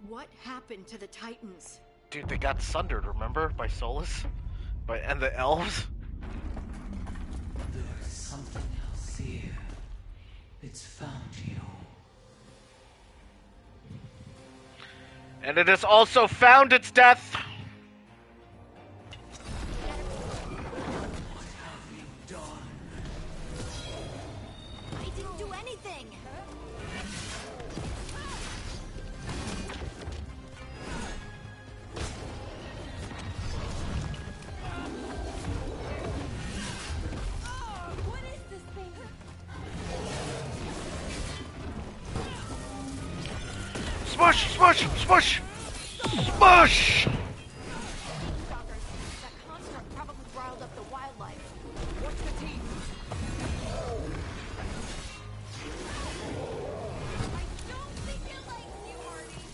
What happened to the Titans? Dude, they got sundered, remember? By Solus? And the elves? There is something else here. It's found you. And it has also found its death. I didn't do anything. What is this thing? Smush! Smush! Smush! Smush! That construct probably riled up the wildlife. What's the team? I don't think it likes you, Artie.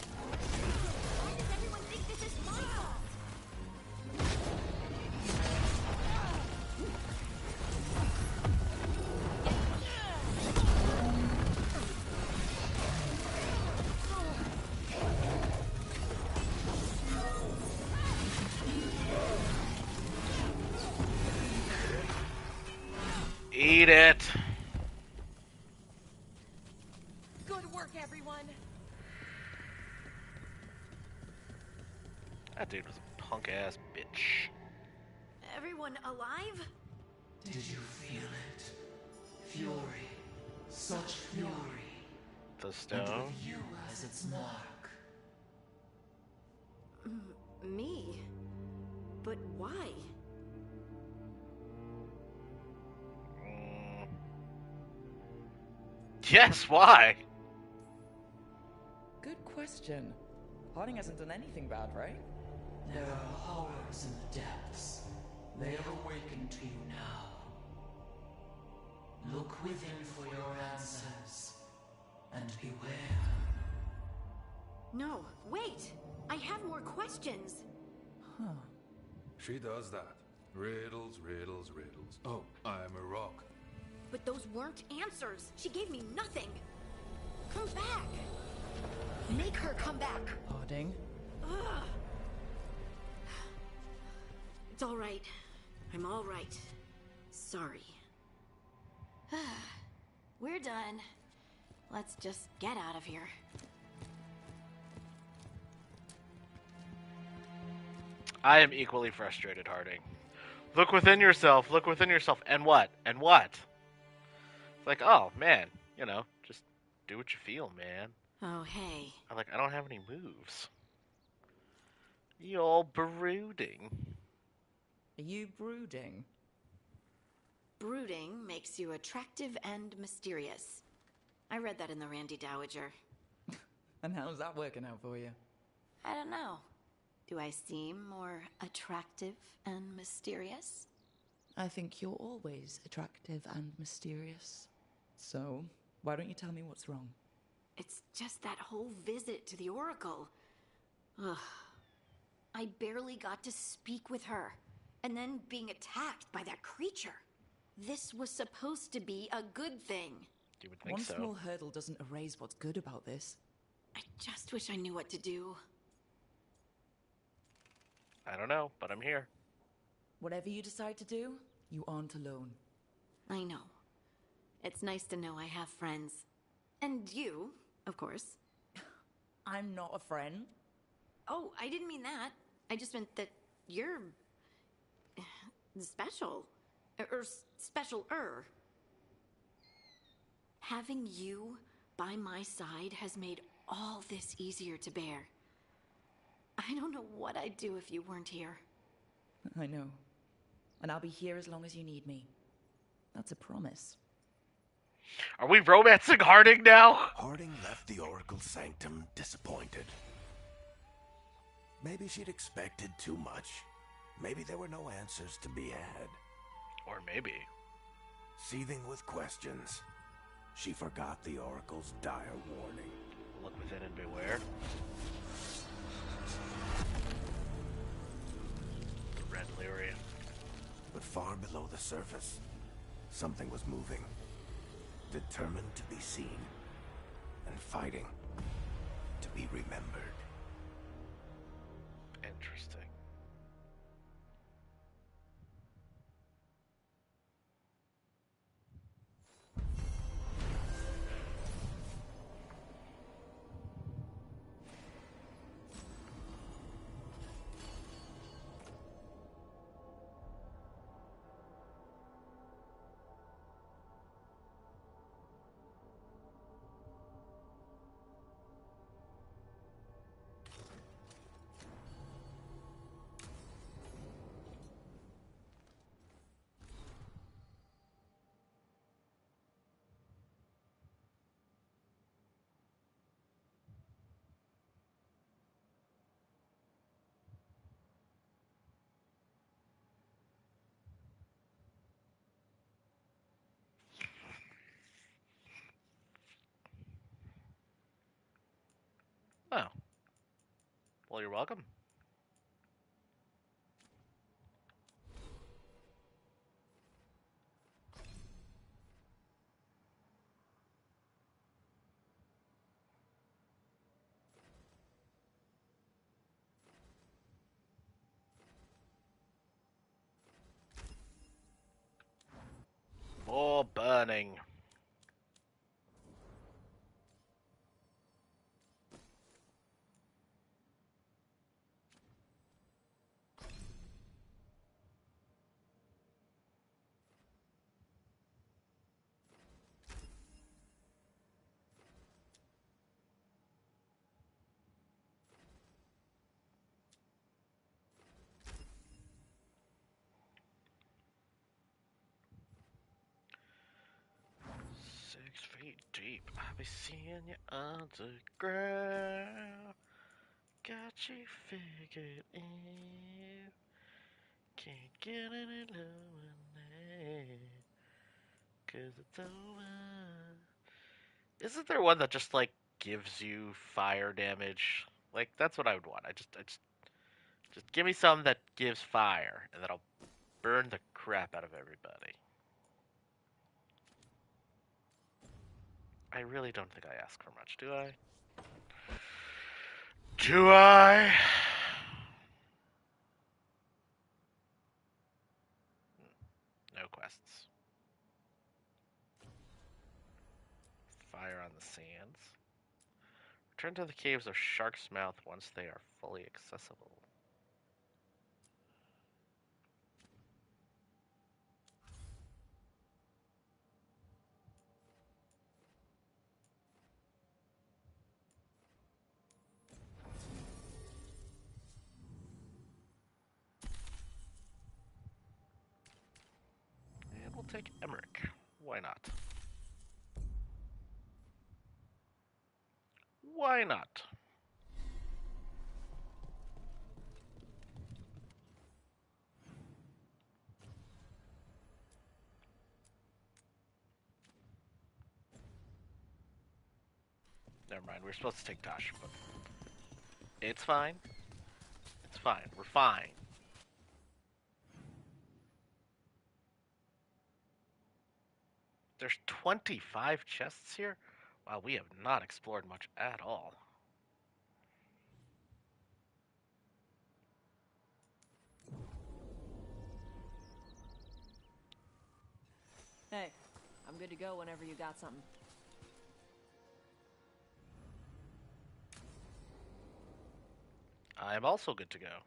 Why does everyone think this is my fault? Eat it. Good work, everyone. That dude was a punk ass bitch. Everyone alive? Did you feel it? Fury. Such fury. The And stone. with you as its mark. Me? But why? Yes, why? Good question. Harding hasn't done anything bad, right? There are horrors in the depths. They have awakened to you now. Look within for your answers. And beware. No, wait! I have more questions. Huh. She does that. Riddles, riddles, riddles. Oh, I'm a rock. But those weren't answers. She gave me nothing. Come back. Make her come back. Harding? Ugh. It's all right. I'm all right. Sorry. We're done. Let's just get out of here. I am equally frustrated, Harding. Look within yourself. Look within yourself. And what? And what? It's like, oh, man. You know, just do what you feel, man. Oh, hey. I don't have any moves. You're brooding. Are you brooding? Brooding makes you attractive and mysterious. I read that in the Randy Dowager. And how's that working out for you? I don't know. Do I seem more attractive and mysterious? I think you're always attractive and mysterious. So, why don't you tell me what's wrong? It's just that whole visit to the Oracle. Ugh. I barely got to speak with her. And then being attacked by that creature. This was supposed to be a good thing. You would think One so. small hurdle doesn't erase what's good about this. I just wish I knew what to do. I don't know, but I'm here. Whatever you decide to do, you aren't alone. I know. It's nice to know I have friends. And you, of course. I'm not a friend. Oh, I didn't mean that. I just meant that you're... special. Or special-er. Having you by my side has made all this easier to bear. I don't know what I'd do if you weren't here. I know. And I'll be here as long as you need me. That's a promise. Are we romancing Harding now? Harding left the Oracle Sanctum disappointed. Maybe she'd expected too much. Maybe there were no answers to be had. Or maybe. Seething with questions, she forgot the Oracle's dire warning. Look within and beware. The red lyrium. But far below the surface, something was moving. Determined to be seen. And fighting to be remembered. Interesting. Well, you're welcome. More burning. Deep, I'll be seeing you underground. Got you figured in. Can't get any lower now, 'cause it's over. Isn't there one that just like gives you fire damage? Like that's what I would want. I just give me some that gives fire, and then I'll burn the crap out of everybody. I really don't think I ask for much, do I? Do I? No quests. Fire on the sands. Return to the caves of Shark's Mouth once they are fully accessible. And we'll take Emmerich. Why not? Why not? Never mind, we're supposed to take Tosh, but it's fine. It's fine. We're fine. There's 25 chests here? Wow, we have not explored much at all. Hey, I'm good to go whenever you got something. I'm also good to go.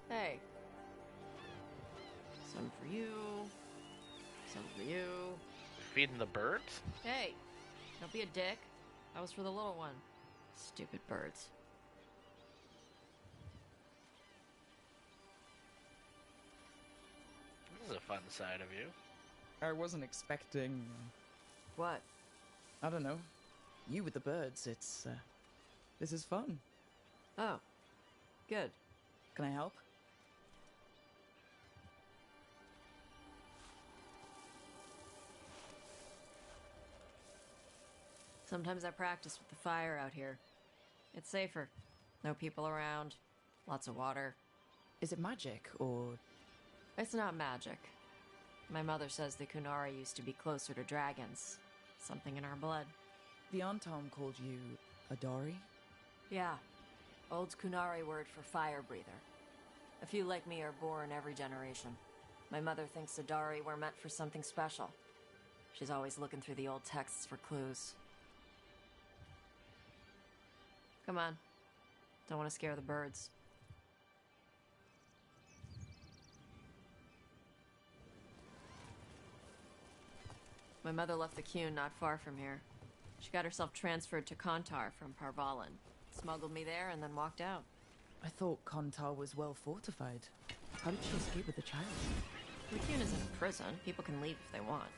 Hey. Some for you. Some for you. Feeding the birds? Hey, don't be a dick. That was for the little one. Stupid birds. This is a fun side of you. I wasn't expecting... What? I don't know. You with the birds, it's... this is fun. Oh. Good. Can I help? Sometimes I practice with the fire out here. It's safer. No people around. Lots of water. Is it magic, or...? It's not magic. My mother says the Kunari used to be closer to dragons. Something in our blood. The Antom called you Adari? Yeah. Old Kunari word for fire breather. A few like me are born every generation. My mother thinks Adari were meant for something special. She's always looking through the old texts for clues. Come on. Don't want to scare the birds. My mother left the Qun not far from here. She got herself transferred to Kontar from Parvalan. Smuggled me there and then walked out. I thought Kontar was well fortified. How did she escape with the child? The Qun isn't a prison. People can leave if they want.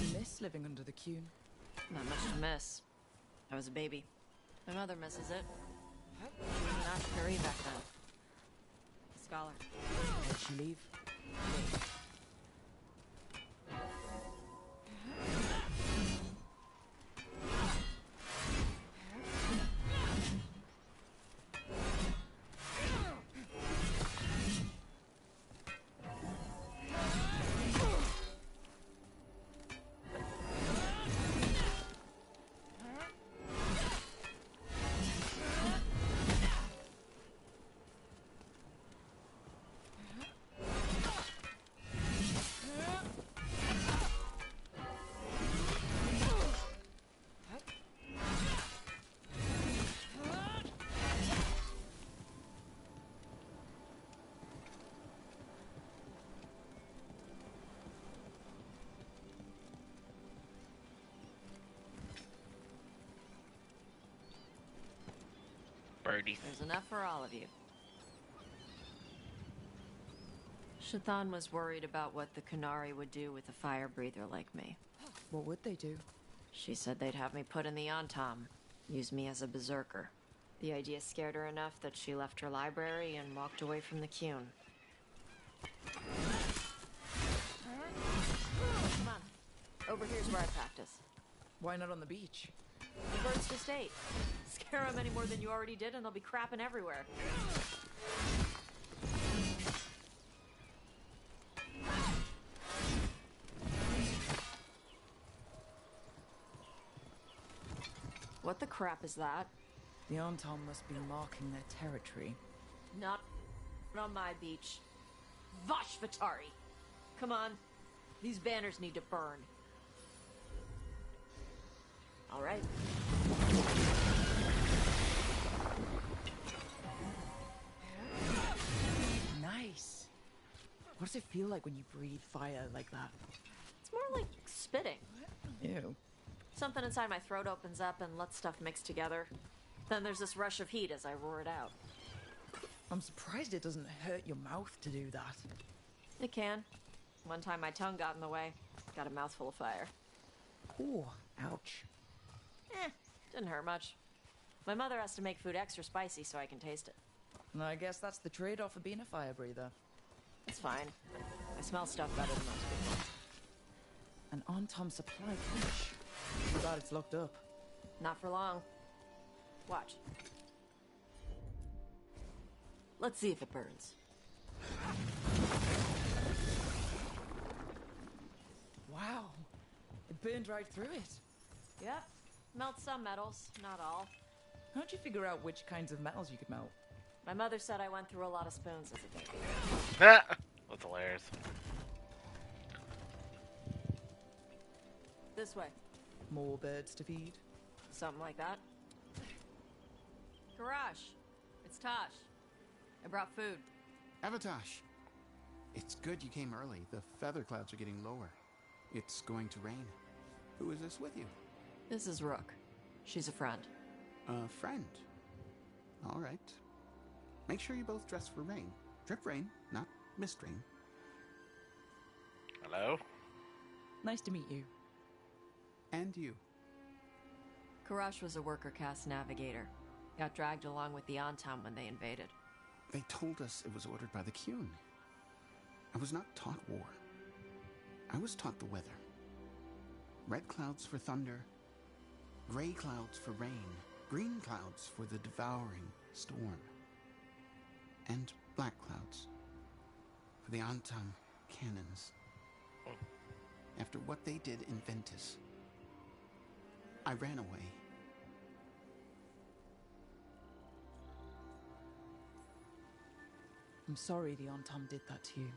You miss living under the Qun? Not much to miss. I was a baby. My mother misses it. She was an Ashkari back then. A scholar. Did she leave? Birdies. There's enough for all of you. Shathan was worried about what the Kunari would do with a fire breather like me. What would they do? She said they'd have me put in the Antam, use me as a berserker. The idea scared her enough that she left her library and walked away from the Qun. Come on. Over here's where I practice. Why not on the beach? The birds just ate. Scare them any more than you already did and they'll be crapping everywhere. What the crap is that? The Anton must be marking their territory. Not on my beach. Vash Vatari! Come on. These banners need to burn. All right. Nice. What does it feel like when you breathe fire like that? It's more like spitting. Ew. Something inside my throat opens up and lets stuff mix together. Then there's this rush of heat as I roar it out. I'm surprised it doesn't hurt your mouth to do that. It can. One time my tongue got in the way. Got a mouthful of fire. Ooh, ouch. Didn't hurt much. My mother has to make food extra spicy so I can taste it. And I guess that's the trade-off of being a fire breather. It's fine. I smell stuff better than most people. An Antom supply cache. Too bad it's locked up. Not for long. Watch. Let's see if it burns. Wow. It burned right through it. Yep. Melts some metals, not all. How'd you figure out which kinds of metals you could melt? My mother said I went through a lot of spoons as a baby. That's hilarious. This way. More birds to feed? Something like that. Garage. It's Tosh. I brought food. Avatosh. It's good you came early. The feather clouds are getting lower. It's going to rain. Who is this with you? This is Rook. She's a friend. A friend. All right. Make sure you both dress for rain. Drip rain, not mist rain. Hello? Nice to meet you. And you. Karash was a worker caste navigator. Got dragged along with the Antam when they invaded. They told us it was ordered by the Qun. I was not taught war. I was taught the weather. Red clouds for thunder, gray clouds for rain, green clouds for the devouring storm, and black clouds for the Antam cannons. After what they did in Ventus, I ran away. I'm sorry the Antom did that to you.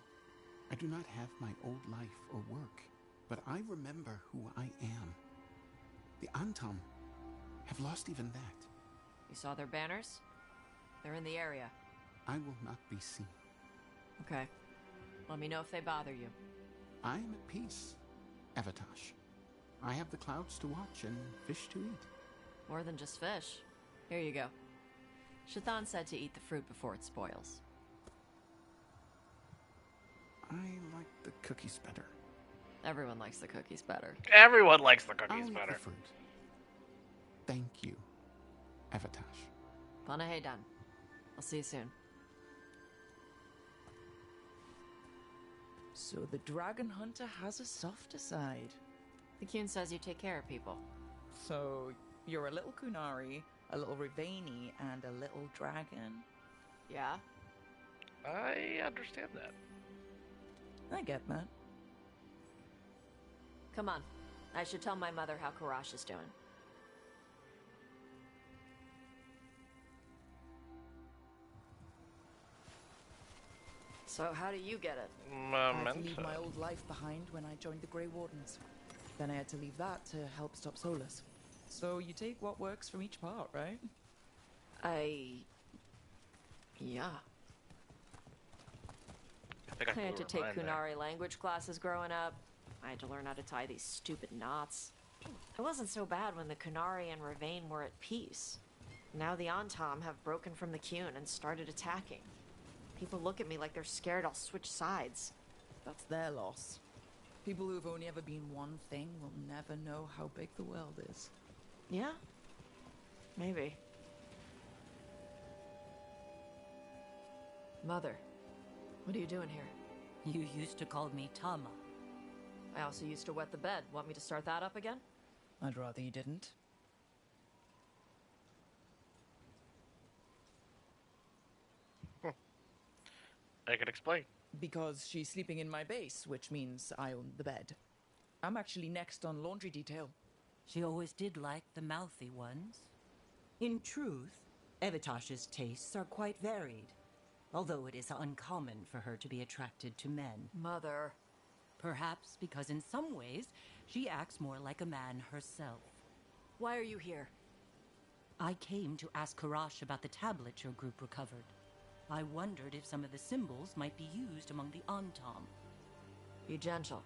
I do not have my old life or work, but I remember who I am. The Antam have lost even that. You saw their banners? They're in the area. I will not be seen. Okay. Let me know if they bother you. I am at peace, Avatosh. I have the clouds to watch and fish to eat. More than just fish. Here you go. Shathan said to eat the fruit before it spoils. I like the cookies better. Everyone likes the cookies better. Everyone likes the cookies I'll eat better. the fruit. Thank you, Avatosh. Panahe done. I'll see you soon. So the dragon hunter has a softer side. The Qun says you take care of people. So you're a little Kunari, a little Rivani, and a little dragon? Yeah? I understand that. I get that. Come on. I should tell my mother how Karash is doing. So how do you get it? I had to leave my old life behind when I joined the Grey Wardens. Then I had to leave that to help stop Solus. So you take what works from each part, right? Yeah. I I had to take mine there. Kunari language classes growing up. I had to learn how to tie these stupid knots. It wasn't so bad when the Kunari and Ravane were at peace. Now the Antom have broken from the Qun and started attacking. People look at me like they're scared I'll switch sides. That's their loss. People who've only ever been one thing will never know how big the world is. Yeah? Maybe. Mother, what are you doing here? You used to call me Tama. I also used to wet the bed. Want me to start that up again? I'd rather you didn't. I can explain. Because she's sleeping in my base, which means I own the bed. I'm actually next on laundry detail. She always did like the mouthy ones. In truth, Evitash's tastes are quite varied, although it is uncommon for her to be attracted to men. Mother. Perhaps because in some ways, she acts more like a man herself. Why are you here? I came to ask Karash about the tablet your group recovered. I wondered if some of the symbols might be used among the Antom. Be gentle.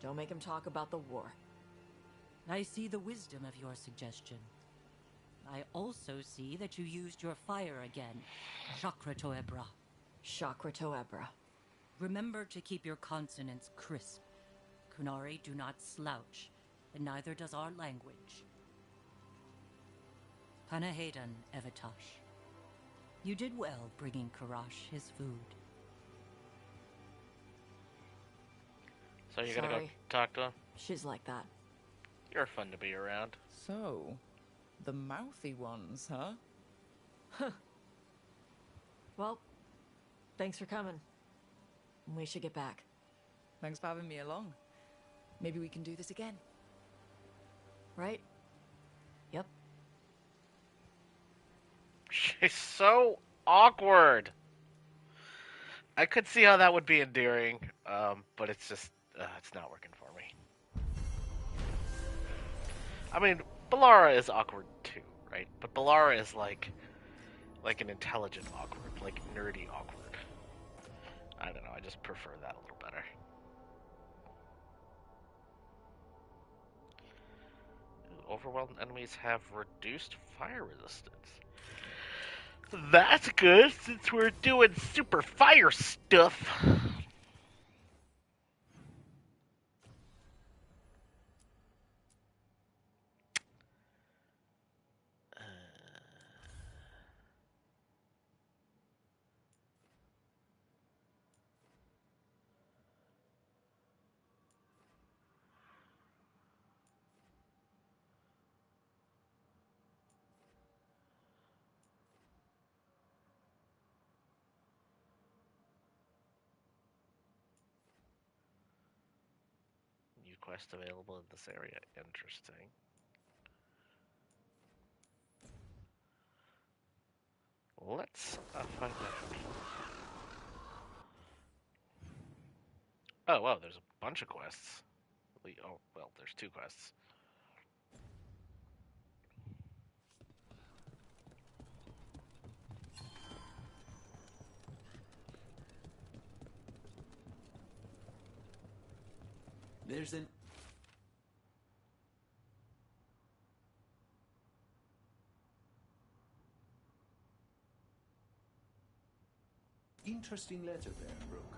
Don't make him talk about the war. I see the wisdom of your suggestion. I also see that you used your fire again. Chakra Toebra. Chakra Toebra. Remember to keep your consonants crisp. Kunari do not slouch, and neither does our language. Panahadan, Evitash. You did well bringing Karash his food. So you're gonna go talk to him? She's like that. You're fun to be around. So, the mouthy ones, huh? Huh. Well, thanks for coming. We should get back. Thanks for having me along. Maybe we can do this again. Right? Yep. She's so awkward. I could see how that would be endearing, but it's just, it's not working for me. I mean, Balara is awkward too, right? But Balara is like an intelligent awkward, like nerdy awkward. I don't know, I just prefer that a little better. Overwhelmed enemies have reduced fire resistance. That's good, since we're doing super fire stuff. New quest available in this area. Interesting. Let's find that. Oh, wow, there's a bunch of quests. Oh, well, there's 2 quests. There's an... interesting letter there, Brooke.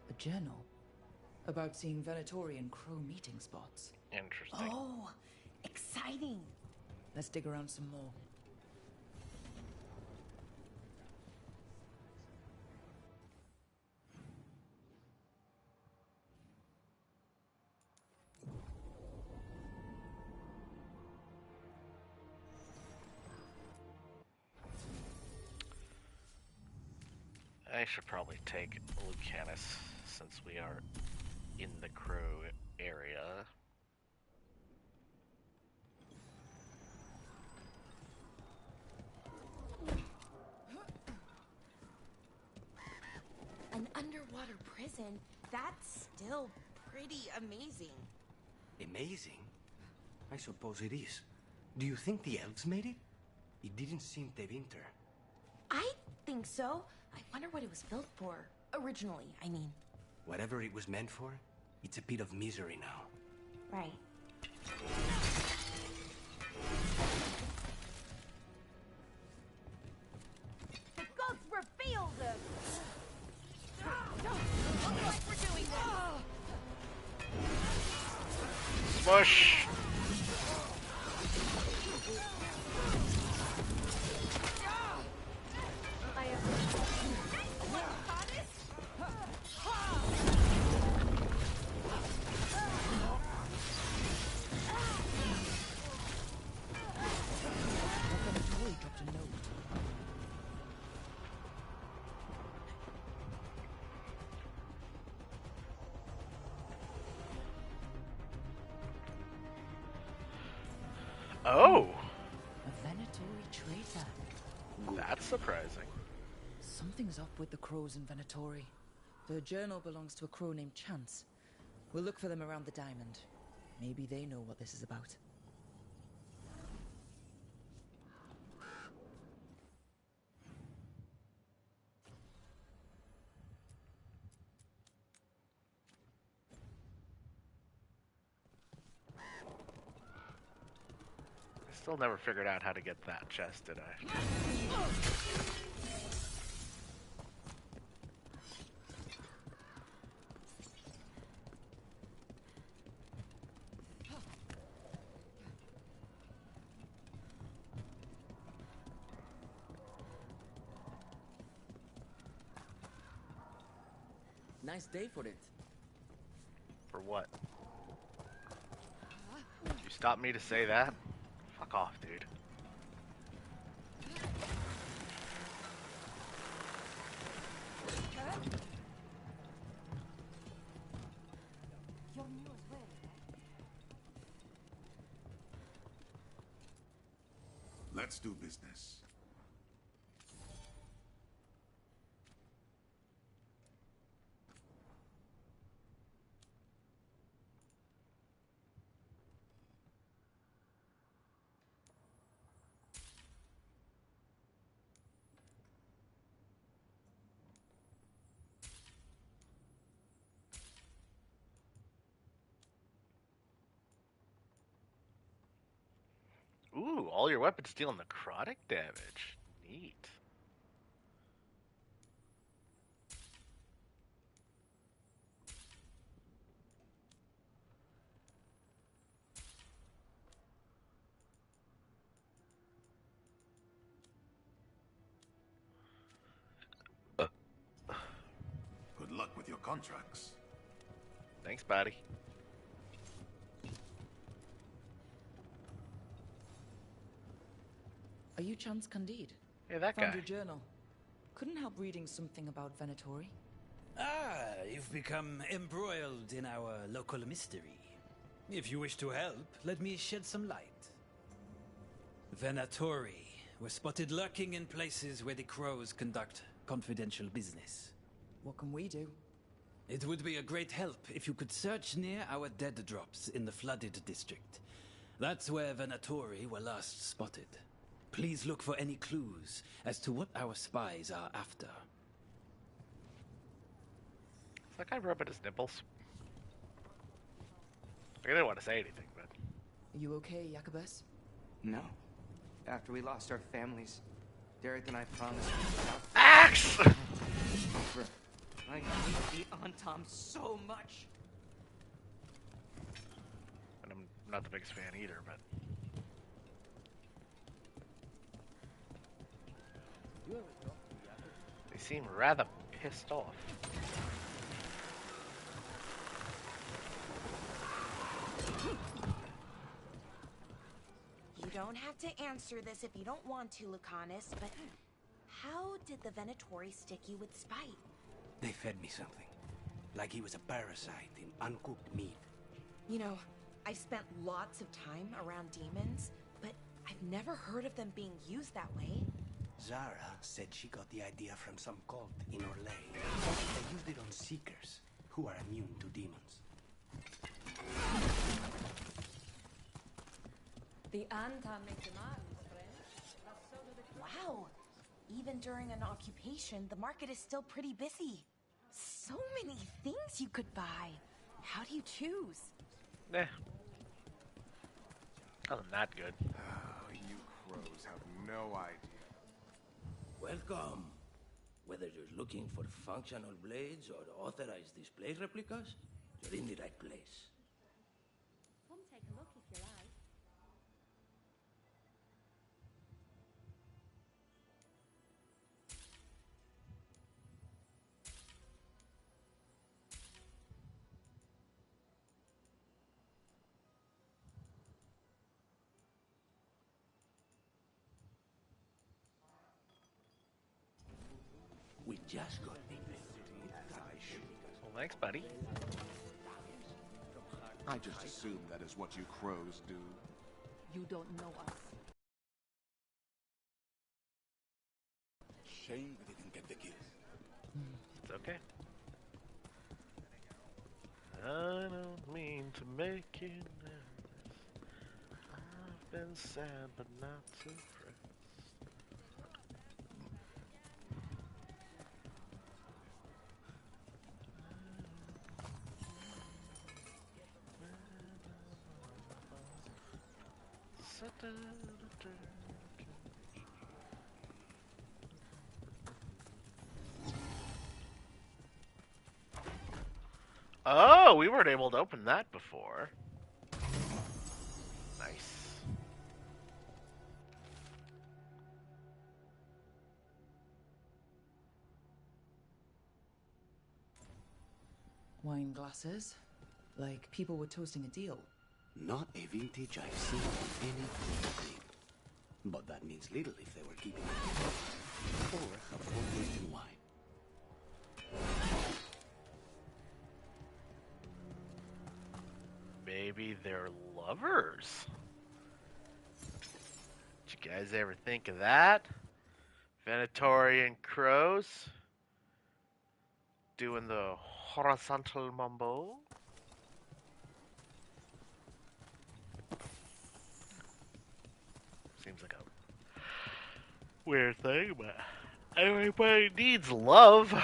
A journal about seeing Venatori and Crow meeting spots. Interesting. Oh, exciting. Let's dig around some more. I should probably take Lucanus, since we are in the Crow area. An underwater prison? That's still pretty amazing. Amazing? I suppose it is. Do you think the elves made it? It didn't seem to winter. I think so. I wonder what it was built for. Originally, I mean. Whatever it was meant for, it's a pit of misery now. Right. The gods reveal them! Looks like we're doing this! Smush! Oh! A Venatori traitor. That's surprising. Something's up with the crows in Venatori. The journal belongs to a crow named Chance. We'll look for them around the diamond. Maybe they know what this is about. Still never figured out how to get that chest, did I? Nice day for it. For what? You stopped me to say that? Fuck off, dude. Let's do business. Ooh, all your weapons deal necrotic damage. Neat. Good luck with your contracts. Thanks, buddy. Are you Chance Candide? Hey, that Found guy. your journal. Couldn't help reading something about Venatori. Ah, you've become embroiled in our local mystery. If you wish to help, let me shed some light. Venatori were spotted lurking in places where the crows conduct confidential business. What can we do? It would be a great help if you could search near our dead drops in the flooded district. That's where Venatori were last spotted. Please look for any clues as to what our spies are after. Is that guy rubbing his nipples? I didn't want to say anything, but... Are you okay, Jacobus? No. After we lost our families, Derek and I promised... Axe! I hate the Antom so much. And I'm not the biggest fan either, but... They seem rather pissed off. You don't have to answer this if you don't want to, Lucanus, but how did the Venatori stick you with spite? They fed me something. Like he was a parasite in uncooked meat. You know, I've spent lots of time around demons, but I've never heard of them being used that way. Zara said she got the idea from some cult in Orlais. They used it on seekers, who are immune to demons. The Antam make demands, friend. But so do the Wow. Even during an occupation, the market is still pretty busy. So many things you could buy. How do you choose? Nothing that good. You crows have no idea. Welcome. Whether you're looking for functional blades or authorized display replicas, you're in the right place. Come take a look if you like. We just got the Well, thanks, buddy. I just assume that is what you crows do. You don't know us. Shame we didn't get the kill. It's okay. I don't mean to make you nervous. I've been sad, but not too depressed. Oh, we weren't able to open that before. Nice. Wine glasses. Like people were toasting a deal. Not a vintage I've seen in anything. But that means little if they were keeping it. Or have full taste in wine. Maybe they're lovers. Did you guys ever think of that? Venatori and crows doing the horizontal mumbo. Seems like a weird thing, but everybody needs love.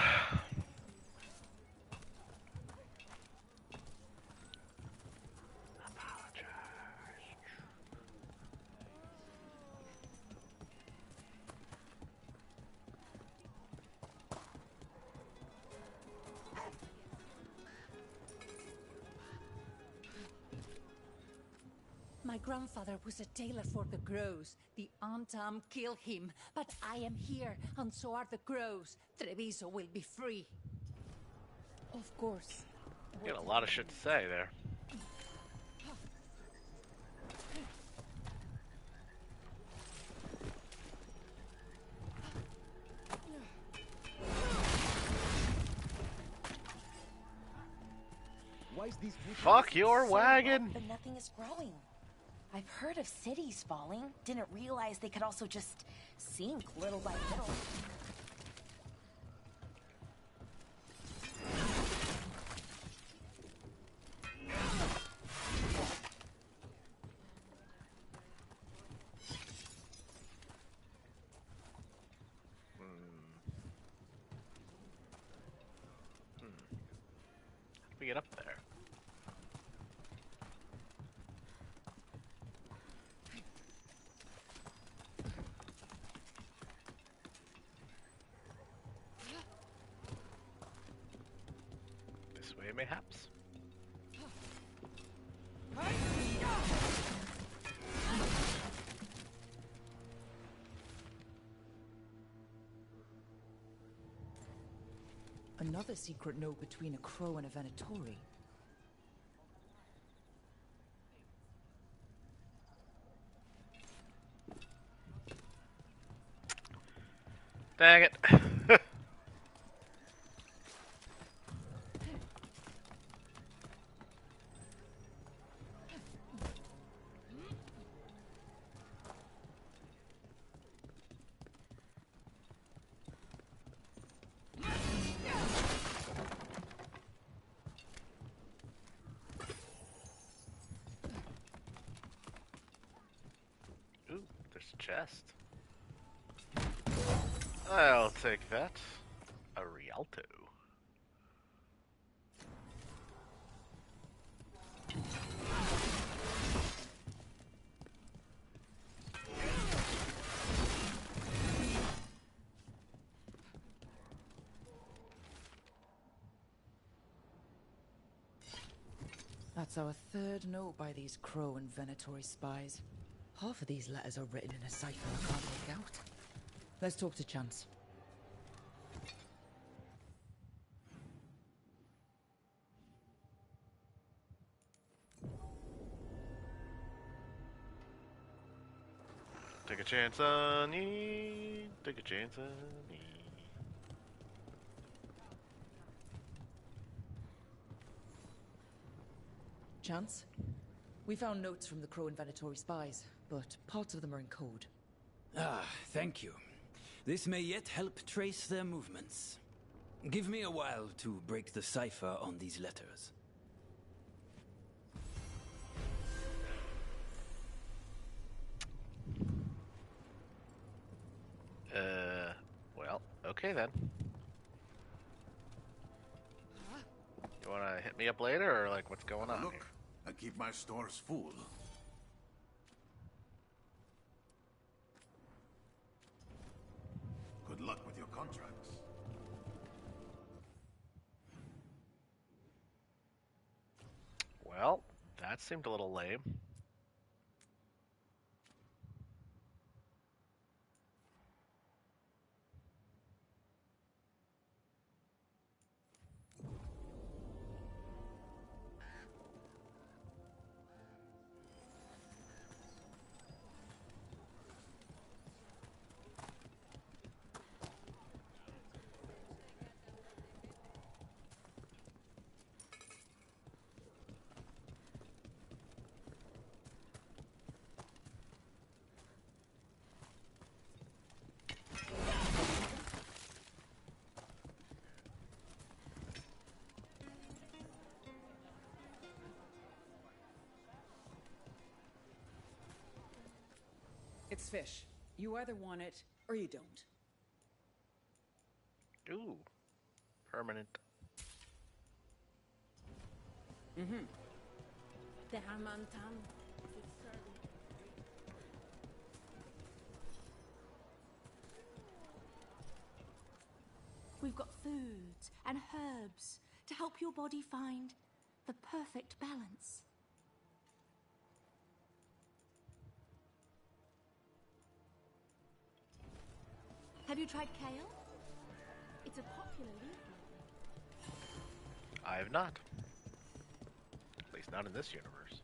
My grandfather was a tailor for the crows. The Antam killed him, but I am here, and so are the crows. Treviso will be free. Of course. You got a lot of shit to say there. Fuck your wagon! But nothing is growing. I've heard of cities falling. Didn't realize they could also just sink little by little. How do we get up there? This way, mayhaps? Another secret note between a crow and a Venatori. Dang it. There's a chest. I'll take that. A Rialto. That's our third note by these Crow and Venatori spies. Half of these letters are written in a cipher I can't make out. Let's talk to Chance. Take a chance on me. Take a chance on me. Chance? We found notes from the Crow and Venatori spies, but parts of them are in code. Ah, thank you. This may yet help trace their movements. Give me a while to break the cipher on these letters. Well, okay then. You wanna hit me up later, or like, what's going on Look, here? I keep my stores full. Good luck with your contracts. Well, that seemed a little lame. It's fish. You either want it, or you don't. Ooh, permanent. Mm-hmm. We've got foods and herbs to help your body find the perfect balance. Have you tried kale? It's a popular leaf. I have not. At least not in this universe.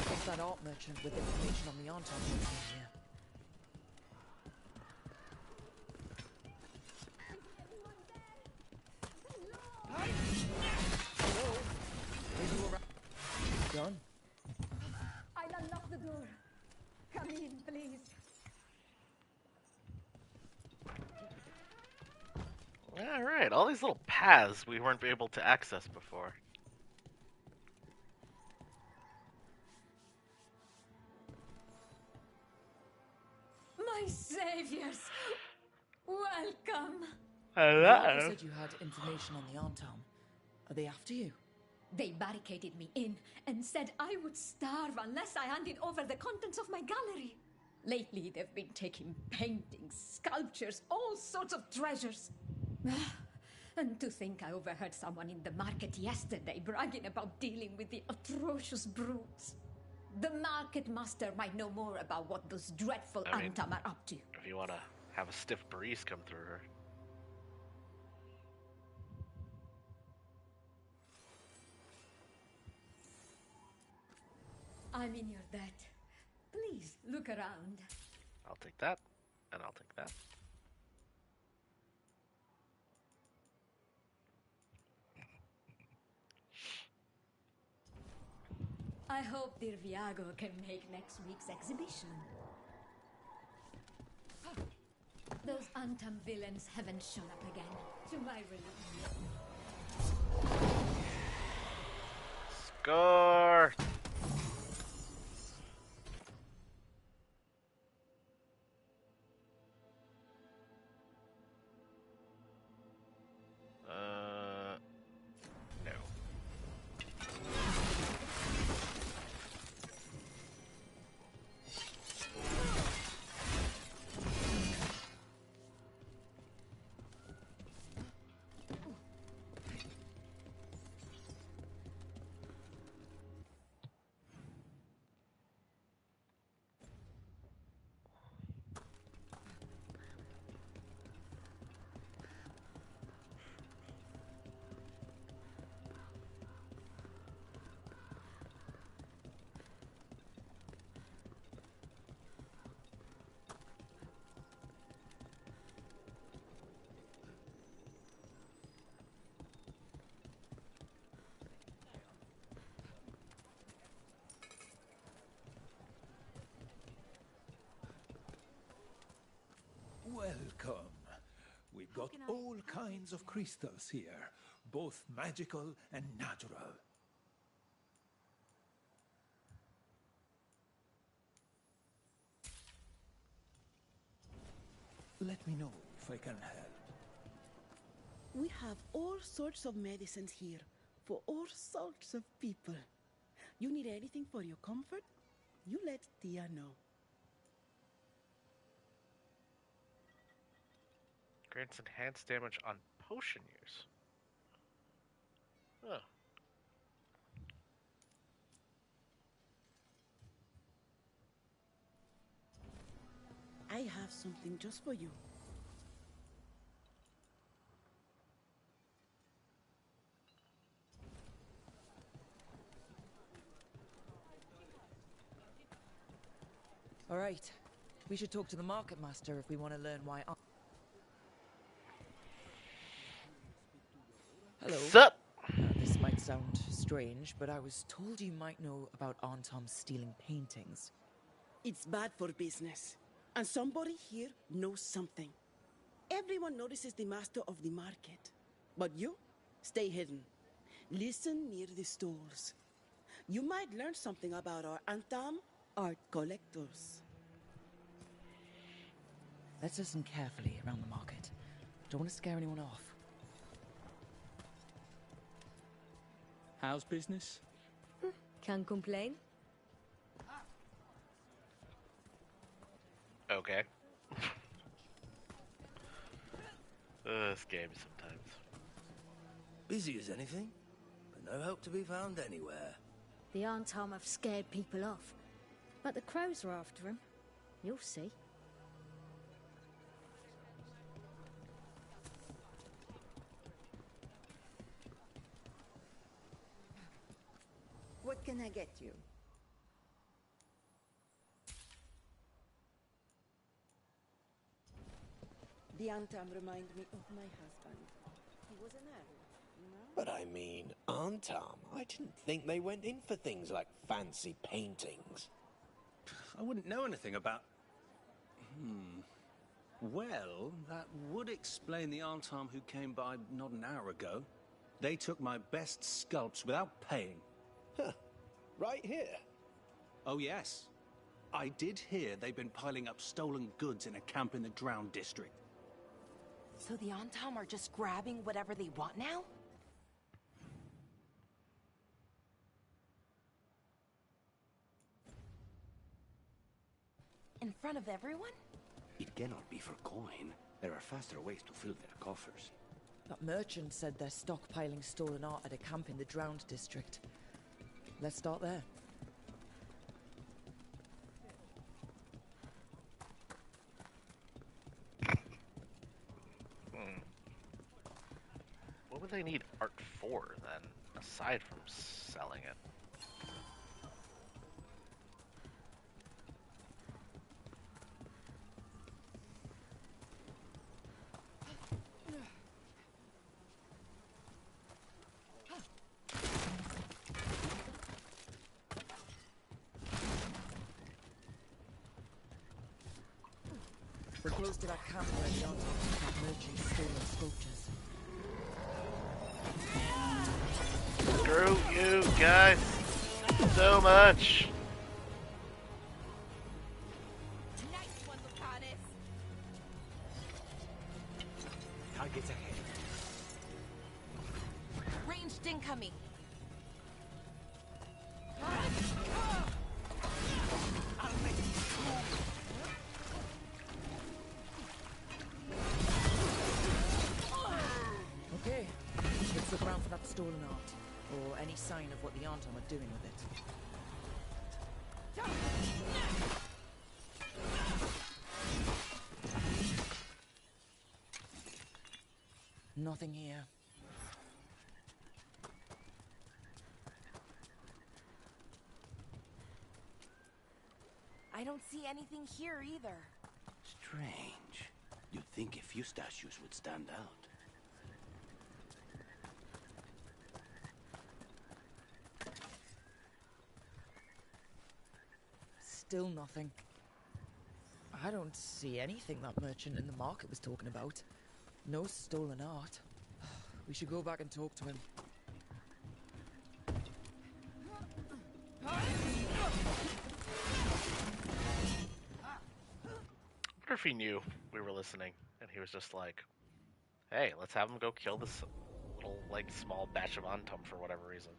What's that art merchant with information on the Anton here? Done. I'll unlock the door. Come in, please. Alright, all these little paths we weren't able to access before. My saviors! Welcome! You said you had information on the Anton. Are they after you? They barricaded me in and said I would starve unless I handed over the contents of my gallery. Lately, they've been taking paintings, sculptures, all sorts of treasures. And to think I overheard someone in the market yesterday bragging about dealing with the atrocious brutes. The market master might know more about what those dreadful Antam are up to. If you want to have a stiff breeze come through her. I'm in your debt. Please, look around. I'll take that, and I'll take that. I hope dear Viago can make next week's exhibition. Those Antam villains haven't shown up again, to my relief. Score! No. Welcome. We've got all kinds of crystals here, both magical and natural. Let me know if I can help. We have all sorts of medicines here for all sorts of people. You need anything for your comfort? You let Tia know. Grants enhanced damage on potion use. Huh. I have something just for you. All right. We should talk to the market master if we want to learn why. Hello. Sup? This might sound strange, but I was told you might know about Antom stealing paintings. It's bad for business. And somebody here knows something. Everyone notices the master of the market. But you, stay hidden. Listen near the stalls. You might learn something about our Antam art collectors. Let's listen carefully around the market. Don't want to scare anyone off. How's business? Can't complain. Okay. This game sometimes. Busy as anything, but no help to be found anywhere. The Antom have scared people off, but the crows are after him. You'll see. What can I get you? The Antam remind me of my husband. He was an adult, you know? But I mean, Antam, I didn't think they went in for things like fancy paintings. I wouldn't know anything about... Well, that would explain the Antam who came by not an hour ago. They took my best sculpts without paying. Huh. Right here? Oh, yes. I did hear they've been piling up stolen goods in a camp in the Drowned district. So the Antam are just grabbing whatever they want now? In front of everyone? It cannot be for coin. There are faster ways to fill their coffers. That merchant said they're stockpiling stolen art at a camp in the Drowned district. Let's start there. What would they need art for, then, aside from selling it? We're close to that camp where the Artons took that merchant's stolen sculptures. Screw you guys so much. Nice one, Lucanus. Targets ahead. Ranged incoming. Okay, let's look around for that stolen art, or any sign of what the Arton are doing with it. Nothing here. I don't see anything here either. Strange. You'd think a few statues would stand out. Still nothing. I don't see anything that merchant in the market was talking about. No stolen art. We should go back and talk to him. I wonder if he knew we were listening, and he was just like, hey, let's have him go kill this little, like, small batch of Antum for whatever reason.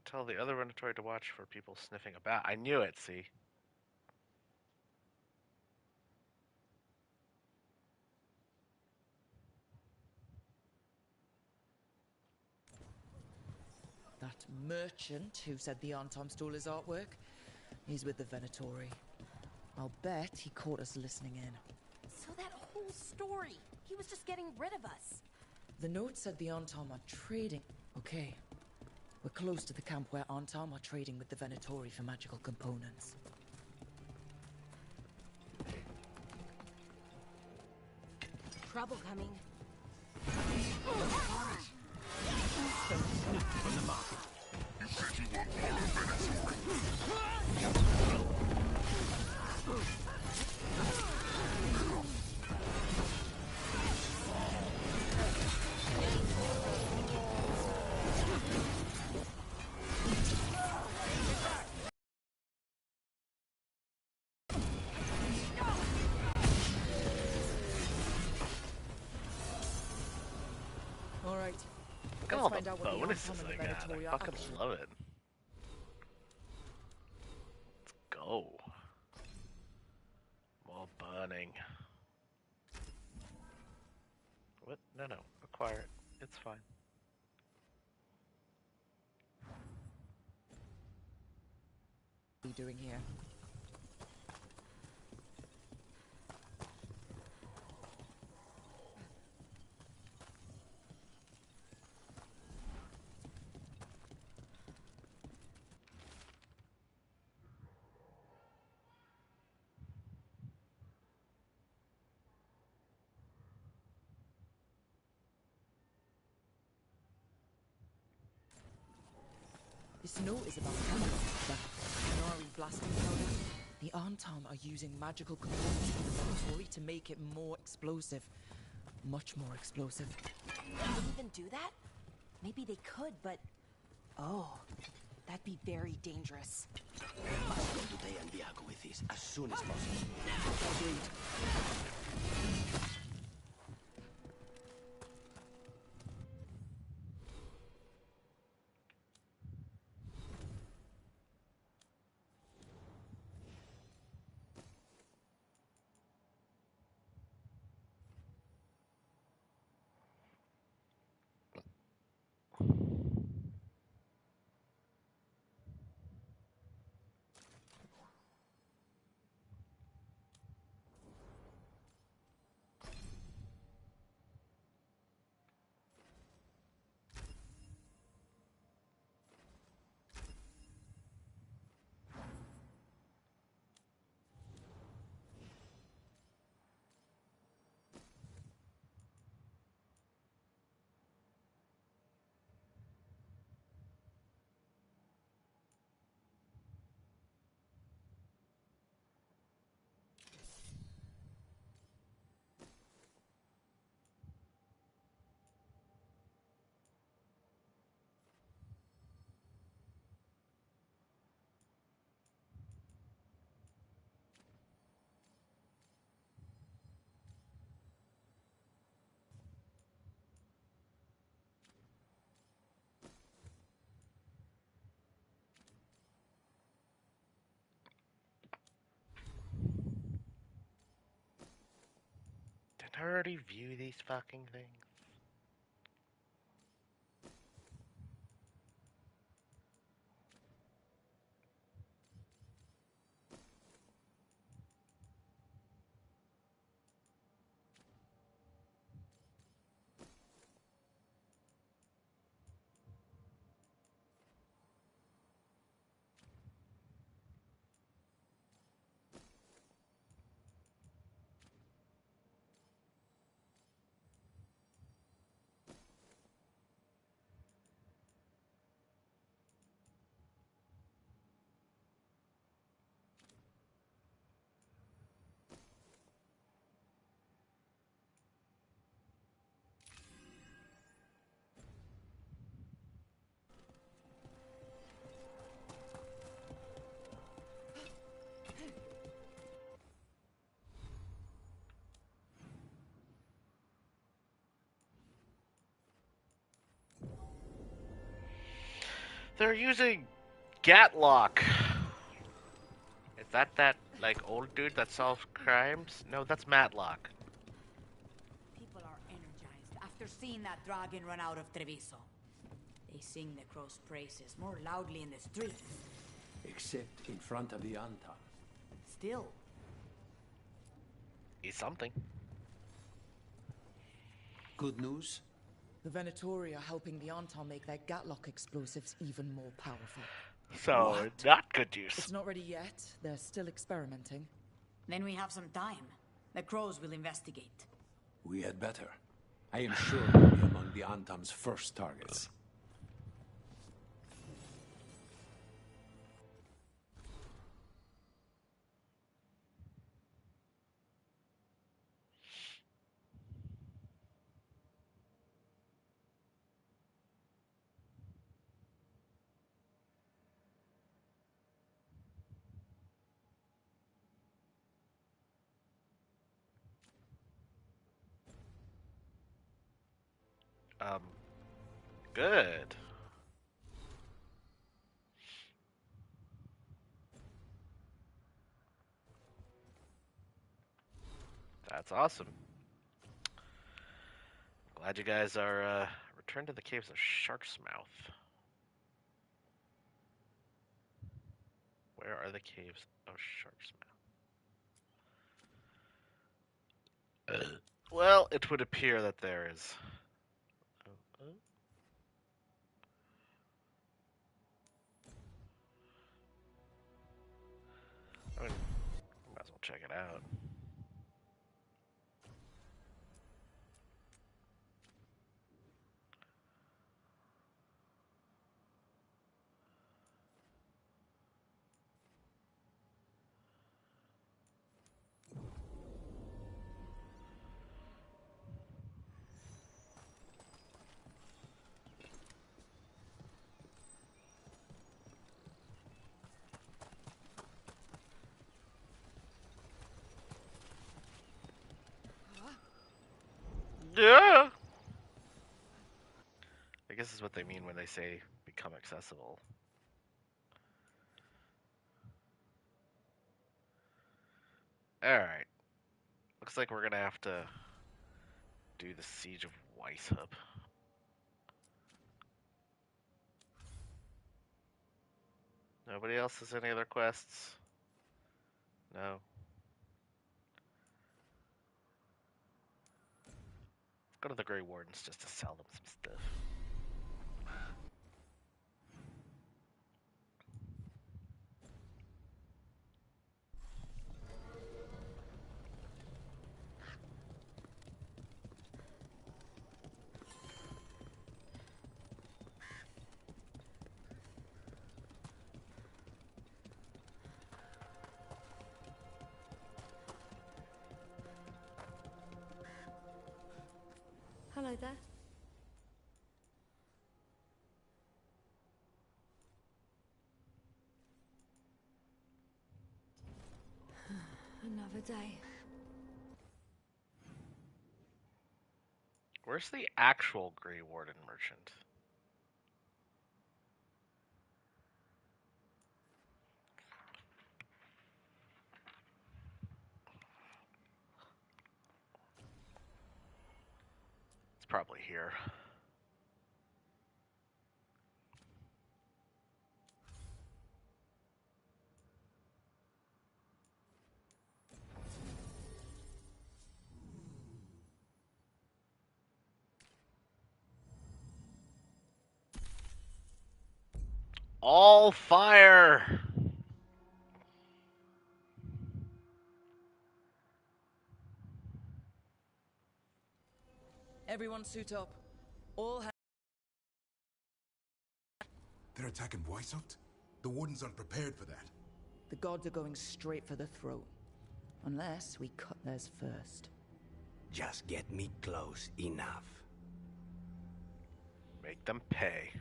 Tell the other Venatori to watch for people sniffing about. I knew it, see? That merchant who said the Arton stole his artwork, he's with the Venatori. I'll bet he caught us listening in. So that whole story, he was just getting rid of us. The note said the Arton are trading. Okay. We're close to the camp where Arton are trading with the Venatori for magical components. Trouble coming. On the market. You said you want all of Venezuela. All right. Look at Let's all find the out what the bonuses Arton I and the got. Venatori I are fucking up to. love it. Let's go. More burning. What? No, no. Acquire it. It's fine. What are you doing here? This note is about that Canary blasting powder. The Arton are using magical components from the Venatori to make it more explosive. Much more explosive. Can they even do that? Maybe they could, but... Oh, that'd be very dangerous. We must go to De Andiago with this as soon as possible. Agreed. I already view these fucking things. They're using Gatlock. Is that like old dude that solves crimes? No, that's Matlock. People are energized after seeing that dragon run out of Treviso. They sing the crow's praises more loudly in the streets. Except in front of the Anton. Still. He's something. Good news? The Venatori are helping the Anton make their Gatlock explosives even more powerful. So, not good news. It's not ready yet. They're still experimenting. Then we have some time. The crows will investigate. We had better. I am sure we'll be among the Antam's first targets. Good. That's awesome. Glad you guys are returned to the caves of Shark's Mouth. Where are the caves of Shark's Mouth? Well, it would appear that there is. I mean, might as well check it out. Yeah. I guess is what they mean when they say become accessible. Alright. Looks like we're gonna have to do the Siege of Weishub. Nobody else has any other quests? No. Let's go to the Grey Wardens just to sell them some stuff. Hello there. Another day. Where's the actual Grey Warden merchant? probably here. All fire! Everyone suit up. All hands. They're attacking Weishaupt? The Warden's unprepared for that. The gods are going straight for the throat. Unless we cut theirs first. Just get me close enough. Make them pay.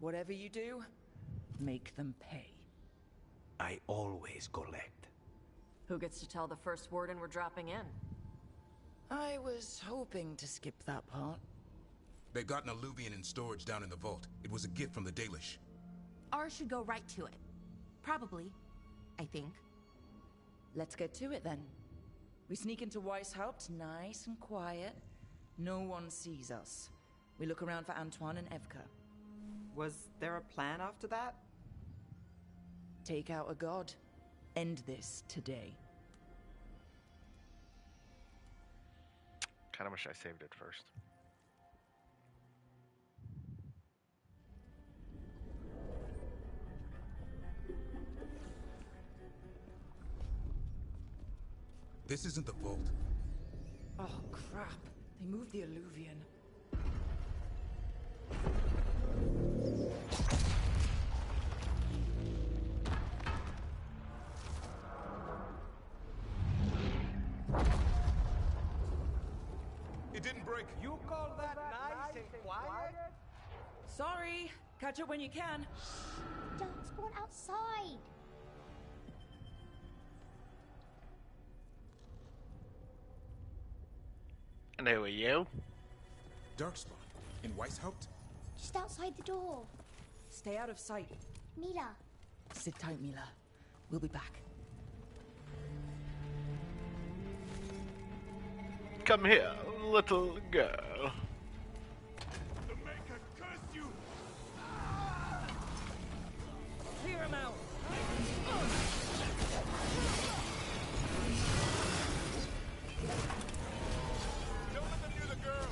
Whatever you do, make them pay. I always collect. Who gets to tell the first warden we're dropping in? I was hoping to skip that part. They've got an alluvian in storage down in the vault. It was a gift from the Dalish. Ours should go right to it. Probably. I think. Let's get to it then. We sneak into Weishaupt, nice and quiet. No one sees us. We look around for Antoine and Evka. Was there a plan after that? Take out a god. End this today. Kinda wish I saved it first. This isn't the vault. Oh, crap. They moved the alluvian. It didn't break. You call that nice and quiet? Sorry. Catch it when you can. Don't spawn outside. And who are you? Darkspawn. In Weishaupt? Just outside the door. Stay out of sight. Mila. Sit tight, Mila. We'll be back. Come here, little girl. The Maker curse you! Clear him out. Don't let them near the girl!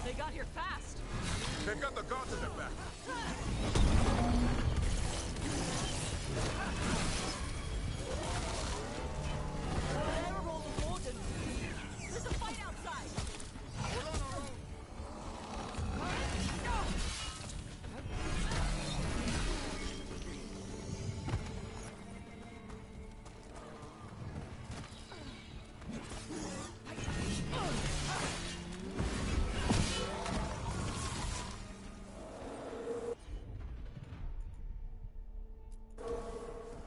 They got here fast. They've got the gods in their back. Terrible warden. There's a fight outside. We're on our own.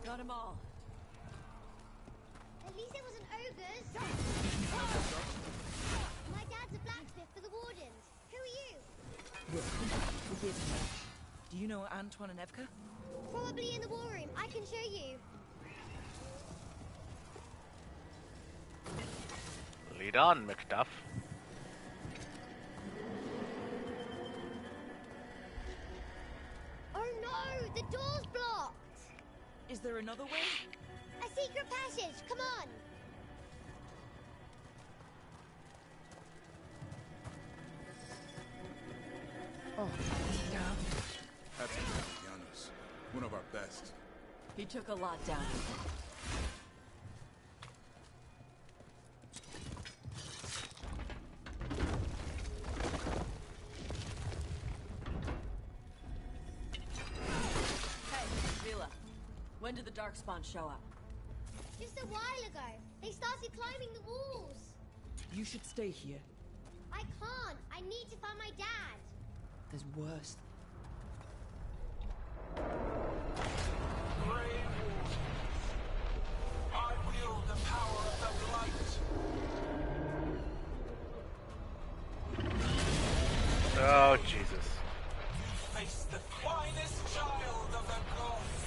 Got them all. At least it wasn't ogres. My dad's a blacksmith for the Wardens. Who are you? Forgive me. Do you know Antoine and Evka? Probably in the war room. I can show you. Lead on, McDuff. Oh no! The door's blocked! Is there another way? A secret passage! Come on! Oh, damn. That's Janus. One of our best. He took a lot down. Hey, Vila. When did the Darkspawn show up? Just a while ago. They started climbing the walls. You should stay here. I can't. I need to find my dad. There's worse. I wield the power of the blight. Oh, Jesus. You face the finest child of the gods.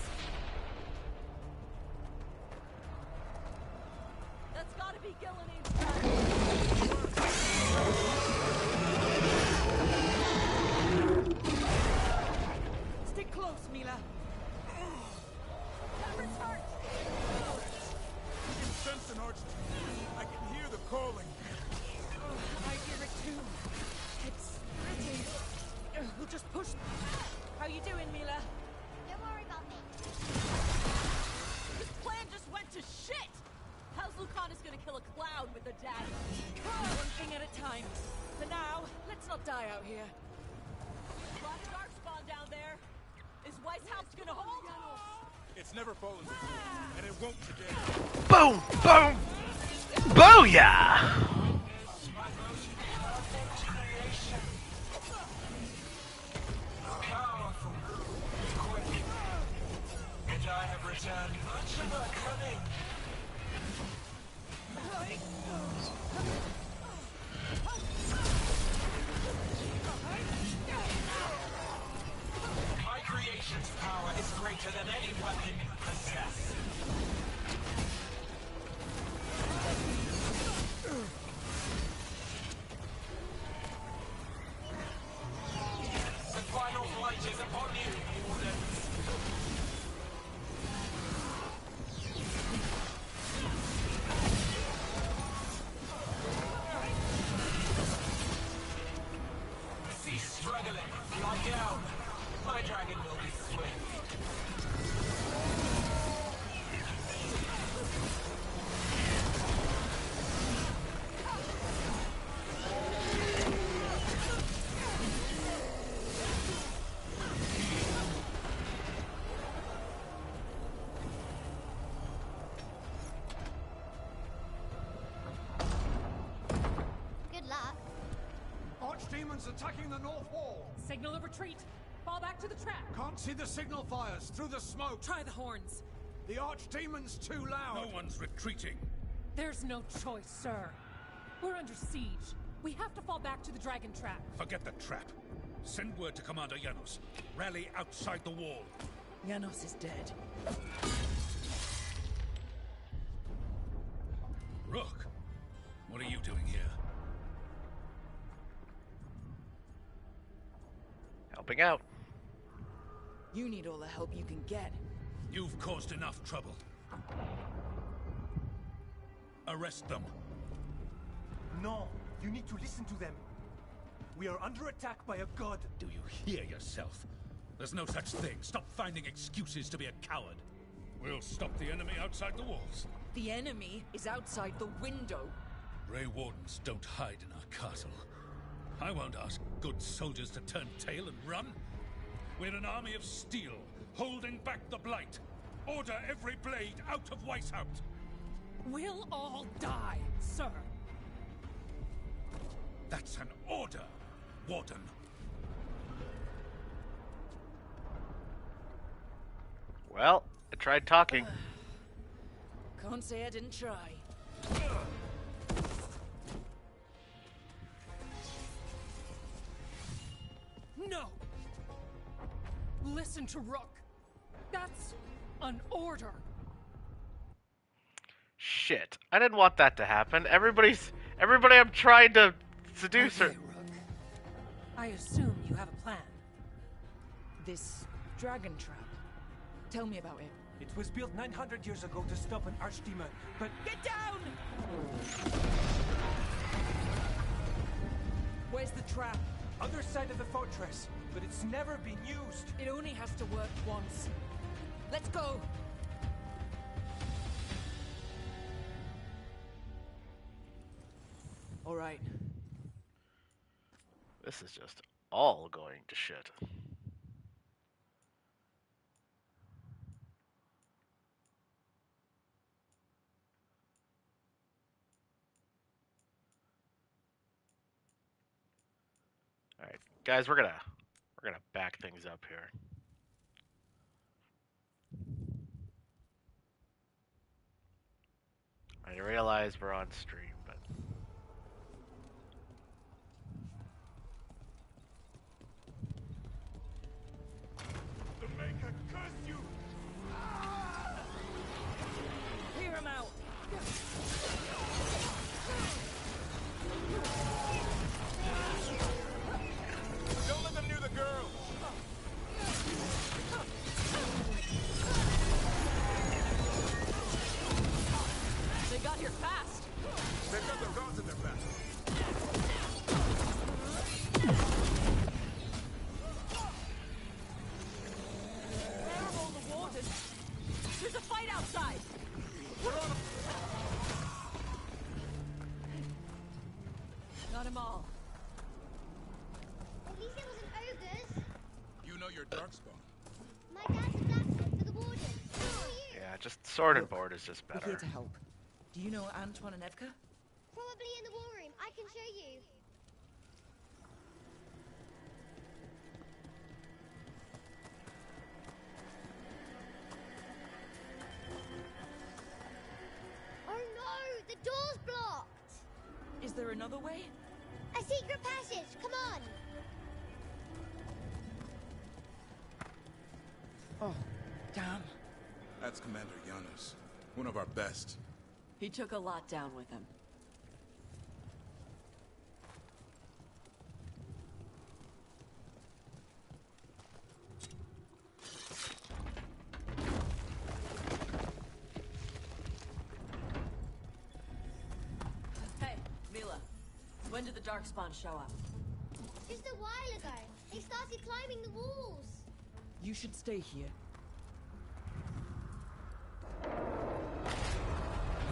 It's never fallen before, and it won't today. Boom! Boom! Booyah! Powerful, quick, and I have returned much of my cunning. My creation's power is greater than any weapon you possess. The final flight is upon you, Wardens. Cease struggling. Lie down. My dragon will be swift. Good luck. Archdemons attacking the north wall. Signal of retreat. Fall back to the trap. Can't see the signal fires through the smoke. Try the horns. The Archdemon's too loud. No one's retreating. There's no choice, sir. We're under siege. We have to fall back to the dragon trap. Forget the trap. Send word to Commander Janos. Rally outside the wall. Janos is dead. Rook, what are you doing here? Helping out. You need all the help you can get. You've caused enough trouble. Arrest them. No, you need to listen to them. We are under attack by a god. Do you hear yourself? There's no such thing. Stop finding excuses to be a coward. We'll stop the enemy outside the walls. The enemy is outside the window. Grey Wardens don't hide in our castle. I won't ask good soldiers to turn tail and run. We're an army of steel, holding back the blight. Order every blade out of Weishaupt. We'll all die, sir. That's an order, Warden. Well, I tried talking. Can't say I didn't try. No! Listen to Rook. That's an order. Shit. I didn't want that to happen. Everybody I'm trying to seduce her. Okay, Rook. I assume you have a plan. This dragon trap. Tell me about it. It was built 900 years ago to stop an archdemon, but... Get down! Where's the trap? Other side of the fortress, but it's never been used. It only has to work once. Let's go! All right. This is just all going to shit. All right, guys, we're gonna back things up here. I realize we're on stream, but The Maker curse you! Clear him out! Don't let them near the girl. They got here fast. They've got their gods in their back. Where are all the wardens? There's a fight outside. We're on Got them all. At least it wasn't ogres. You know your darkspawn. My dad's a blacksmith for the Wardens. Yeah, just sword and Look, board is just we're here better. to help. Do you know Antoine and Evka? Probably in the war room. I can show you. Oh no! The door's blocked! Is there another way? A secret passage! Come on! Oh, damn. That's Commander Janos, one of our best. He took a lot down with him. Hey, Mila. When did the Darkspawn show up? Just a while ago. They started climbing the walls. You should stay here.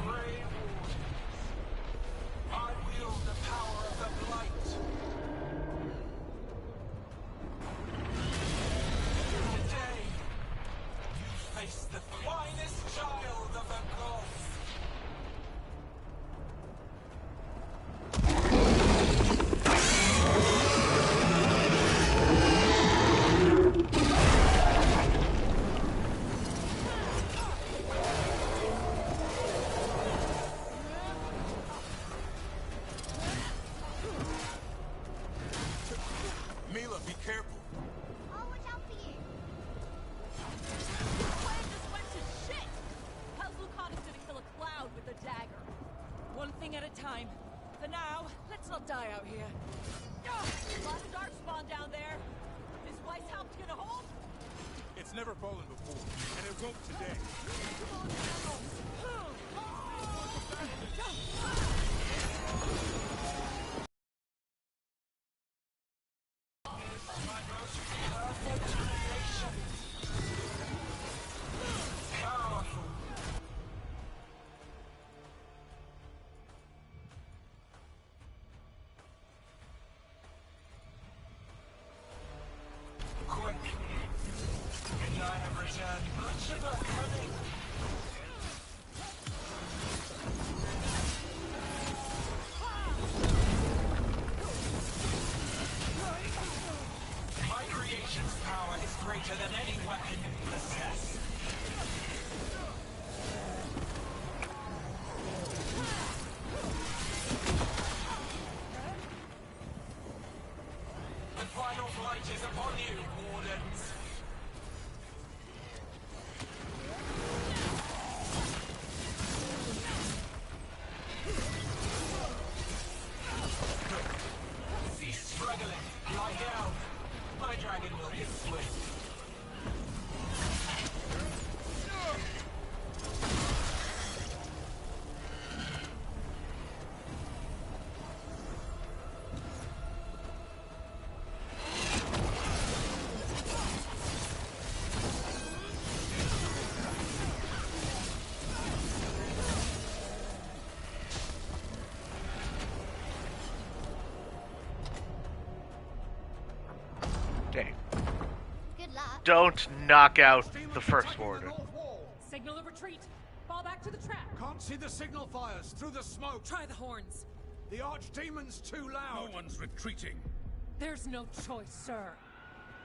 Grey Wardens, I wield the power of the Blight. Today, you face the finest child of the gods. Mila, be careful. I'll watch out for you. Plan just went to shit! How's Lucana's gonna kill a cloud with a dagger? One thing at a time. For now, let's not die out here. Lots of Darkspawn down there. Is Weishaupt gonna hold? It's never fallen before, and it won't today. Quick, and I have returned much of our cunning. My creation's power is greater than any weapon you possess. The final flight is upon you, Wardens. Cease struggling. Lie down. My dragon will be swift. Okay. Good luck. Don't knock out the first warden. Signal a retreat. Fall back to the trap. Can't see the signal fires through the smoke. Try the horns. The archdemon's too loud. No one's retreating. There's no choice, sir.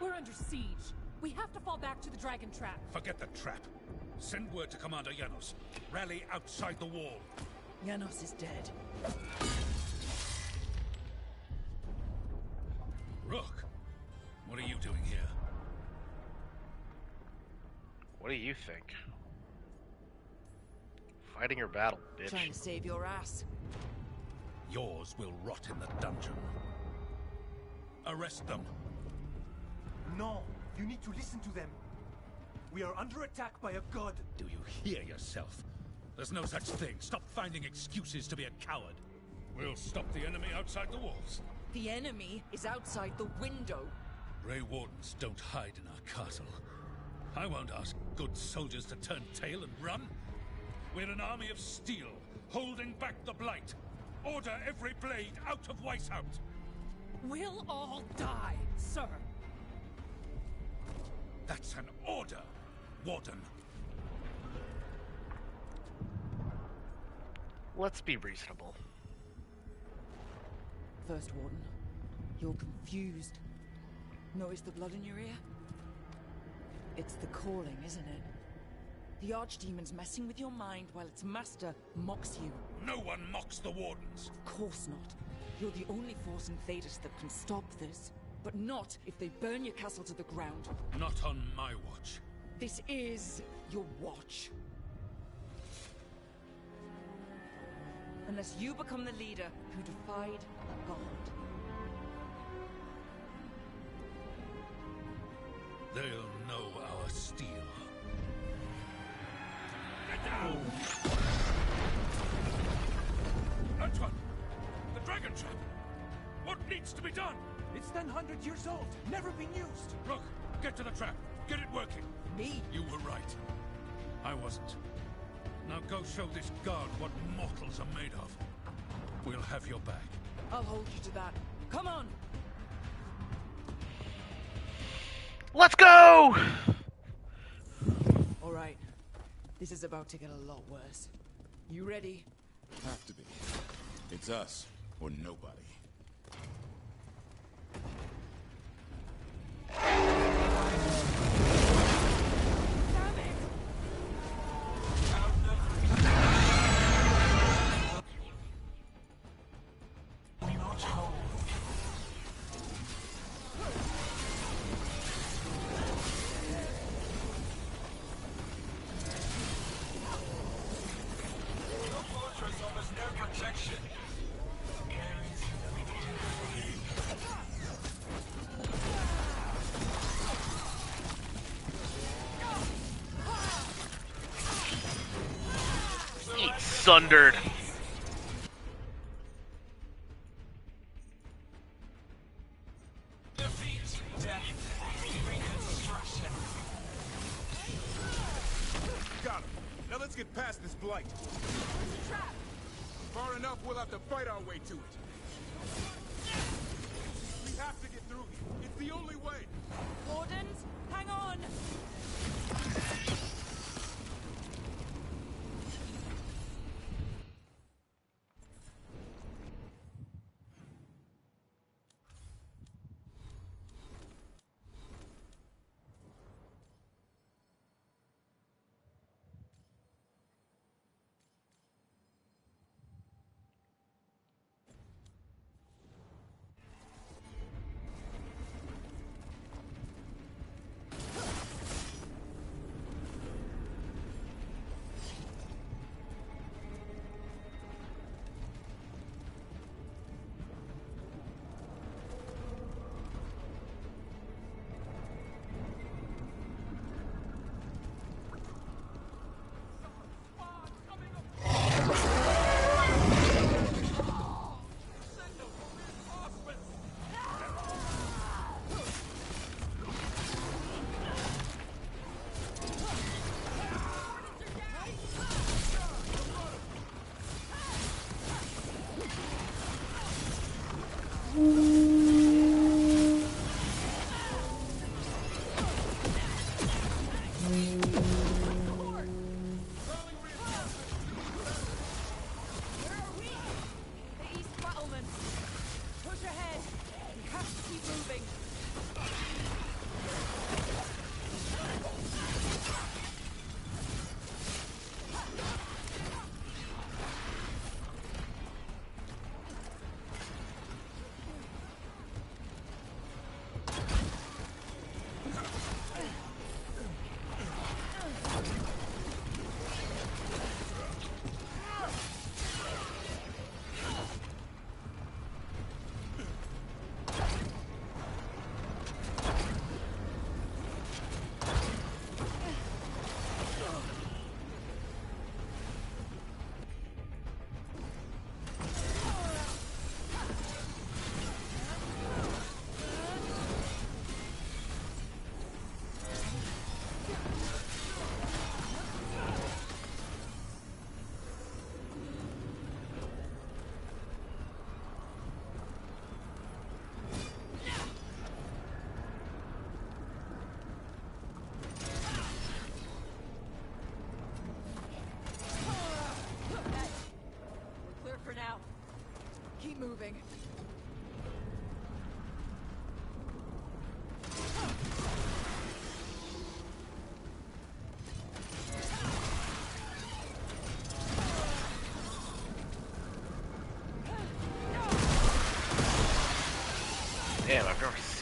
We're under siege. We have to fall back to the dragon trap. Forget the trap. Send word to Commander Janos. Rally outside the wall. Janos is dead. Rook, what are you doing here? What do you think? Fighting your battle, bitch. Trying to save your ass. Yours will rot in the dungeon. Arrest them. No, you need to listen to them. We are under attack by a god. Do you hear yourself? There's no such thing. Stop finding excuses to be a coward. We'll stop the enemy outside the walls. The enemy is outside the window. Grey Wardens don't hide in our castle. I won't ask good soldiers to turn tail and run. We're an army of steel, holding back the Blight. Order every blade out of Weishaupt. We'll all die, sir. That's an order, Warden. Let's be reasonable. First Warden, you're confused. Notice the blood in your ear? It's the calling, isn't it? The Archdemon's messing with your mind while its master mocks you. No one mocks the Wardens. Of course not. You're the only force in Thedas that can stop this. But not if they burn your castle to the ground. Not on my watch. This is your watch. Unless you become the leader who defied God. They'll know our steel. Get down! Antoine! The dragon trap! What needs to be done? It's 100 years old, never been used. Look, get to the trap. Get it working. Me? You were right. I wasn't. Now go show this guard what mortals are made of. We'll have your back. I'll hold you to that. Come on! Let's go! Alright. This is about to get a lot worse. You ready? Have to be. It's us, or nobody. Sundered. Got him. Now let's get past this blight. Far enough, we'll have to fight our way to it. We have to get through here. It's the only way. Wardens, hang on!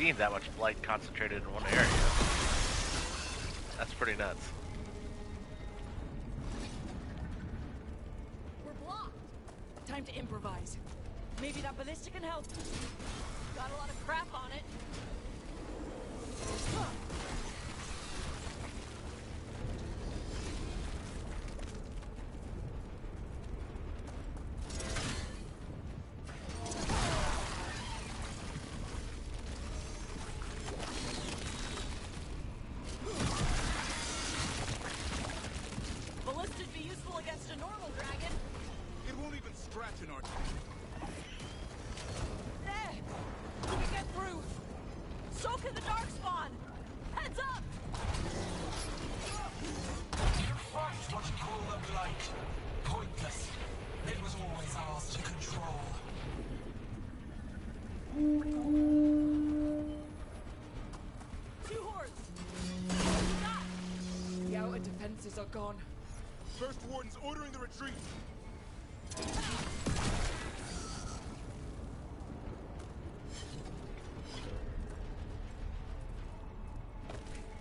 seen that much blight concentrated in one area. That's pretty nuts. We're blocked. Time to improvise. Maybe that ballista can help. Got a lot of crap on it. Ballista'd be useful against a normal dragon. It won't even scratch an archer. There! We can get through! So can the Darkspawn! Heads up! You fight what you call the blight. Pointless. It was always ours to control. Two hordes! The outer defenses are gone. First Warden's ordering the retreat.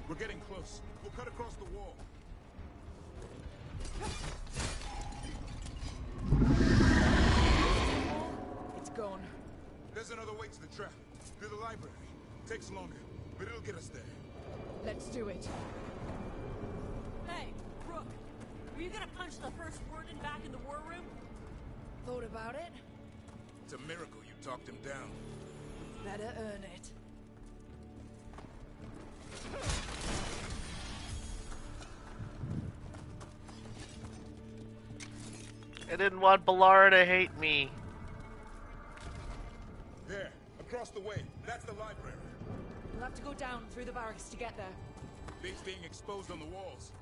We're getting close. We'll cut across the wall. It's gone. There's another way to the trap. Through the library. Takes longer, but it'll get us there. Let's do it. Hey, Brooke, were you gonna punch the first warden back in the war room? Thought about it? It's a miracle you talked him down. Better earn it. I didn't want Balara to hate me. There, across the way. That's the library. We'll have to go down through the barracks to get there. Things being exposed on the walls.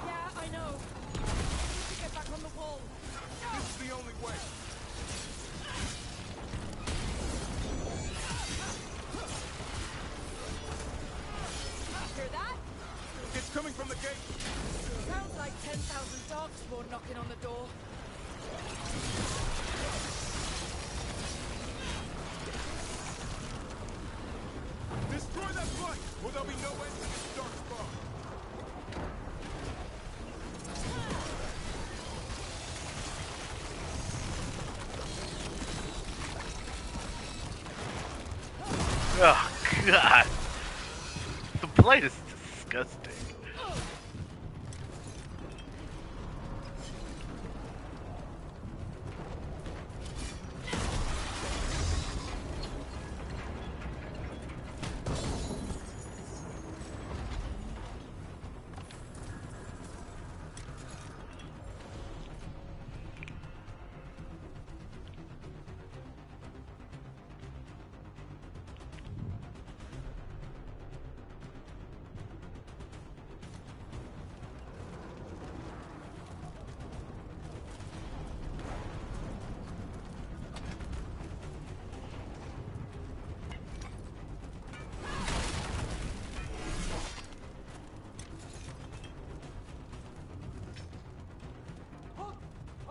Yeah, I know. We need to get back on the wall. This is the only way. Hear that? It's coming from the gate. Sounds like 10,000 Darkspawn knocking on the door. Destroy that blight, or there'll be no end to this dark spawn. Oh god. The blight is disgusting.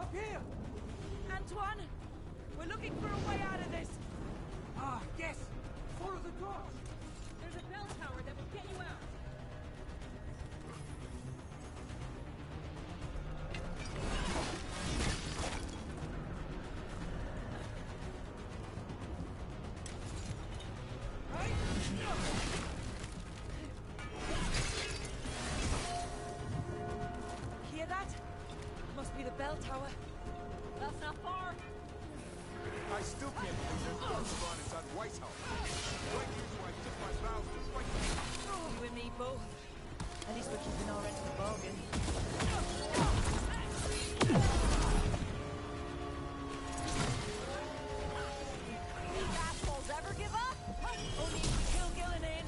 Up here! Antoine! We're looking for a way out of this! Ah, yes! Follow the torch! There's a bell tower that will get you out. Hear that? Must be the bell tower. That's not far. I still can't believe there's a dark spawn inside White House. Right here, so I took my vows to fight them. You and me both. At least we're keeping our end of the bargain. These assholes ever give up? Only if we kill Gillinan.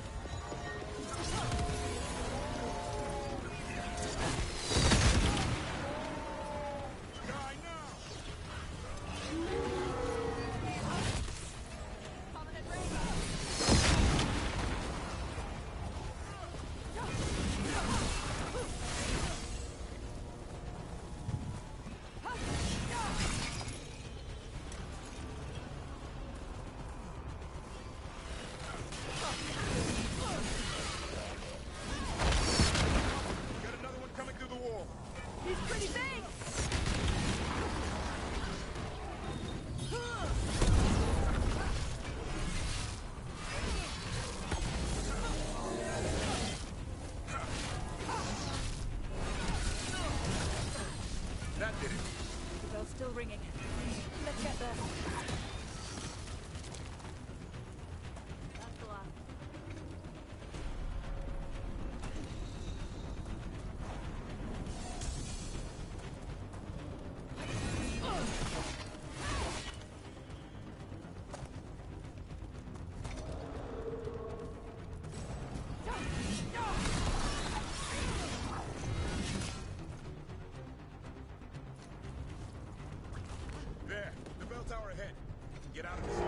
can get out of this.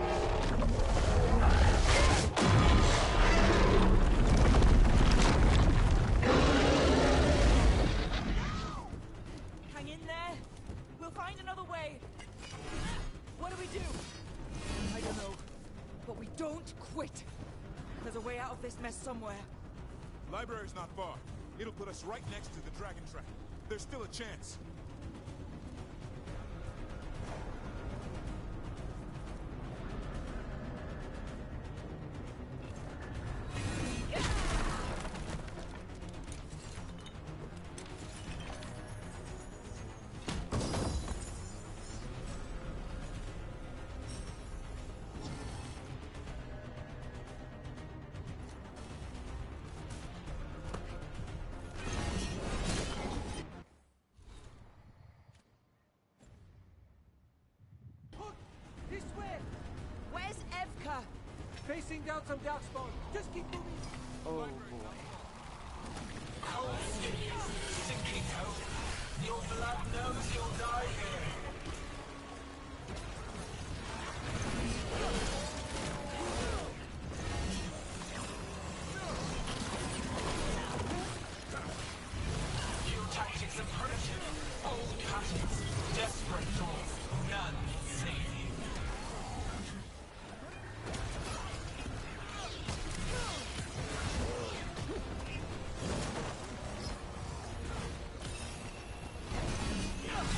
Hang in there. We'll find another way. What do we do? I don't know. But we don't quit. There's a way out of this mess somewhere. Library's not far. It'll put us right next to the dragon track. There's still a chance. This way! Where's Evka? Facing down some darkspawn. Just keep moving. Oh boy. Cold stinking, stinking hell. Your blood knows you'll die here. Your tactics are primitive, old cuttings, desperate thoughts. None can save you.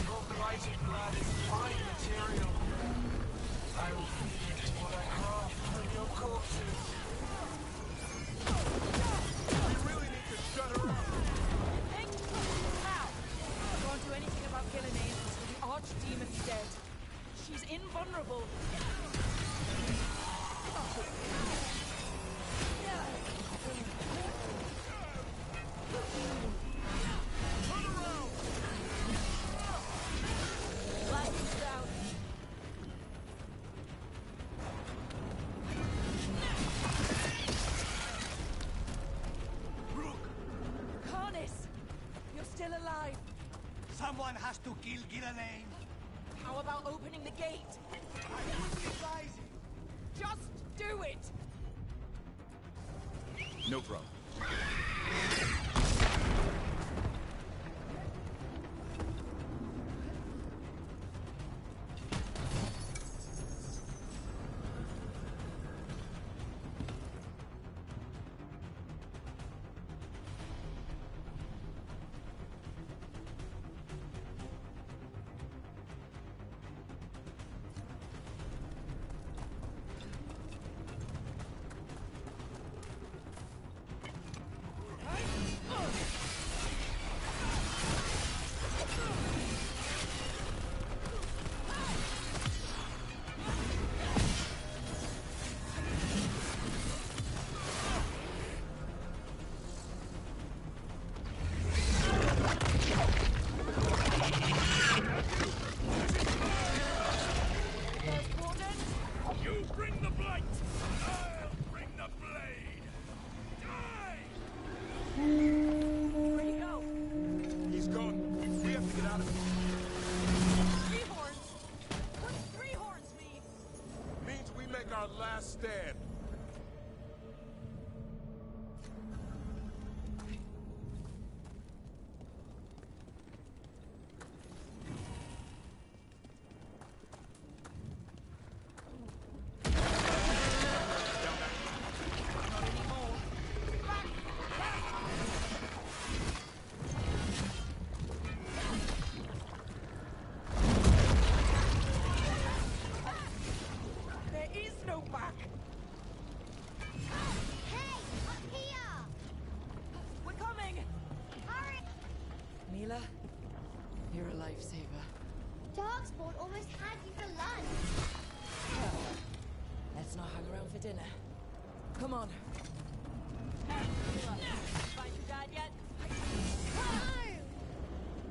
Your blighted blood is fine material. I will feed it what I craft from your corpses. We really need to shut her up. Think? How? Can't do anything about Gillenane until the archdemon's dead. She's invulnerable. Light's down. Karnis! You're still alive. Someone has to kill Gillenane. How about opening the gate? I wouldn't advise it. Just do it! No problem. You bring the blight! I'll bring the blade! Die! Where'd he go? He's gone. We have to get out of here. Three horns! What's three horns mean? Means we make our last stand. There is no back! Hey, up here! We're coming! Hurry! Mila, you're a lifesaver. Darkspawn almost had you for lunch. Let's not hang around for dinner. Come on. Find your dad yet?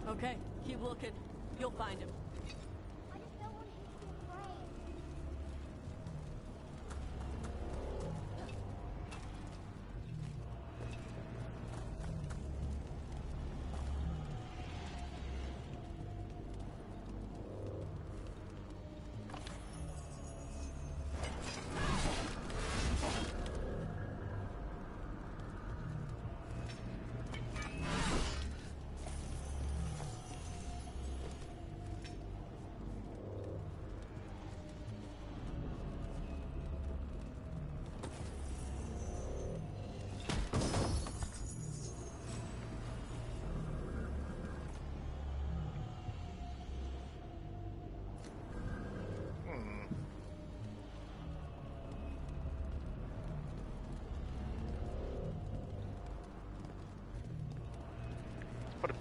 No! Okay, keep looking. You'll find him. I just don't want him to be afraid.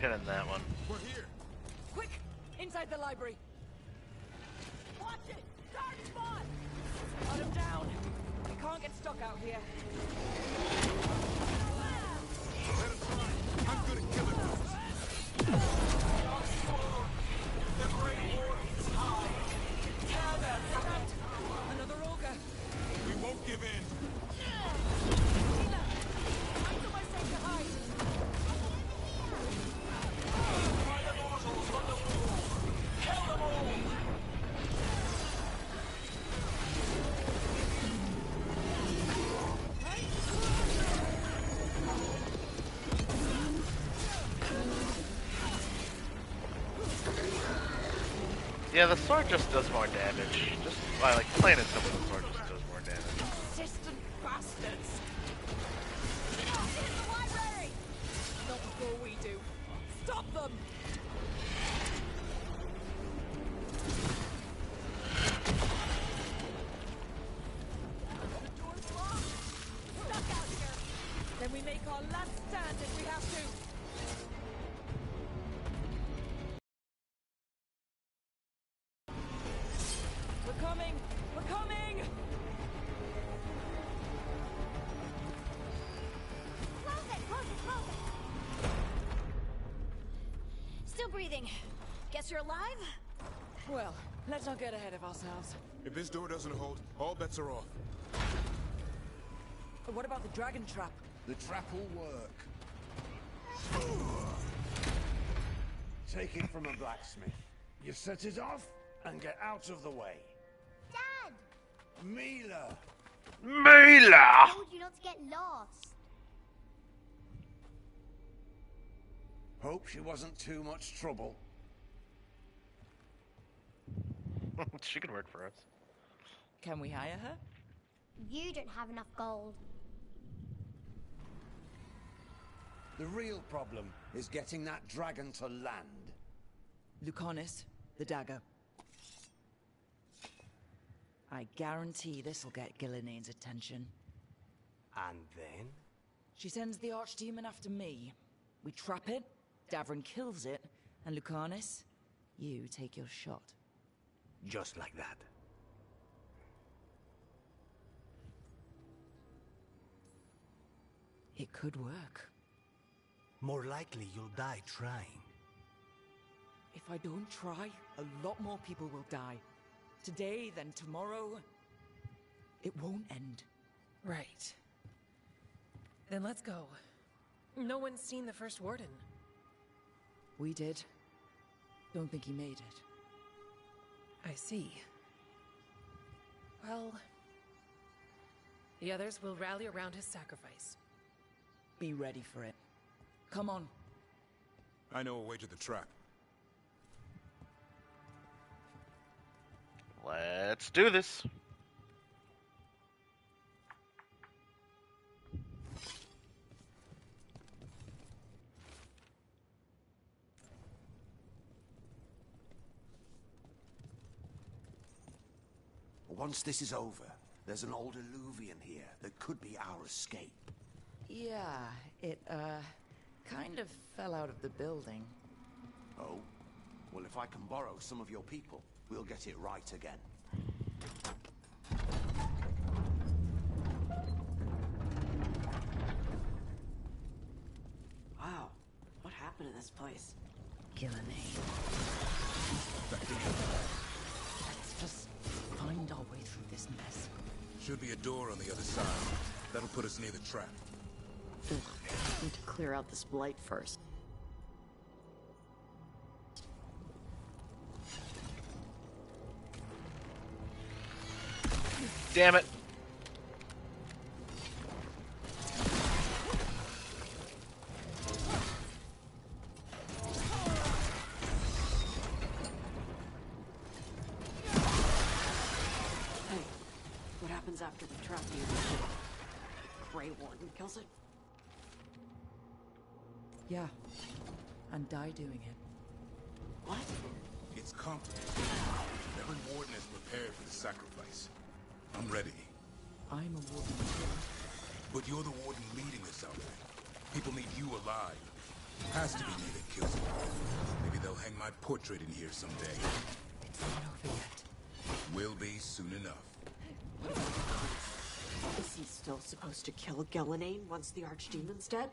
get in that one. We're here. Quick! Inside the library. Watch it! Dark spot! Got him down. We can't get stuck out here. Let us run. I'm good at killing those. The Great Warden's high. Tear them from it. Another ogre. We won't give in. Find somewhere safe to hide. By the mortals on the wall. Kill them all. Yeah, the sword just does more damage. Just like plain and simple, the sword just does more damage. Persistent bastards! In the library! Not before we do. Stop them! The door's locked. Stuck out here. Then we make our last stand if we have to. We're coming! We're coming! Close it, close it, close it. Still breathing. Guess you're alive? Well, let's not get ahead of ourselves. If this door doesn't hold, all bets are off. But what about the dragon trap? The trap will work. Take it from a blacksmith. You set it off and get out of the way. Dad! Mila! Mila! I told you not to get lost. Hope she wasn't too much trouble. She could work for us. Can we hire her? You don't have enough gold. The real problem is getting that dragon to land. Lucanis, the dagger. I guarantee this'll get Gillinean's attention. And then? She sends the archdemon after me. We trap it, Davrin kills it, and Lucanis, you take your shot. Just like that. It could work. More likely you'll die trying. If I don't try, a lot more people will die. Today, then tomorrow. It won't end. Right. Then let's go. No one's seen the first warden. We did. Don't think he made it. I see. Well, the others will rally around his sacrifice. Be ready for it. Come on. I know a way to the trap. Let's do this. Once this is over, there's an old alluvion here that could be our escape. Yeah, it, kind of fell out of the building. Oh? Well, if I can borrow some of your people, we'll get it right again. Wow, what happened to this place? Gillinean. Let's just find our way through this mess. Should be a door on the other side. That'll put us near the trap. Ugh, need to clear out this blight first. Damn it. Hey, what happens after we trap you? Grey Warden kills it? Yeah. And die doing it. What? It's complicated. Every warden is prepared for the sacrifice. I'm ready. I'm a warden too. But you're the warden leading this outfit. People need you alive. Has to be me that kills him. Maybe they'll hang my portrait in here someday. It's not over yet. Will be soon enough. Is he still supposed to kill Gillenane once the Archdemon's dead?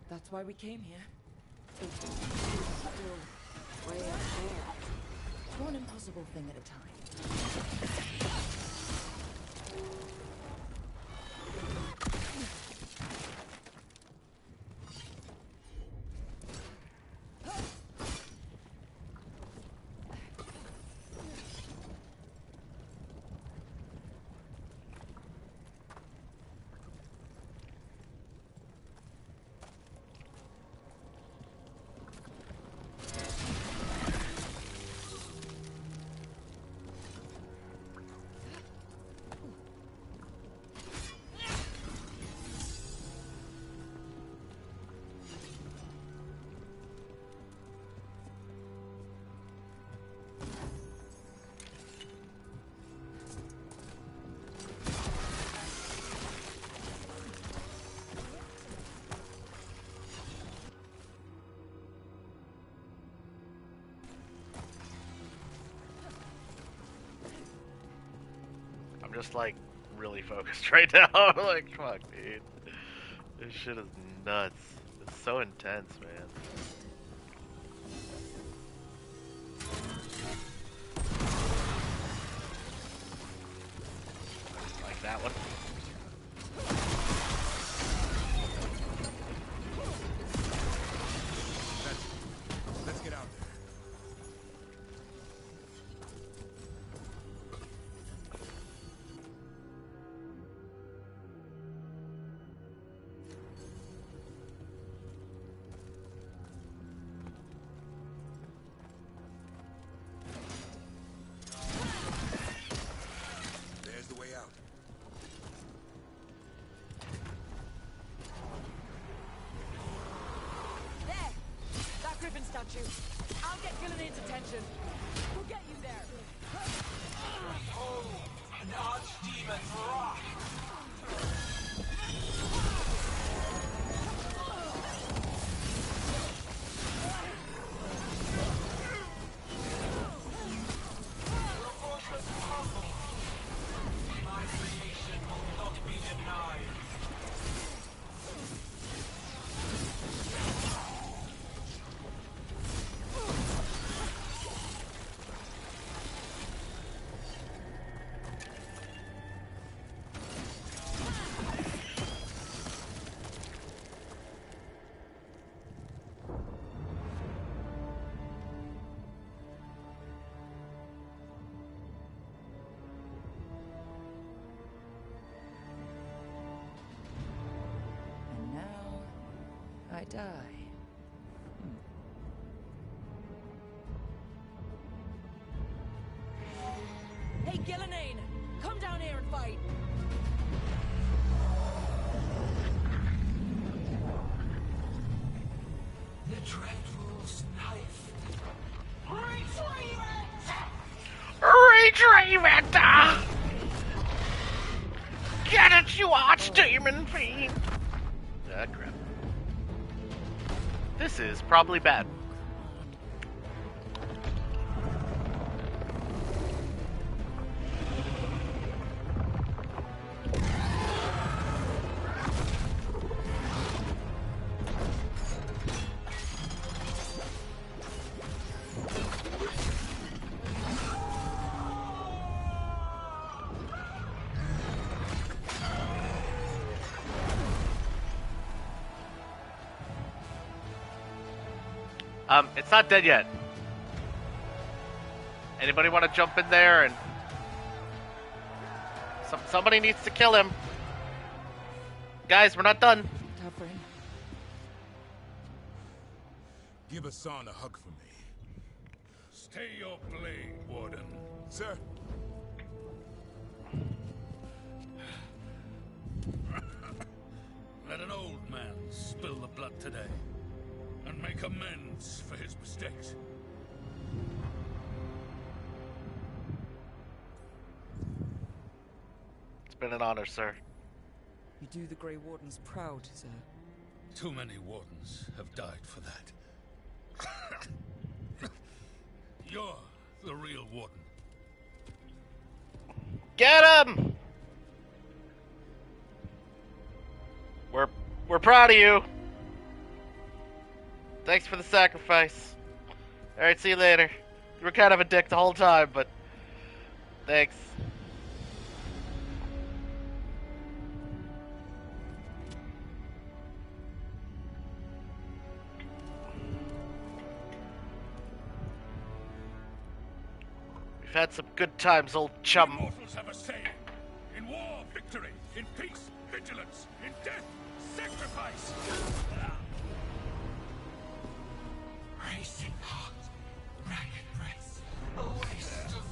That's why we came here. He's still way up there. One impossible thing at a time. I'm just like really focused right now. I'm like, fuck, dude. This shit is nuts. It's so intense, man. Like that one. Let's get out there. There's the way out. There! That Griffin statue. I'll get Gillanane's attention. We'll get you there. Oh, an archdemon's rock! Your fortress crumbles. My creation will not be denied. And now, I die. Hey, Gillenane! Come down here and fight! The Dreadful's knife. Retrieve it! Get it, you archdemon fiend! Ah, crap. This is probably bad. It's not dead yet. Anybody want to jump in there and... Somebody needs to kill him. Guys, we're not done. Tavrin. Give Hassan a hug for me. Stay your blade, Warden. Sir. Let an old man spill the blood today and make amends for his mistakes. It's been an honor, sir. You do the Grey Wardens proud, sir. Too many wardens have died for that. You're the real warden. Get him! We're proud of you. Thanks for the sacrifice. Alright, see you later. You were kind of a dick the whole time, but thanks. We've had some good times, old chum. Immortals have a saying. In war, victory. In peace, vigilance. In death, sacrifice. Racing heart, ragged breath, a waste of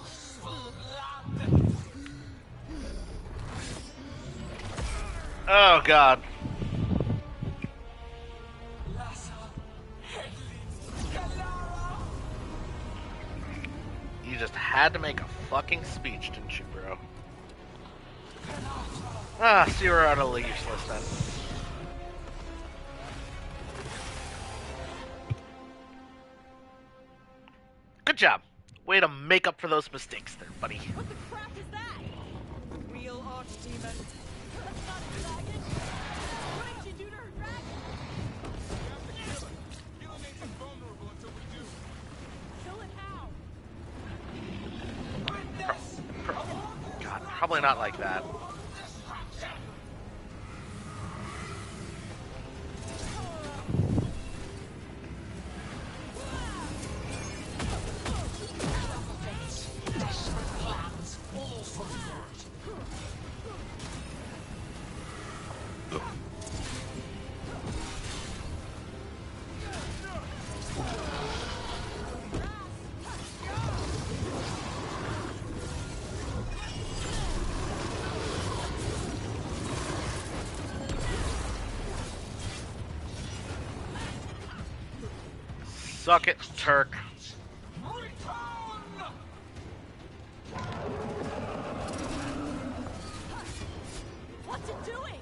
useful blood. Oh, God. You just had to make a fucking speech, didn't you, bro? Ah, so you were utterly useless then. Good job. Way to make up for those mistakes there, buddy. What the crap is that? Real archdemon. That's not a dragon. What did you do to her dragon? We have to kill it. Kill it makes us vulnerable until we do. Kill it how? God, probably not like that. Suck it, Turk. What's it doing?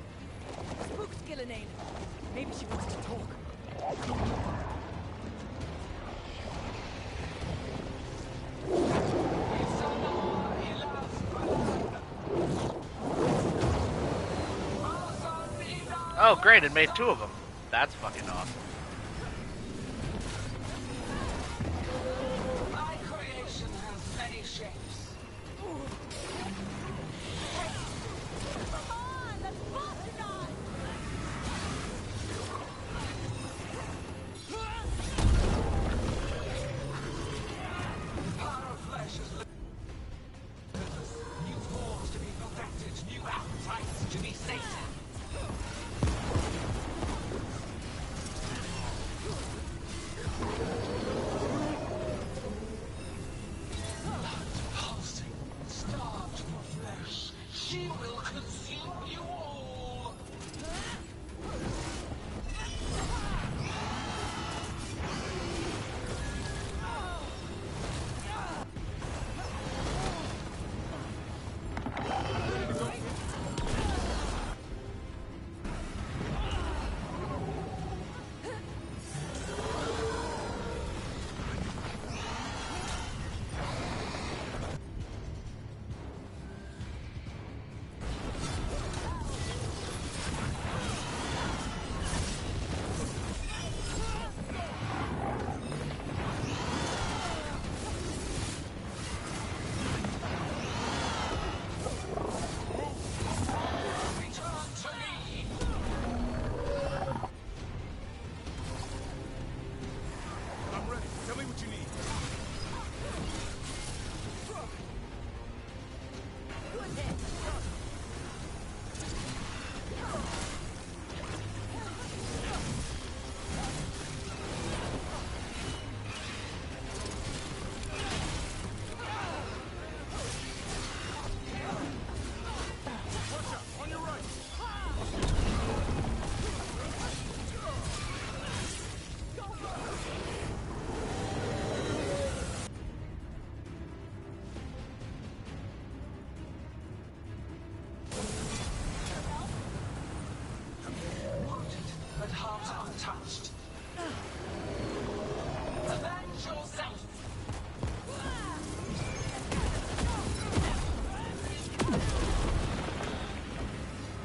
Spooked Gillenane. Maybe she wants to talk. Oh, great, it made 2 of them. That's fucking awesome. My creation has many shapes. Come on, let's Voltron! Power of flesh is limitless. New forms to be perfected, new appetites to be sated.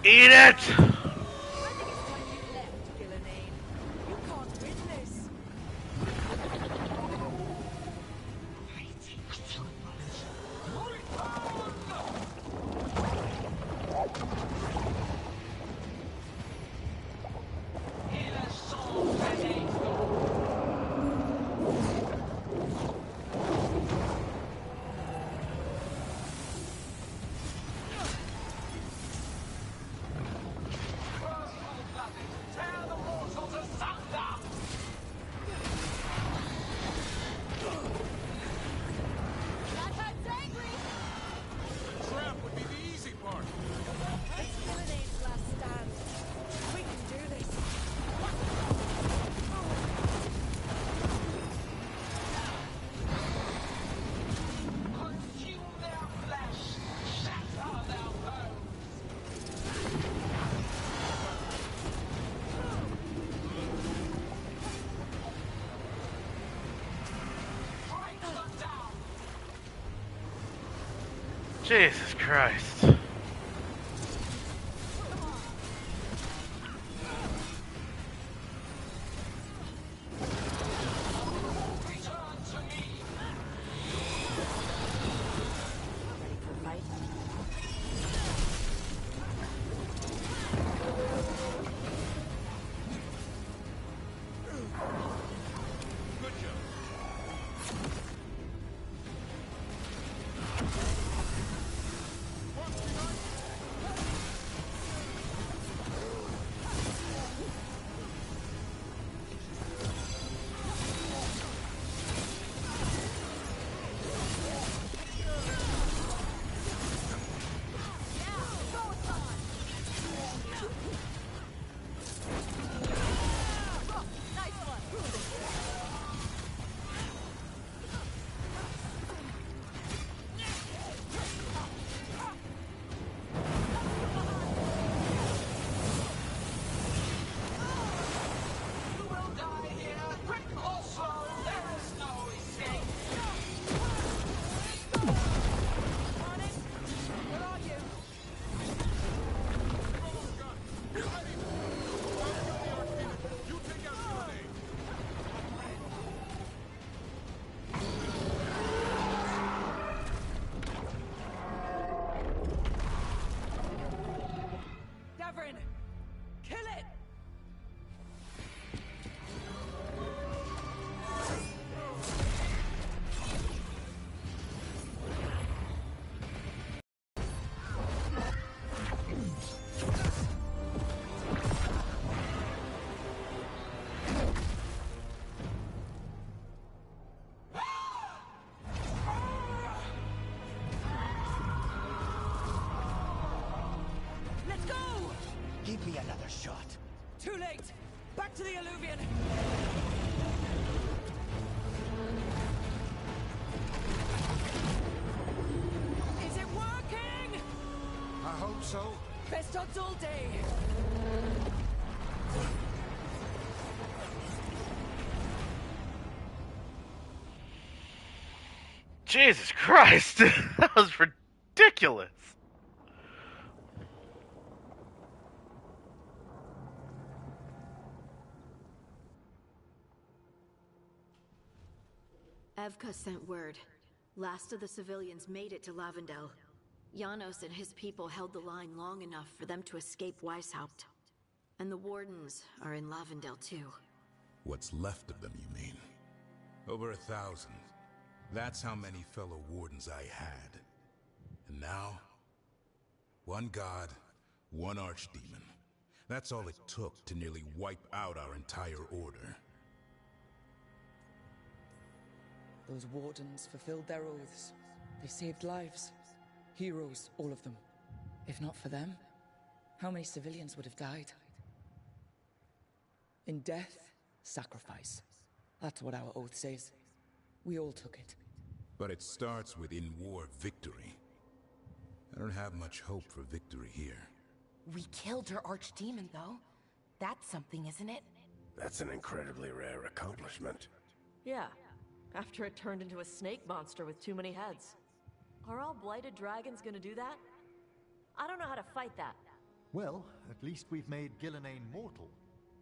Eat it! Jesus Christ. Give me another shot. Too late! Back to the Alluvion! Is it working? I hope so. Best odds all day! Jesus Christ! That was ridiculous! Evka sent word. Last of the civilians made it to Lavendel. Janos and his people held the line long enough for them to escape Weishaupt. And the Wardens are in Lavendel too. What's left of them, you mean? Over 1,000. That's how many fellow Wardens I had. And now, one god, one archdemon. That's all it took to nearly wipe out our entire order. Those Wardens fulfilled their oaths. They saved lives. Heroes, all of them. If not for them, how many civilians would have died? In death, sacrifice. That's what our oath says. We all took it. But it starts with in-war victory. I don't have much hope for victory here. We killed her archdemon, though. That's something, isn't it? That's an incredibly rare accomplishment. Yeah, after it turned into a snake monster with too many heads. Are all blighted dragons gonna do that? I don't know how to fight that. Well, at least we've made Gillenane mortal.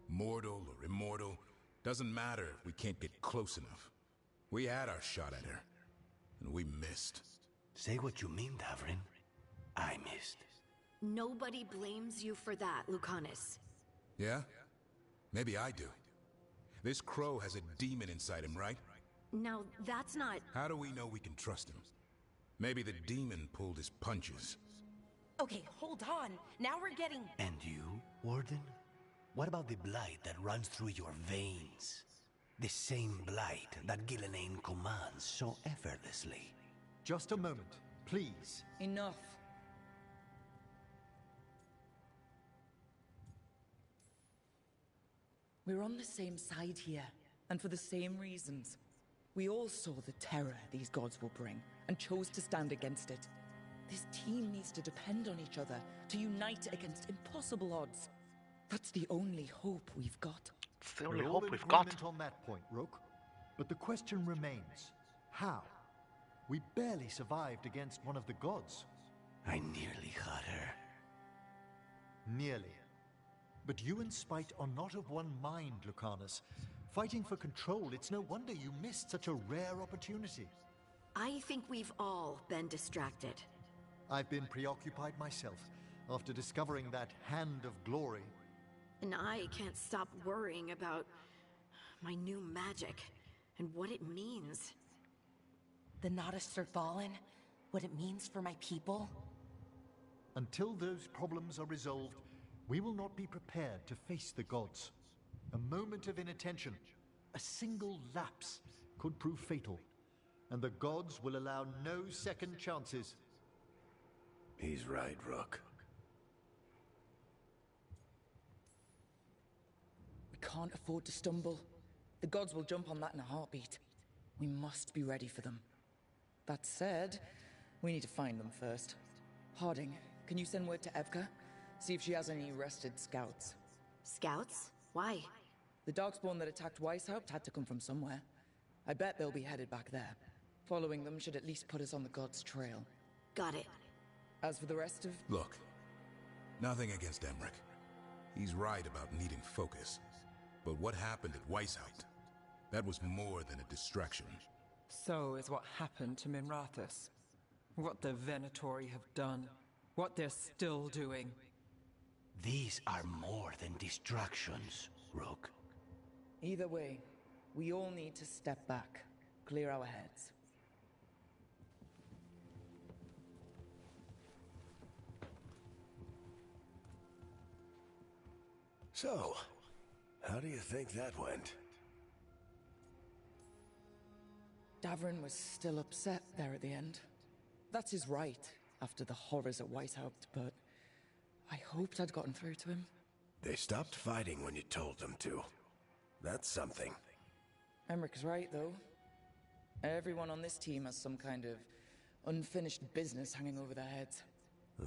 Mortal or immortal, doesn't matter if we can't get close enough. We had our shot at her, and we missed. Say what you mean, Davrin. I missed. Nobody blames you for that, Lucanus. Yeah? Maybe I do. This crow has a demon inside him, right? Now, that's not... How do we know we can trust him? Maybe the demon pulled his punches. Okay, hold on. Now we're getting... And you, Warden? What about the blight that runs through your veins? The same blight that Gillenane commands so effortlessly. Just a moment, please. Enough. We're on the same side here, and for the same reasons. We all saw the terror these gods will bring, and chose to stand against it. This team needs to depend on each other, to unite against impossible odds. That's the only hope we've got. It's the only We're hope all in we've got. agreement on that point, Rook. But the question remains, how? We barely survived against one of the gods. I nearly had her. Nearly. But you and Spite are not of one mind, Lucanus. Fighting for control, it's no wonder you missed such a rare opportunity. I think we've all been distracted. I've been preoccupied myself, after discovering that hand of glory. And I can't stop worrying about my new magic and what it means. The Nodus are fallen? What it means for my people? Until those problems are resolved, we will not be prepared to face the gods. A moment of inattention, a single lapse, could prove fatal. And the gods will allow no second chances. He's right, Rook. We can't afford to stumble. The gods will jump on that in a heartbeat. We must be ready for them. That said, we need to find them first. Harding, can you send word to Evka? See if she has any rested scouts. Scouts? Why? The Darkspawn that attacked Weishaupt had to come from somewhere. I bet they'll be headed back there. Following them should at least put us on the gods' trail. Got it. As for the rest of... Look, nothing against Emmerich. He's right about needing focus. But what happened at Weishaupt? That was more than a distraction. So is what happened to Minrathous. What the Venatori have done. What they're still doing. These are more than distractions, Rook. Either way, we all need to step back. Clear our heads. So, how do you think that went? Davrin was still upset there at the end. That's his right, after the horrors at Weishaupt, but I hoped I'd gotten through to him. They stopped fighting when you told them to. That's something. Emmerich's right, though. Everyone on this team has some kind of unfinished business hanging over their heads.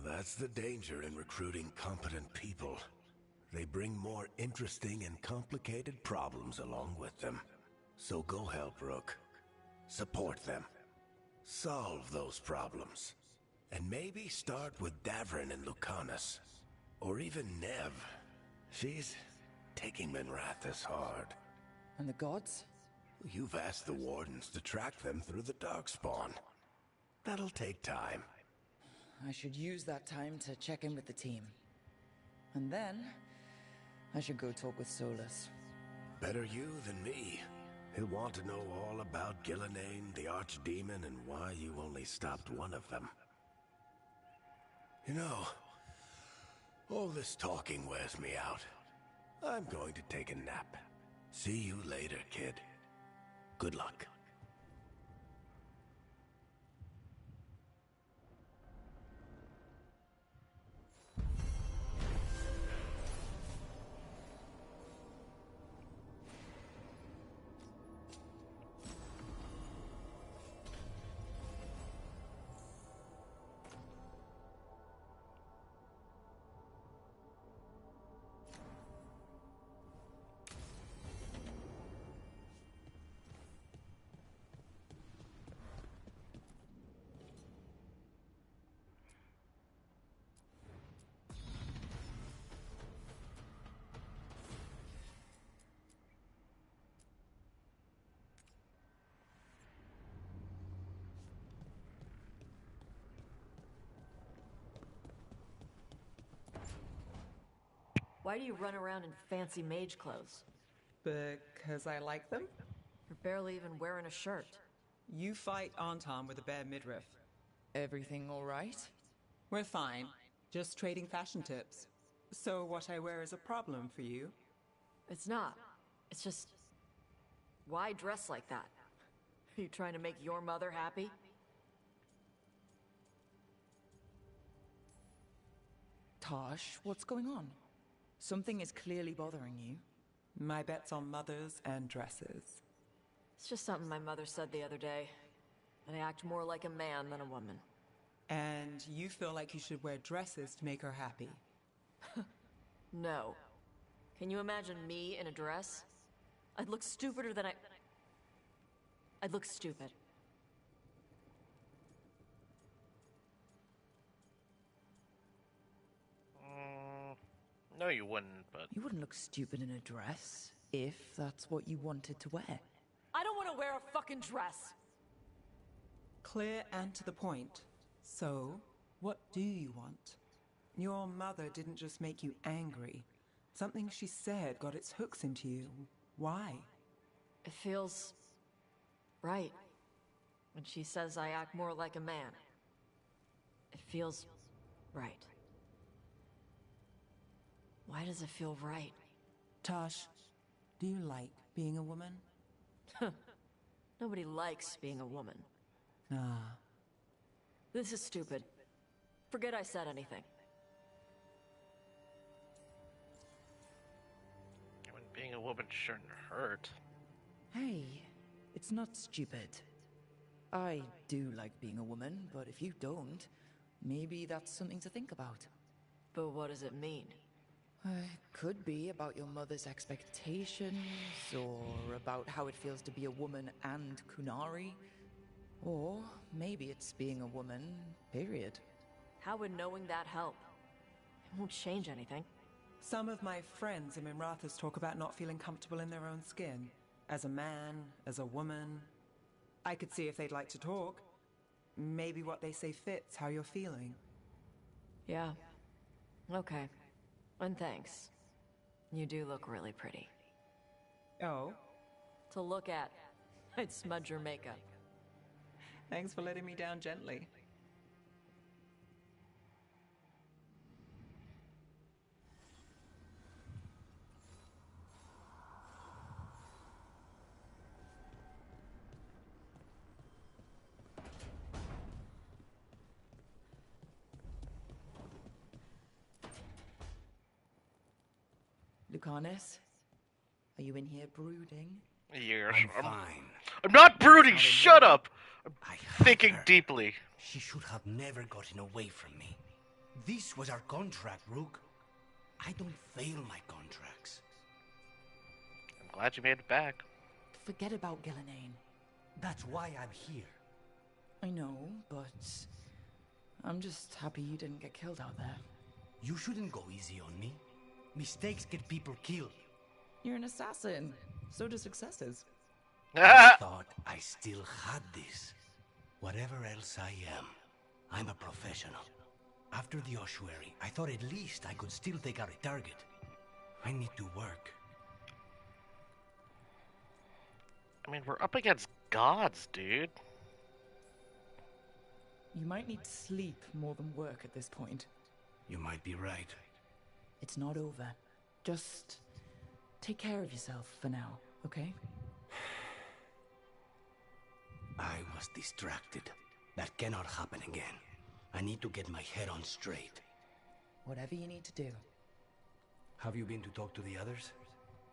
That's the danger in recruiting competent people. They bring more interesting and complicated problems along with them. So go help, Rook. Support them. Solve those problems. And maybe start with Davrin and Lucanus. Or even Nev. She's taking Minrathous hard. And the gods? You've asked the Wardens to track them through the Darkspawn. That'll take time. I should use that time to check in with the team. And then, I should go talk with Solus. Better you than me. He'll want to know all about Gillenane, the Archdemon, and why you only stopped one of them. You know, all this talking wears me out. I'm going to take a nap. See you later, kid. Good luck. Why do you run around in fancy mage clothes? Because I like them? You're barely even wearing a shirt. You fight Antam with a bare midriff. Everything all right? We're fine. Just trading fashion tips. So what I wear is a problem for you? It's not. It's just... Why dress like that? Are you trying to make your mother happy? Tosh, what's going on? Something is clearly bothering you. My bet's on mothers and dresses. It's just something my mother said the other day. That I act more like a man than a woman. And you feel like you should wear dresses to make her happy? No. Can you imagine me in a dress? I'd look stupider than I'd look stupid. No, you wouldn't, but... You wouldn't look stupid in a dress, if that's what you wanted to wear. I don't want to wear a fucking dress! Clear and to the point. So, what do you want? Your mother didn't just make you angry. Something she said got its hooks into you. Why? It feels... right. When she says I act more like a man. It feels... right. Why does it feel right? Tosh, do you like being a woman? Nobody likes being a woman. Ah. This is stupid. Forget I said anything. When being a woman shouldn't hurt. Hey, it's not stupid. I do like being a woman, but if you don't, maybe that's something to think about. But what does it mean? It could be about your mother's expectations, or about how it feels to be a woman and Kunari. Or maybe it's being a woman, period. How would knowing that help? It won't change anything. Some of my friends in Minrathous talk about not feeling comfortable in their own skin. As a man, as a woman. I could see if they'd like to talk. Maybe what they say fits how you're feeling. Yeah. Okay. And thanks. You do look really pretty. Oh? To look at. I'd smudge your makeup. Thanks for letting me down gently. Lucanus, are you in here brooding? Years. I'm fine. I'm not brooding. Shut up. I'm thinking deeply. She should have never gotten away from me. This was our contract, Rook. I don't fail my contracts. I'm glad you made it back. Forget about Gillenane. That's why I'm here. I know, but I'm just happy you didn't get killed out there. You shouldn't go easy on me. Mistakes get people killed. You're an assassin. So do successes. I thought I still had this. Whatever else I am, I'm a professional. After the ossuary, I thought at least I could still take out a target. I need to work. I mean, we're up against gods, dude. You might need sleep more than work at this point. You might be right. It's not over. Just take care of yourself for now, okay? I was distracted. That cannot happen again. I need to get my head on straight. Whatever you need to do. Have you been to talk to the others?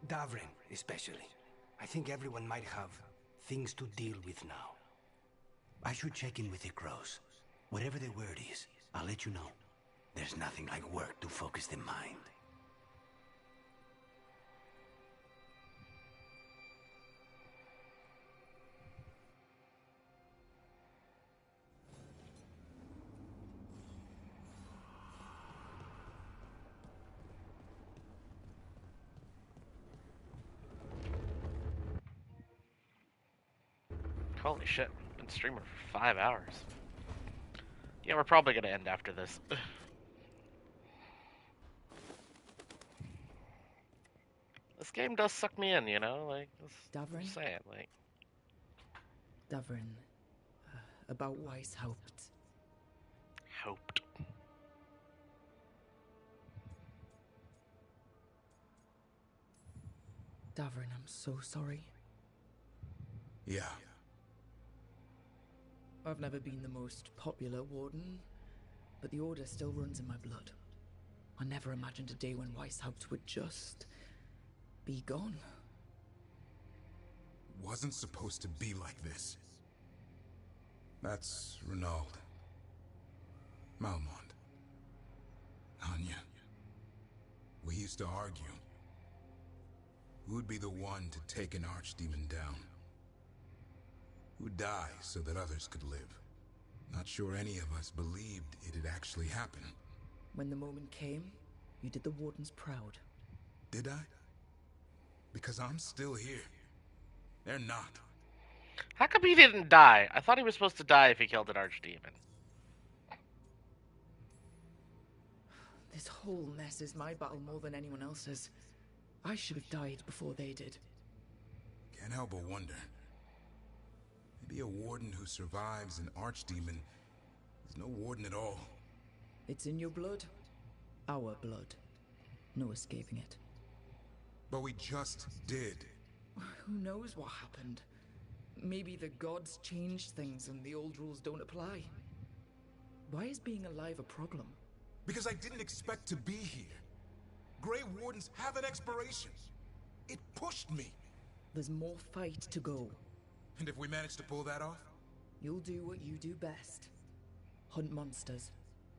Davrin, especially. I think everyone might have things to deal with now. I should check in with the crows. Whatever the word is, I'll let you know. There's nothing like work to focus the mind. Holy shit, been streaming for 5 hours. Yeah, we're probably gonna end after this. game does suck me in, you know? Like, I'm Davrin? just saying, like... Davrin, about Weishaupt. Hoped. Davrin, I'm so sorry. Yeah. I've never been the most popular warden, but the Order still runs in my blood. I never imagined a day when Weishaupt would just be gone. Wasn't supposed to be like this. That's Renaud. Malmont. Anya. We used to argue. Who'd be the one to take an archdemon down? Who'd die so that others could live? Not sure any of us believed it'd actually happen. When the moment came, you did the Wardens proud. Did I? Because I'm still here. They're not. How come he didn't die? I thought he was supposed to die if he killed an archdemon. This whole mess is my battle more than anyone else's. I should have died before they did. Can't help but wonder. Maybe a warden who survives an archdemon is no warden at all. It's in your blood. Our blood. No escaping it. But we just did. Who knows what happened? Maybe the gods changed things and the old rules don't apply. Why is being alive a problem? Because I didn't expect to be here. Grey Wardens have an expiration. It pushed me. There's more fight to go. And if we manage to pull that off? You'll do what you do best. Hunt monsters.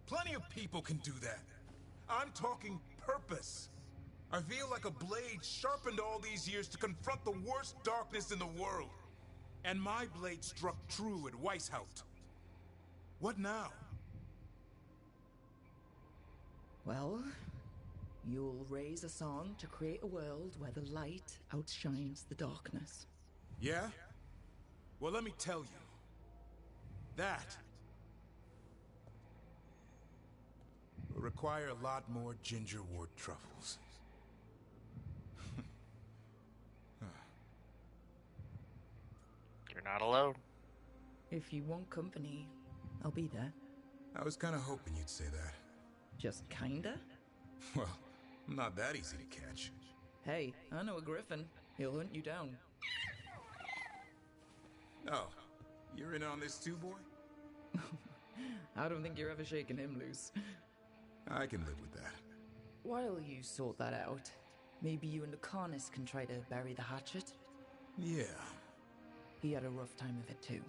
Plenty of people can do that. I'm talking purpose. I feel like a blade sharpened all these years to confront the worst darkness in the world. And my blade struck true at Weishaupt. What now? Well, you'll raise a song to create a world where the light outshines the darkness. Yeah? Well, let me tell you. That will require a lot more gingerwort truffles. You're not alone. If you want company, I'll be there. I was kind of hoping you'd say that. Just kinda? Well, I'm not that easy to catch. Hey, I know a griffin. He'll hunt you down. Oh, you're in on this too, boy? I don't think you're ever shaking him loose. I can live with that. While you sort that out, maybe you and Lucanus can try to bury the hatchet? Yeah. He had a rough time of it too.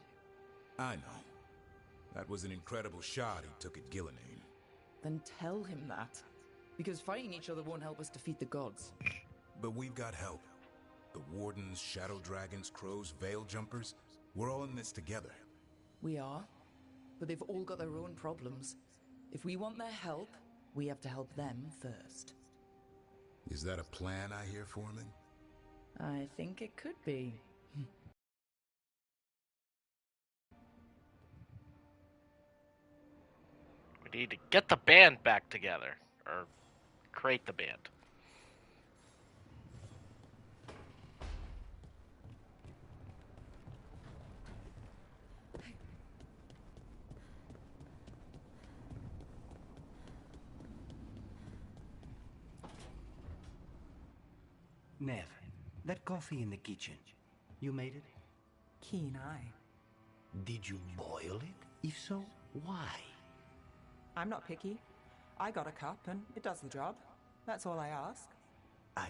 I know. That was an incredible shot he took at Gillenane. Then tell him that. Because fighting each other won't help us defeat the gods. But we've got help. The Wardens, Shadow Dragons, Crows, Veil Jumpers, we're all in this together. We are. But they've all got their own problems. If we want their help, we have to help them first. Is that a plan I hear, Foreman? I think it could be. We need to get the band back together. Or create the band. Nev, that coffee in the kitchen, you made it? Keen eye. Did you boil it? If so, why? I'm not picky. I got a cup and it does the job. That's all I ask. I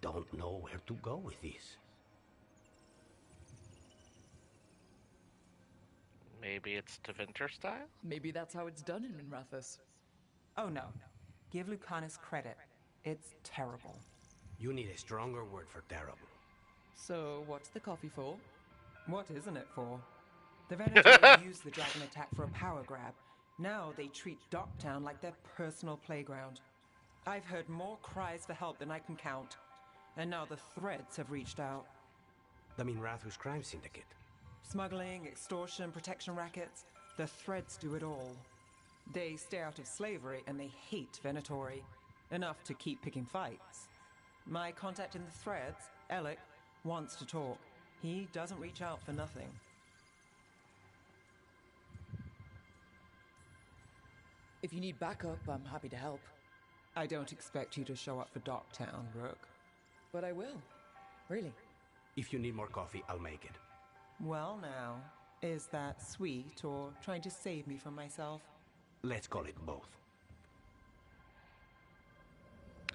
don't know where to go with this. Maybe it's Tevinter style? Maybe that's how it's done in Minrathous. Oh no. Give Lucanus credit. It's terrible. You need a stronger word for terrible. So, what's the coffee for? What isn't it for? The Veilguard used the dragon attack for a power grab. Now they treat Docktown like their personal playground. I've heard more cries for help than I can count. And now the Threads have reached out. The Minrathous crime syndicate. Smuggling, extortion, protection rackets. The Threads do it all. They stay out of slavery and they hate Venatori. Enough to keep picking fights. My contact in the threads, Alec, wants to talk. He doesn't reach out for nothing. If you need backup, I'm happy to help. I don't expect you to show up for Docktown, Rook. But I will. Really. If you need more coffee, I'll make it. Well now, is that sweet or trying to save me from myself? Let's call it both.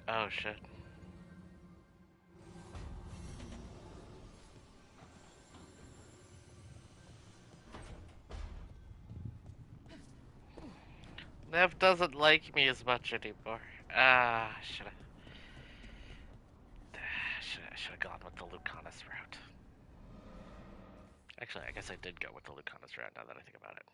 Oh shit. Nev doesn't like me as much anymore. Ah, should have gone with the Lucanus route. Actually, I guess I did go with the Lucanus route now that I think about it.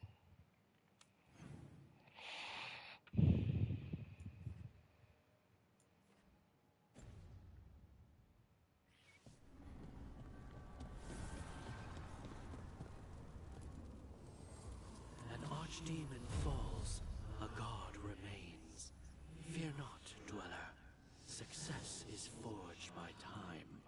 An archdemon falls, a god remains. Fear not, dweller. Success is forged by time.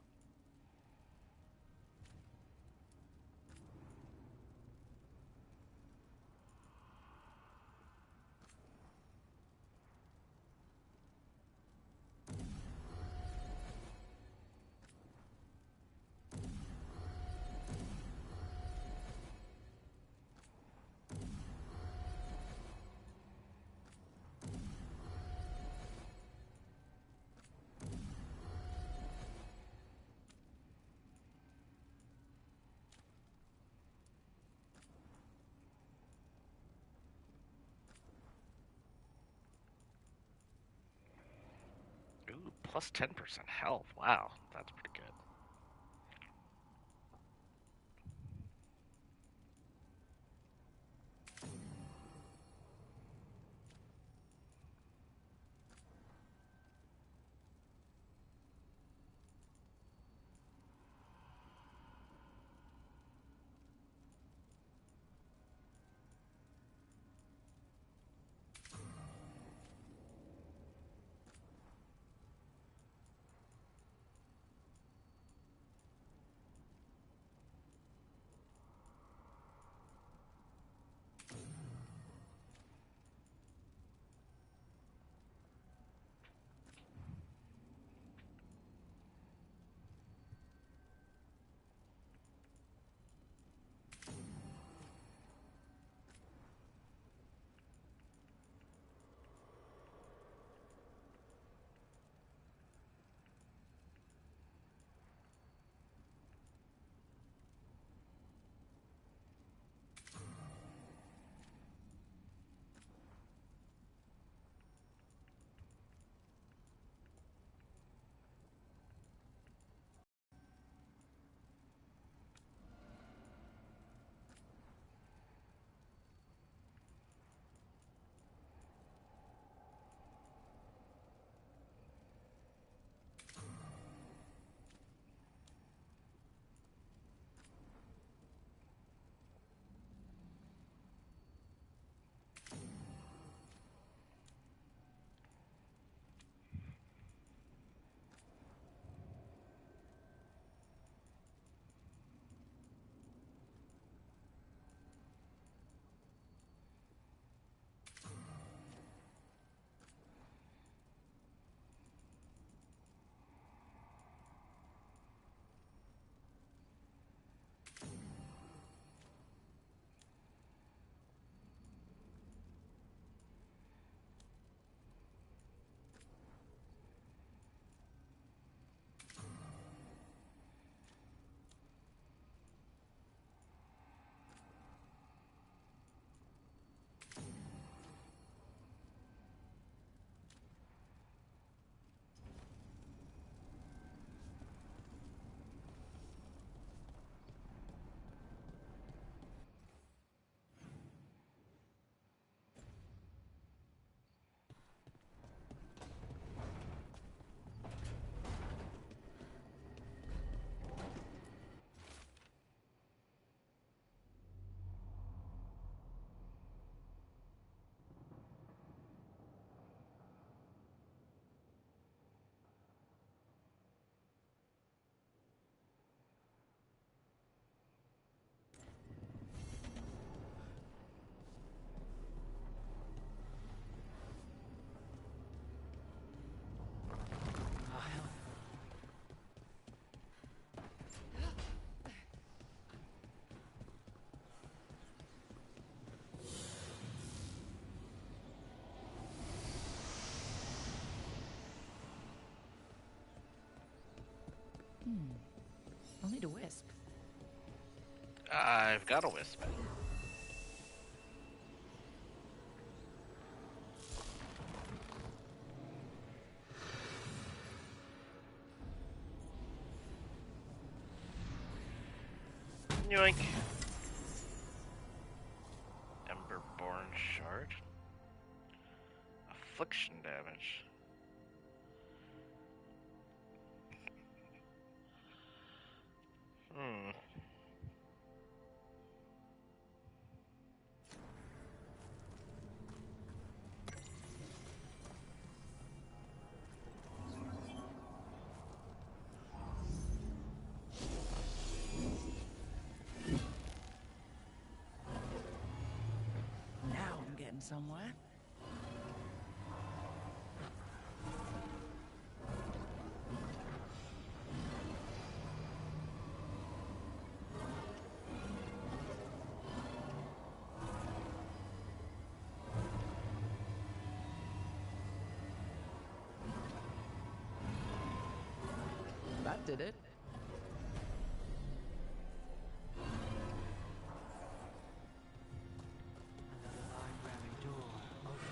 Ooh, plus 10% health. Wow, that's pretty good. I've got a wisp. Yoink. Emberborn shard. Affliction damage. Hmm. Now I'm getting somewhere. That did it. Library door open.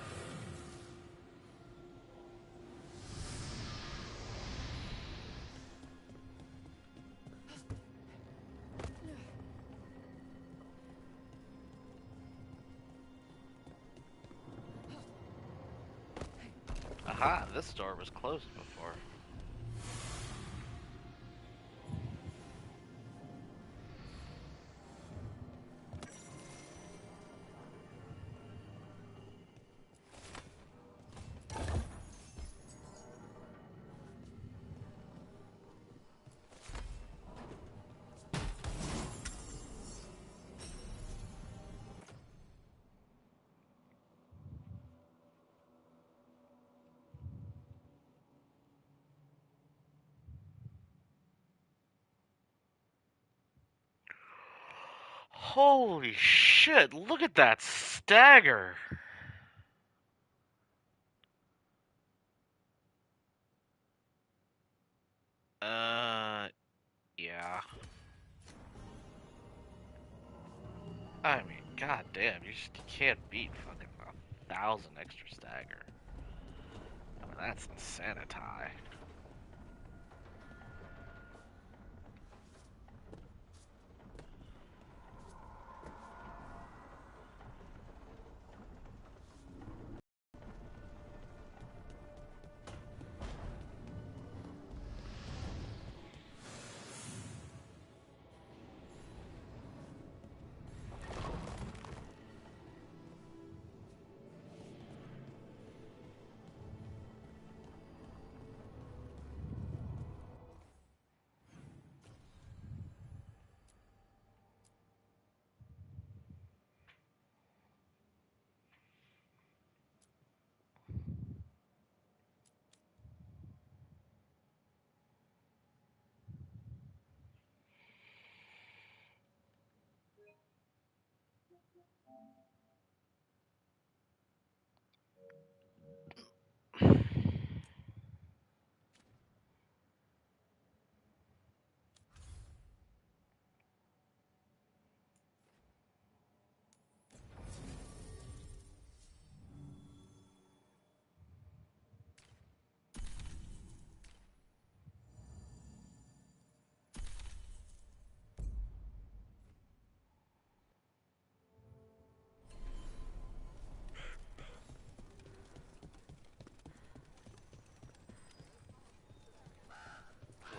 Aha, this door was closed before. Holy shit, look at that stagger! Yeah. I mean, goddamn, you can't beat fucking 1,000 extra stagger. I mean, that's insanity.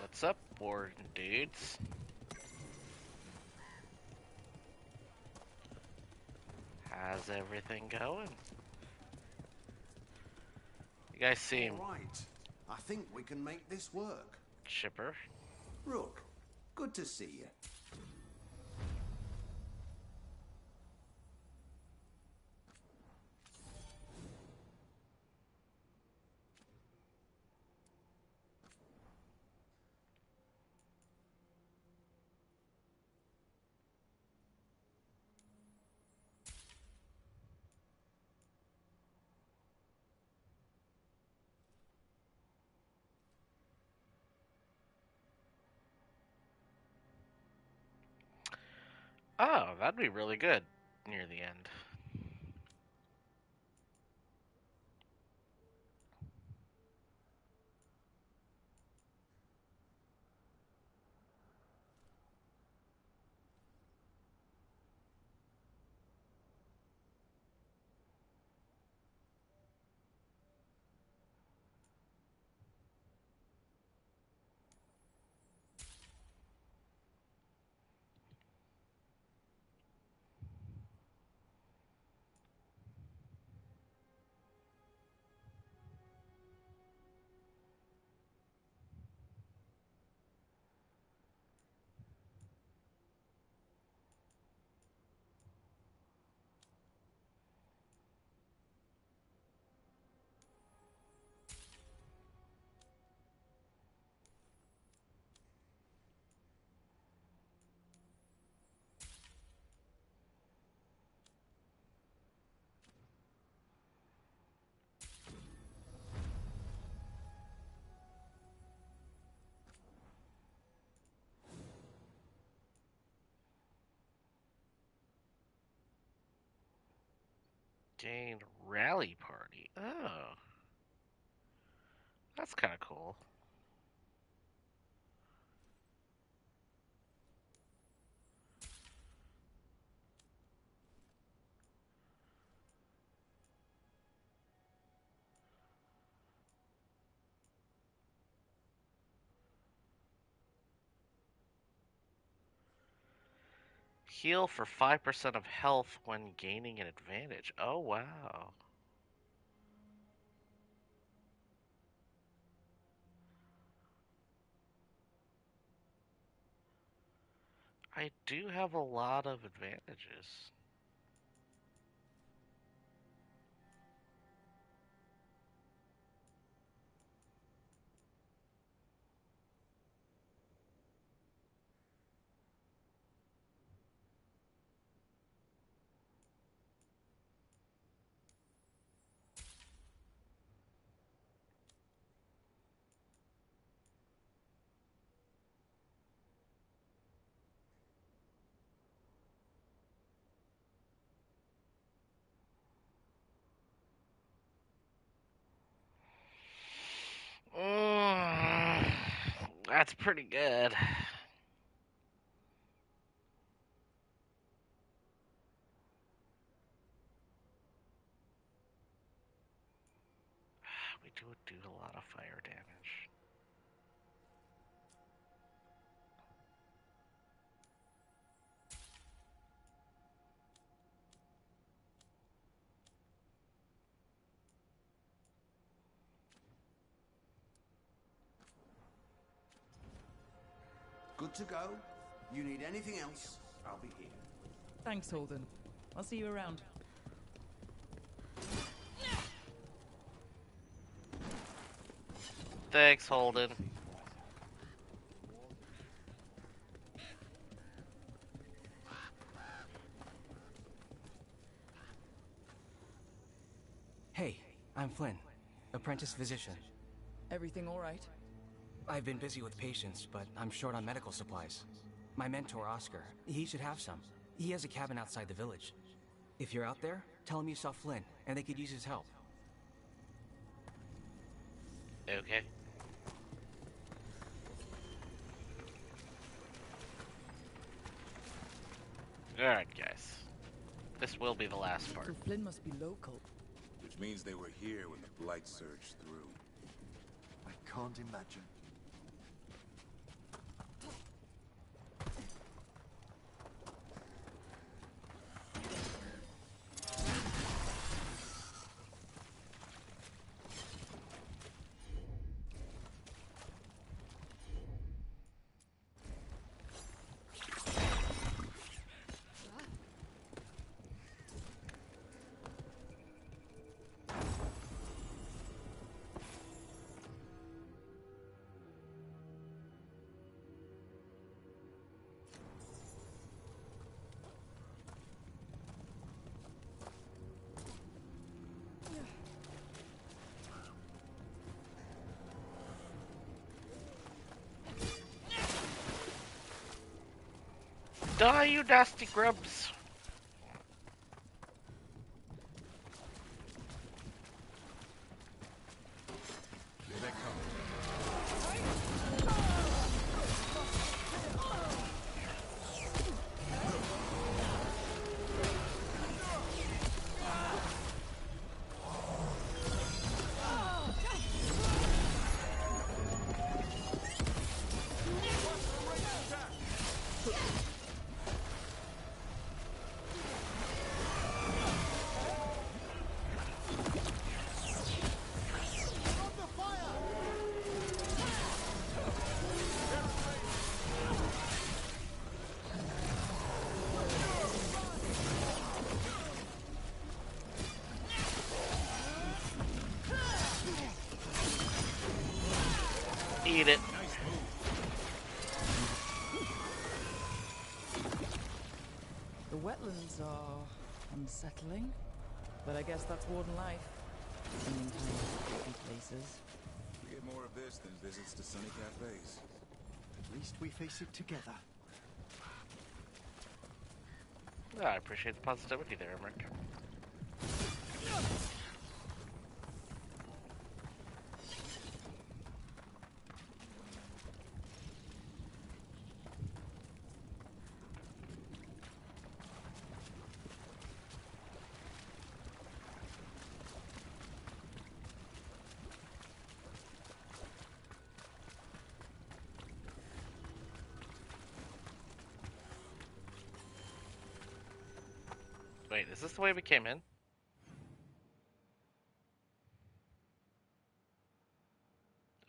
What's up, warden dudes? How's everything going? You guys seem All right. I think we can make this work. chipper. Rook, good to see you. Oh, that'd be really good near the end. Gained rally party. Oh, that's kind of cool. Heal for 5% of health when gaining an advantage. Oh, wow. I do have a lot of advantages. Mm, that's pretty good. We do a lot of fire damage. Good to go. You need anything else, I'll be here. Thanks, Holden. I'll see you around. Thanks, Holden. Hey, I'm Flynn, apprentice physician. Everything all right? I've been busy with patients, but I'm short on medical supplies. My mentor, Oscar, he should have some. He has a cabin outside the village. If you're out there, tell him you saw Flynn, and they could use his help. Okay. Alright, guys. This will be the last part. So Flynn must be local. Which means they were here when the Blight surged through. I can't imagine. Die, you nasty grubs! Here they come. Eat it. The wetlands are unsettling, but I guess that's warden life. Seeing tiny places. We get more of this than visits to sunny cafes. At least we face it together. I appreciate the positivity there, Rick. Wait, is this the way we came in?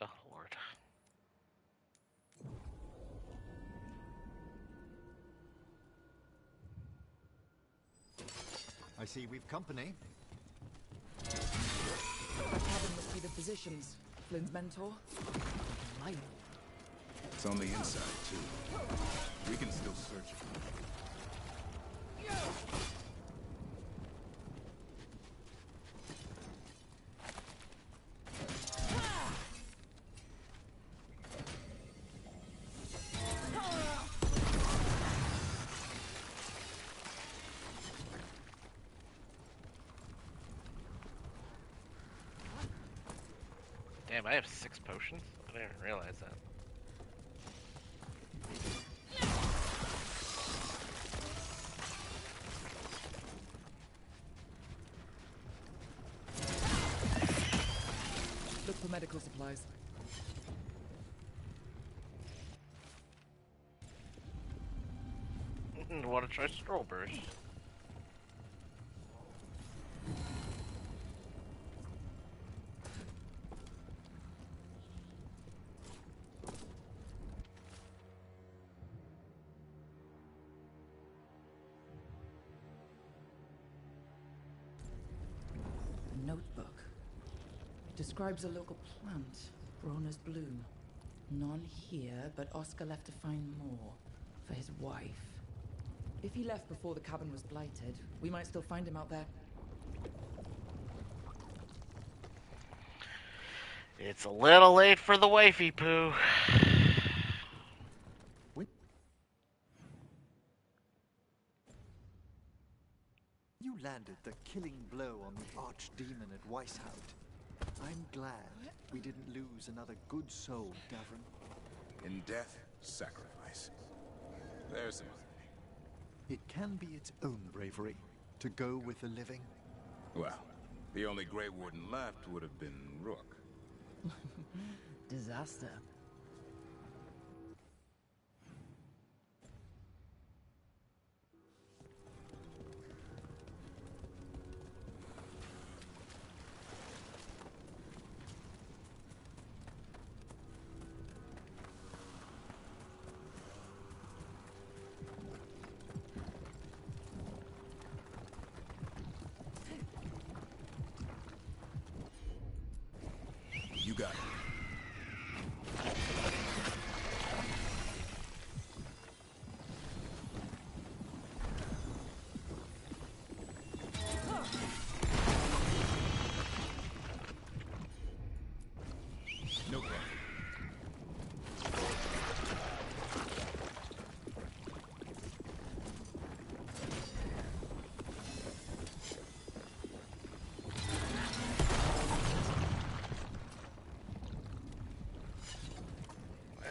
Oh, Lord. I see we've company. That cabin must be the physician's. Flynn's mentor. Light. It's on the inside, too. We can still search it. Damn, I have 6 potions? I didn't even realize that. Look for medical supplies. Want to try strawberries? A notebook. It describes a local plant, grown as bloom. None here, but Oscar left to find more. For his wife. If he left before the cabin was blighted, we might still find him out there. It's a little late for the wifey poo. You landed the killing blow on the archdemon at Weisshaupt. I'm glad we didn't lose another good soul, Davrin. In death, sacrifice. There's a... It can be its own bravery to go with the living. Well, the only Grey Warden left would have been Rook. Disaster. You got it. No problem.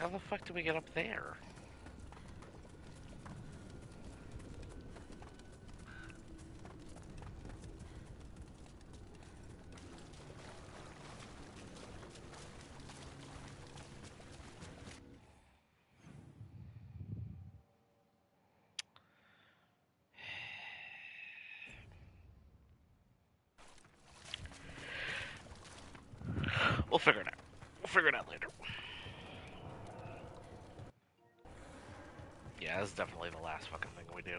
How the fuck do we get up there? We'll figure it out. We'll figure it out later. Yeah, this is definitely the last fucking thing we do.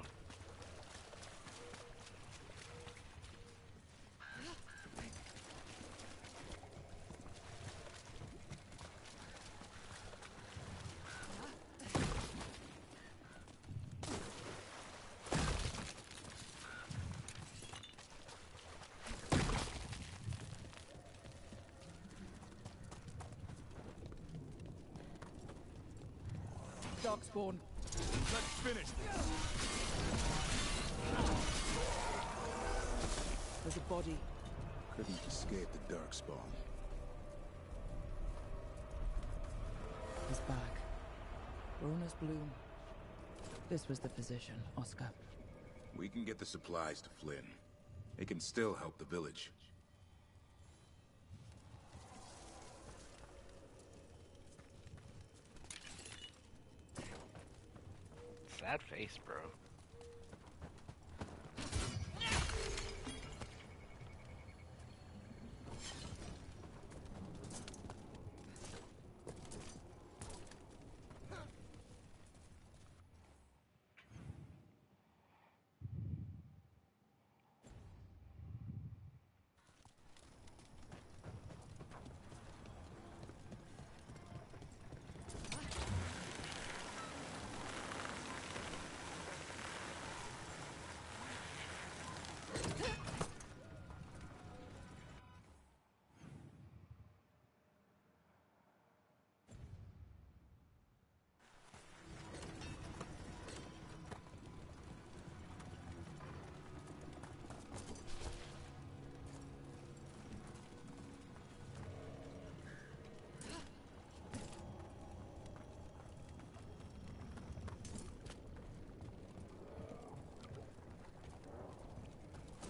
Darkspawn. Let's finish this. There's a body. Couldn't escape the Darkspawn. He's back. Rona's bloom. This was the physician, Oscar. We can get the supplies to Flynn. It can still help the village. Sad face, bro.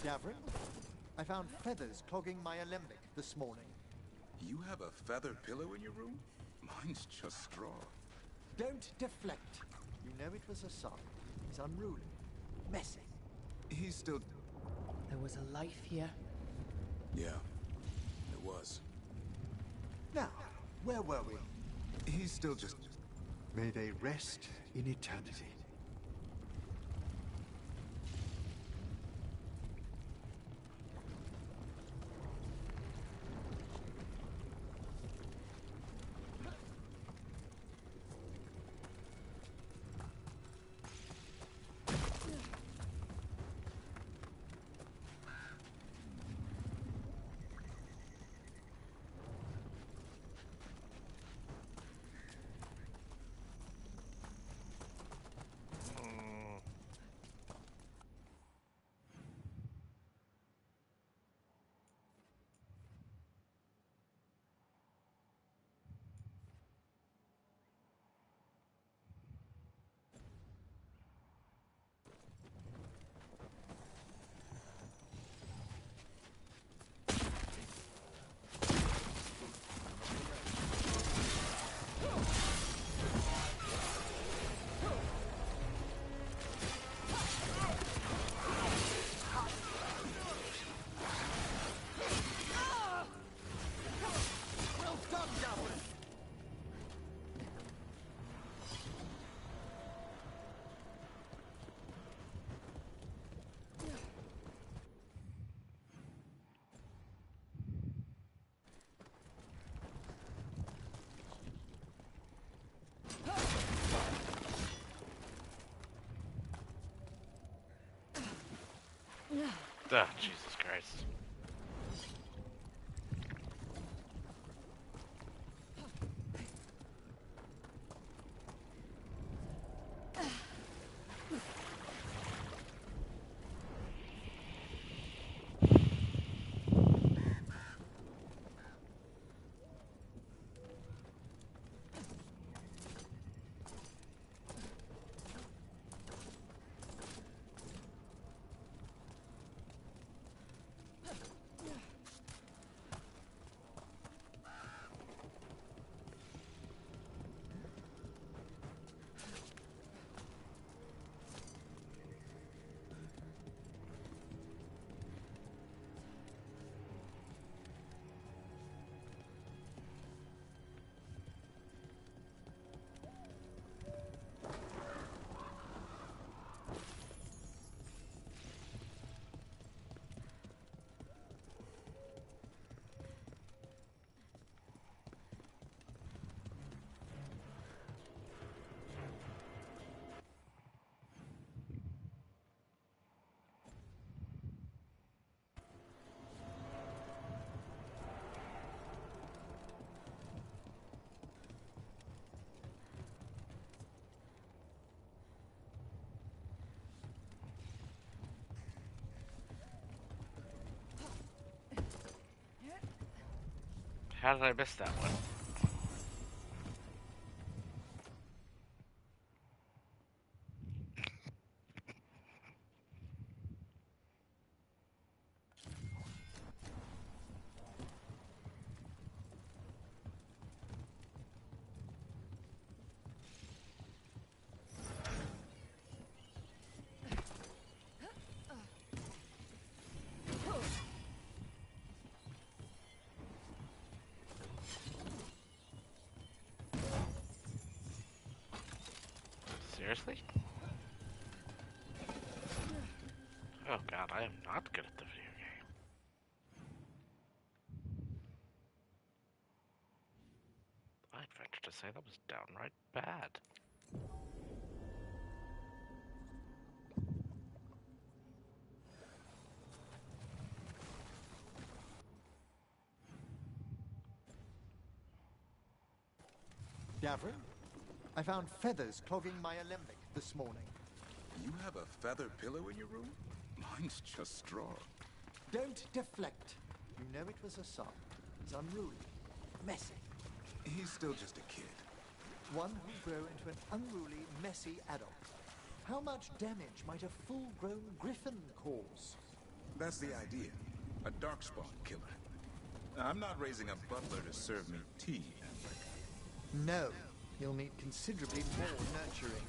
Davrin, I found feathers clogging my alembic this morning. You have a feather pillow in your room? Mine's just straw. Don't deflect. You know it was a son. He's unruly. Messy. He's still... There was a life here. Yeah, it was. Now, where were we? He's still just... May they rest in eternity. Oh, Jesus Christ. How did I miss that one? Seriously? Oh god, I am not good at the video game. I'd venture to say that was downright bad. Davrin, I found feathers clogging my alembic this morning. You have a feather pillow in your room? Mine's just straw. Don't deflect. You know it was a son. He's unruly, messy. He's still just a kid. One who'll grow into an unruly, messy adult. How much damage might a full-grown griffin cause? That's the idea. A darkspawn killer. I'm not raising a butler to serve me tea. No. You'll need considerably more nurturing.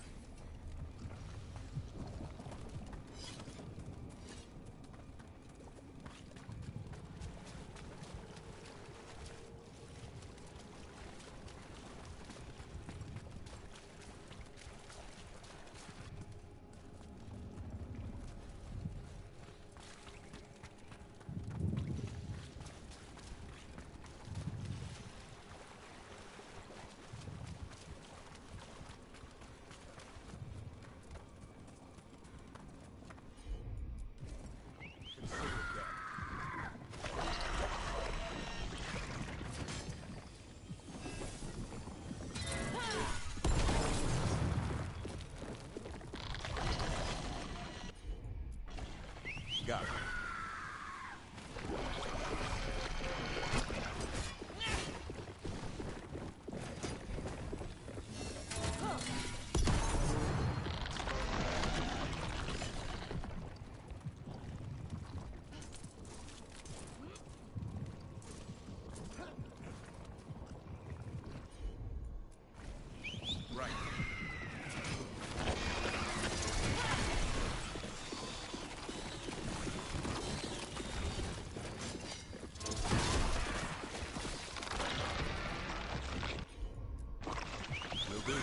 Got it. Right. Will do.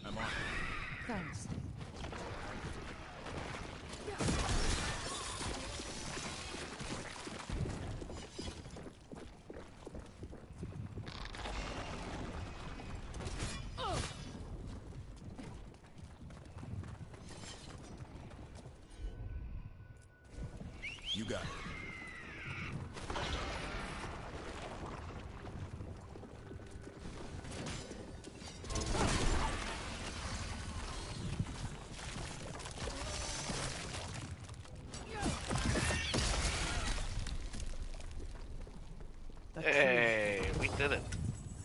I'm on. Thanks. You got it. That Hey, we did it.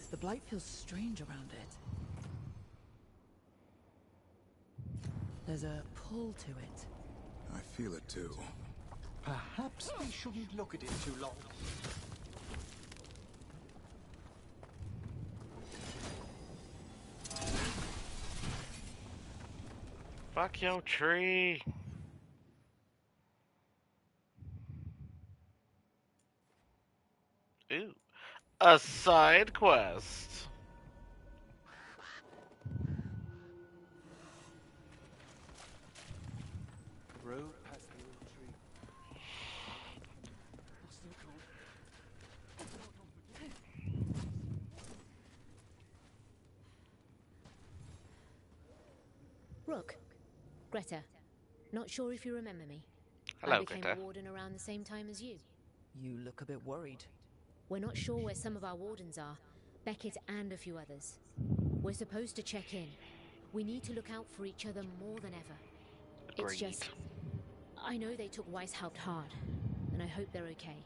The blight feels strange around it. There's a pull to it. I feel it too. Perhaps we shouldn't look at it too long. Fuck yo tree. Ooh. A side quest. Road past the old tree. Still cold. Rook. Greta. Not sure if you remember me. I became a warden around the same time as you. You look a bit worried. We're not sure where some of our wardens are. Beckett and a few others. We're supposed to check in. We need to look out for each other more than ever. It's just... I know they took Weishaupt hard, and I hope they're okay.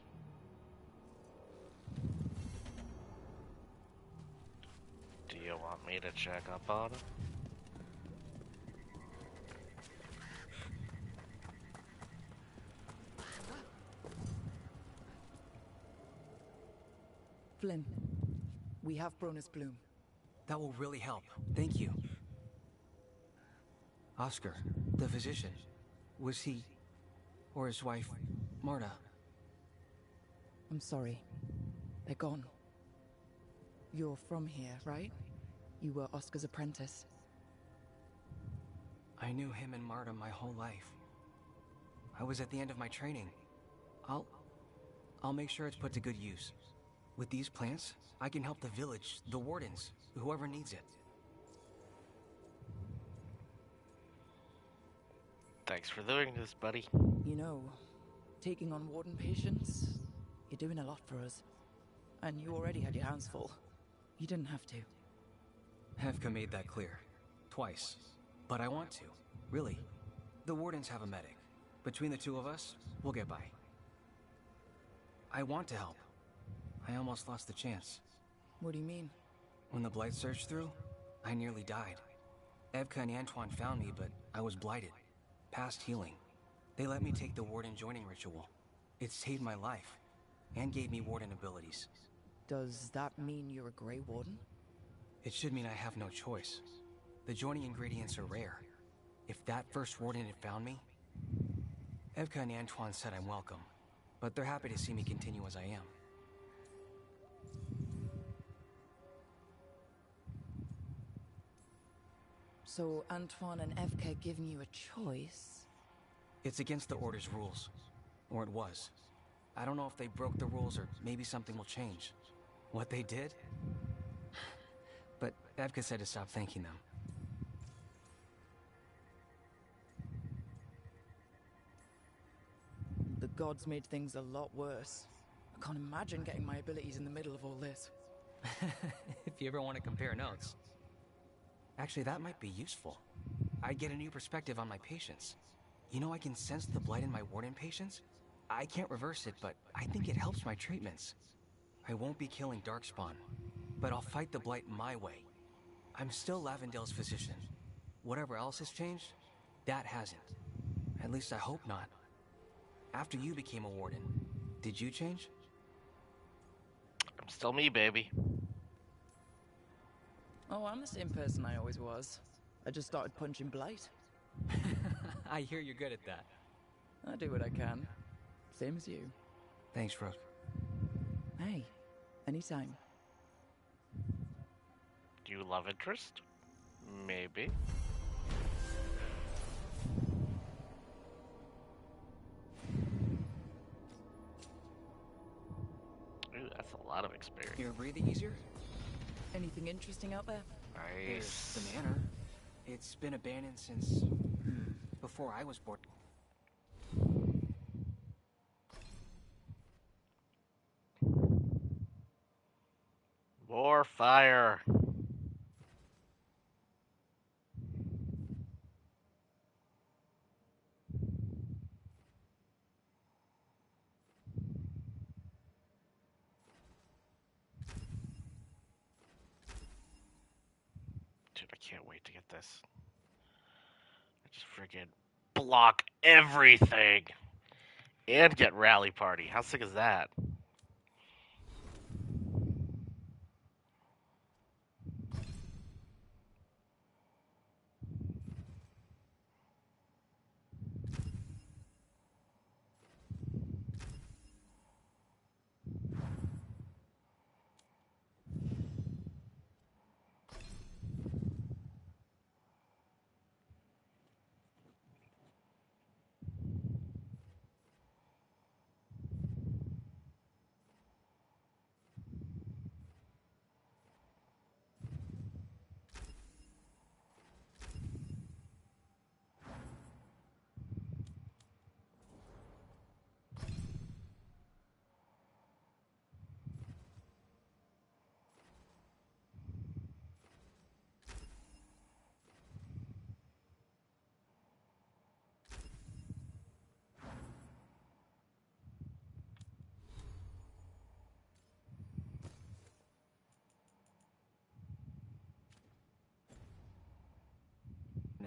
Do you want me to check up on him? Flynn, we have Bronus Bloom. That will really help. Thank you. Oscar, the physician, was he, or his wife, Marta? I'm sorry. They're gone. You're from here, right? You were Oscar's apprentice. I knew him and Marta my whole life. I was at the end of my training. I'll make sure it's put to good use. With these plants, I can help the village, the wardens, whoever needs it. Thanks for doing this, buddy. You know, taking on warden patients, you're doing a lot for us. And you already had your hands full. You didn't have to. Hevka made that clear. Twice. But I want to. Really. The wardens have a medic. Between the two of us, we'll get by. I want to help. I almost lost the chance. What do you mean? When the blight surged through, I nearly died. Evka and Antoine found me, but I was blighted. Past healing. They let me take the warden joining ritual. It saved my life, and gave me warden abilities. Does that mean you're a Grey Warden? It should mean I have no choice. The joining ingredients are rare. If that first warden had found me... Evka and Antoine said I'm welcome, but they're happy to see me continue as I am. So Antoine and Evka are giving you a choice? It's against the Order's rules. Or it was. I don't know if they broke the rules or maybe something will change. What they did? But Evka said to stop thanking them. The gods made things a lot worse. I can't imagine getting my abilities in the middle of all this. If you ever want to compare notes. Actually, that might be useful. I'd get a new perspective on my patients. You know, I can sense the blight in my warden patients. I can't reverse it, but I think it helps my treatments. I won't be killing Darkspawn, but I'll fight the blight my way. I'm still Lavendale's physician. Whatever else has changed, that hasn't. At least I hope not. After you became a warden, did you change? I'm still me, baby. Oh, I'm the same person I always was. I just started punching blight. I hear you're good at that. I do what I can. Same as you. Thanks, Rook. Hey, anytime. Do you love interest? Maybe. Ooh, that's a lot of experience. You're breathing easier? Anything interesting out there? Nice. There's the manor. It's been abandoned since... before I was born. More fire. Dude, I can't wait to get this. I just friggin' block everything. And get Rally Party. How sick is that?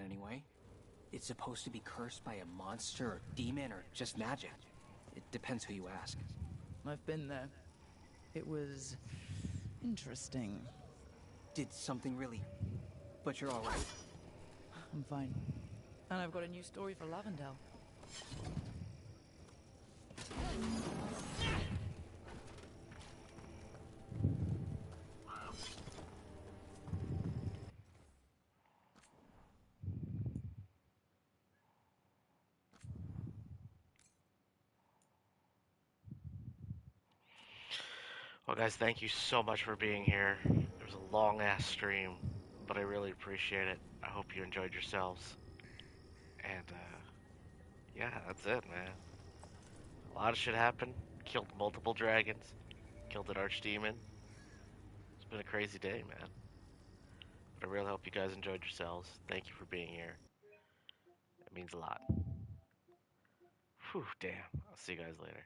anyway. It's supposed to be cursed by a monster or demon or just magic. It depends who you ask. I've been there. It was interesting. Did something really... But you're alright. I'm fine. And I've got a new story for Lavendel. Well, guys, thank you so much for being here. It was a long-ass stream, but I really appreciate it. I hope you enjoyed yourselves. And, yeah, that's it, man. A lot of shit happened. Killed multiple dragons. Killed an archdemon. It's been a crazy day, man. But I really hope you guys enjoyed yourselves. Thank you for being here. It means a lot. Whew, damn. I'll see you guys later.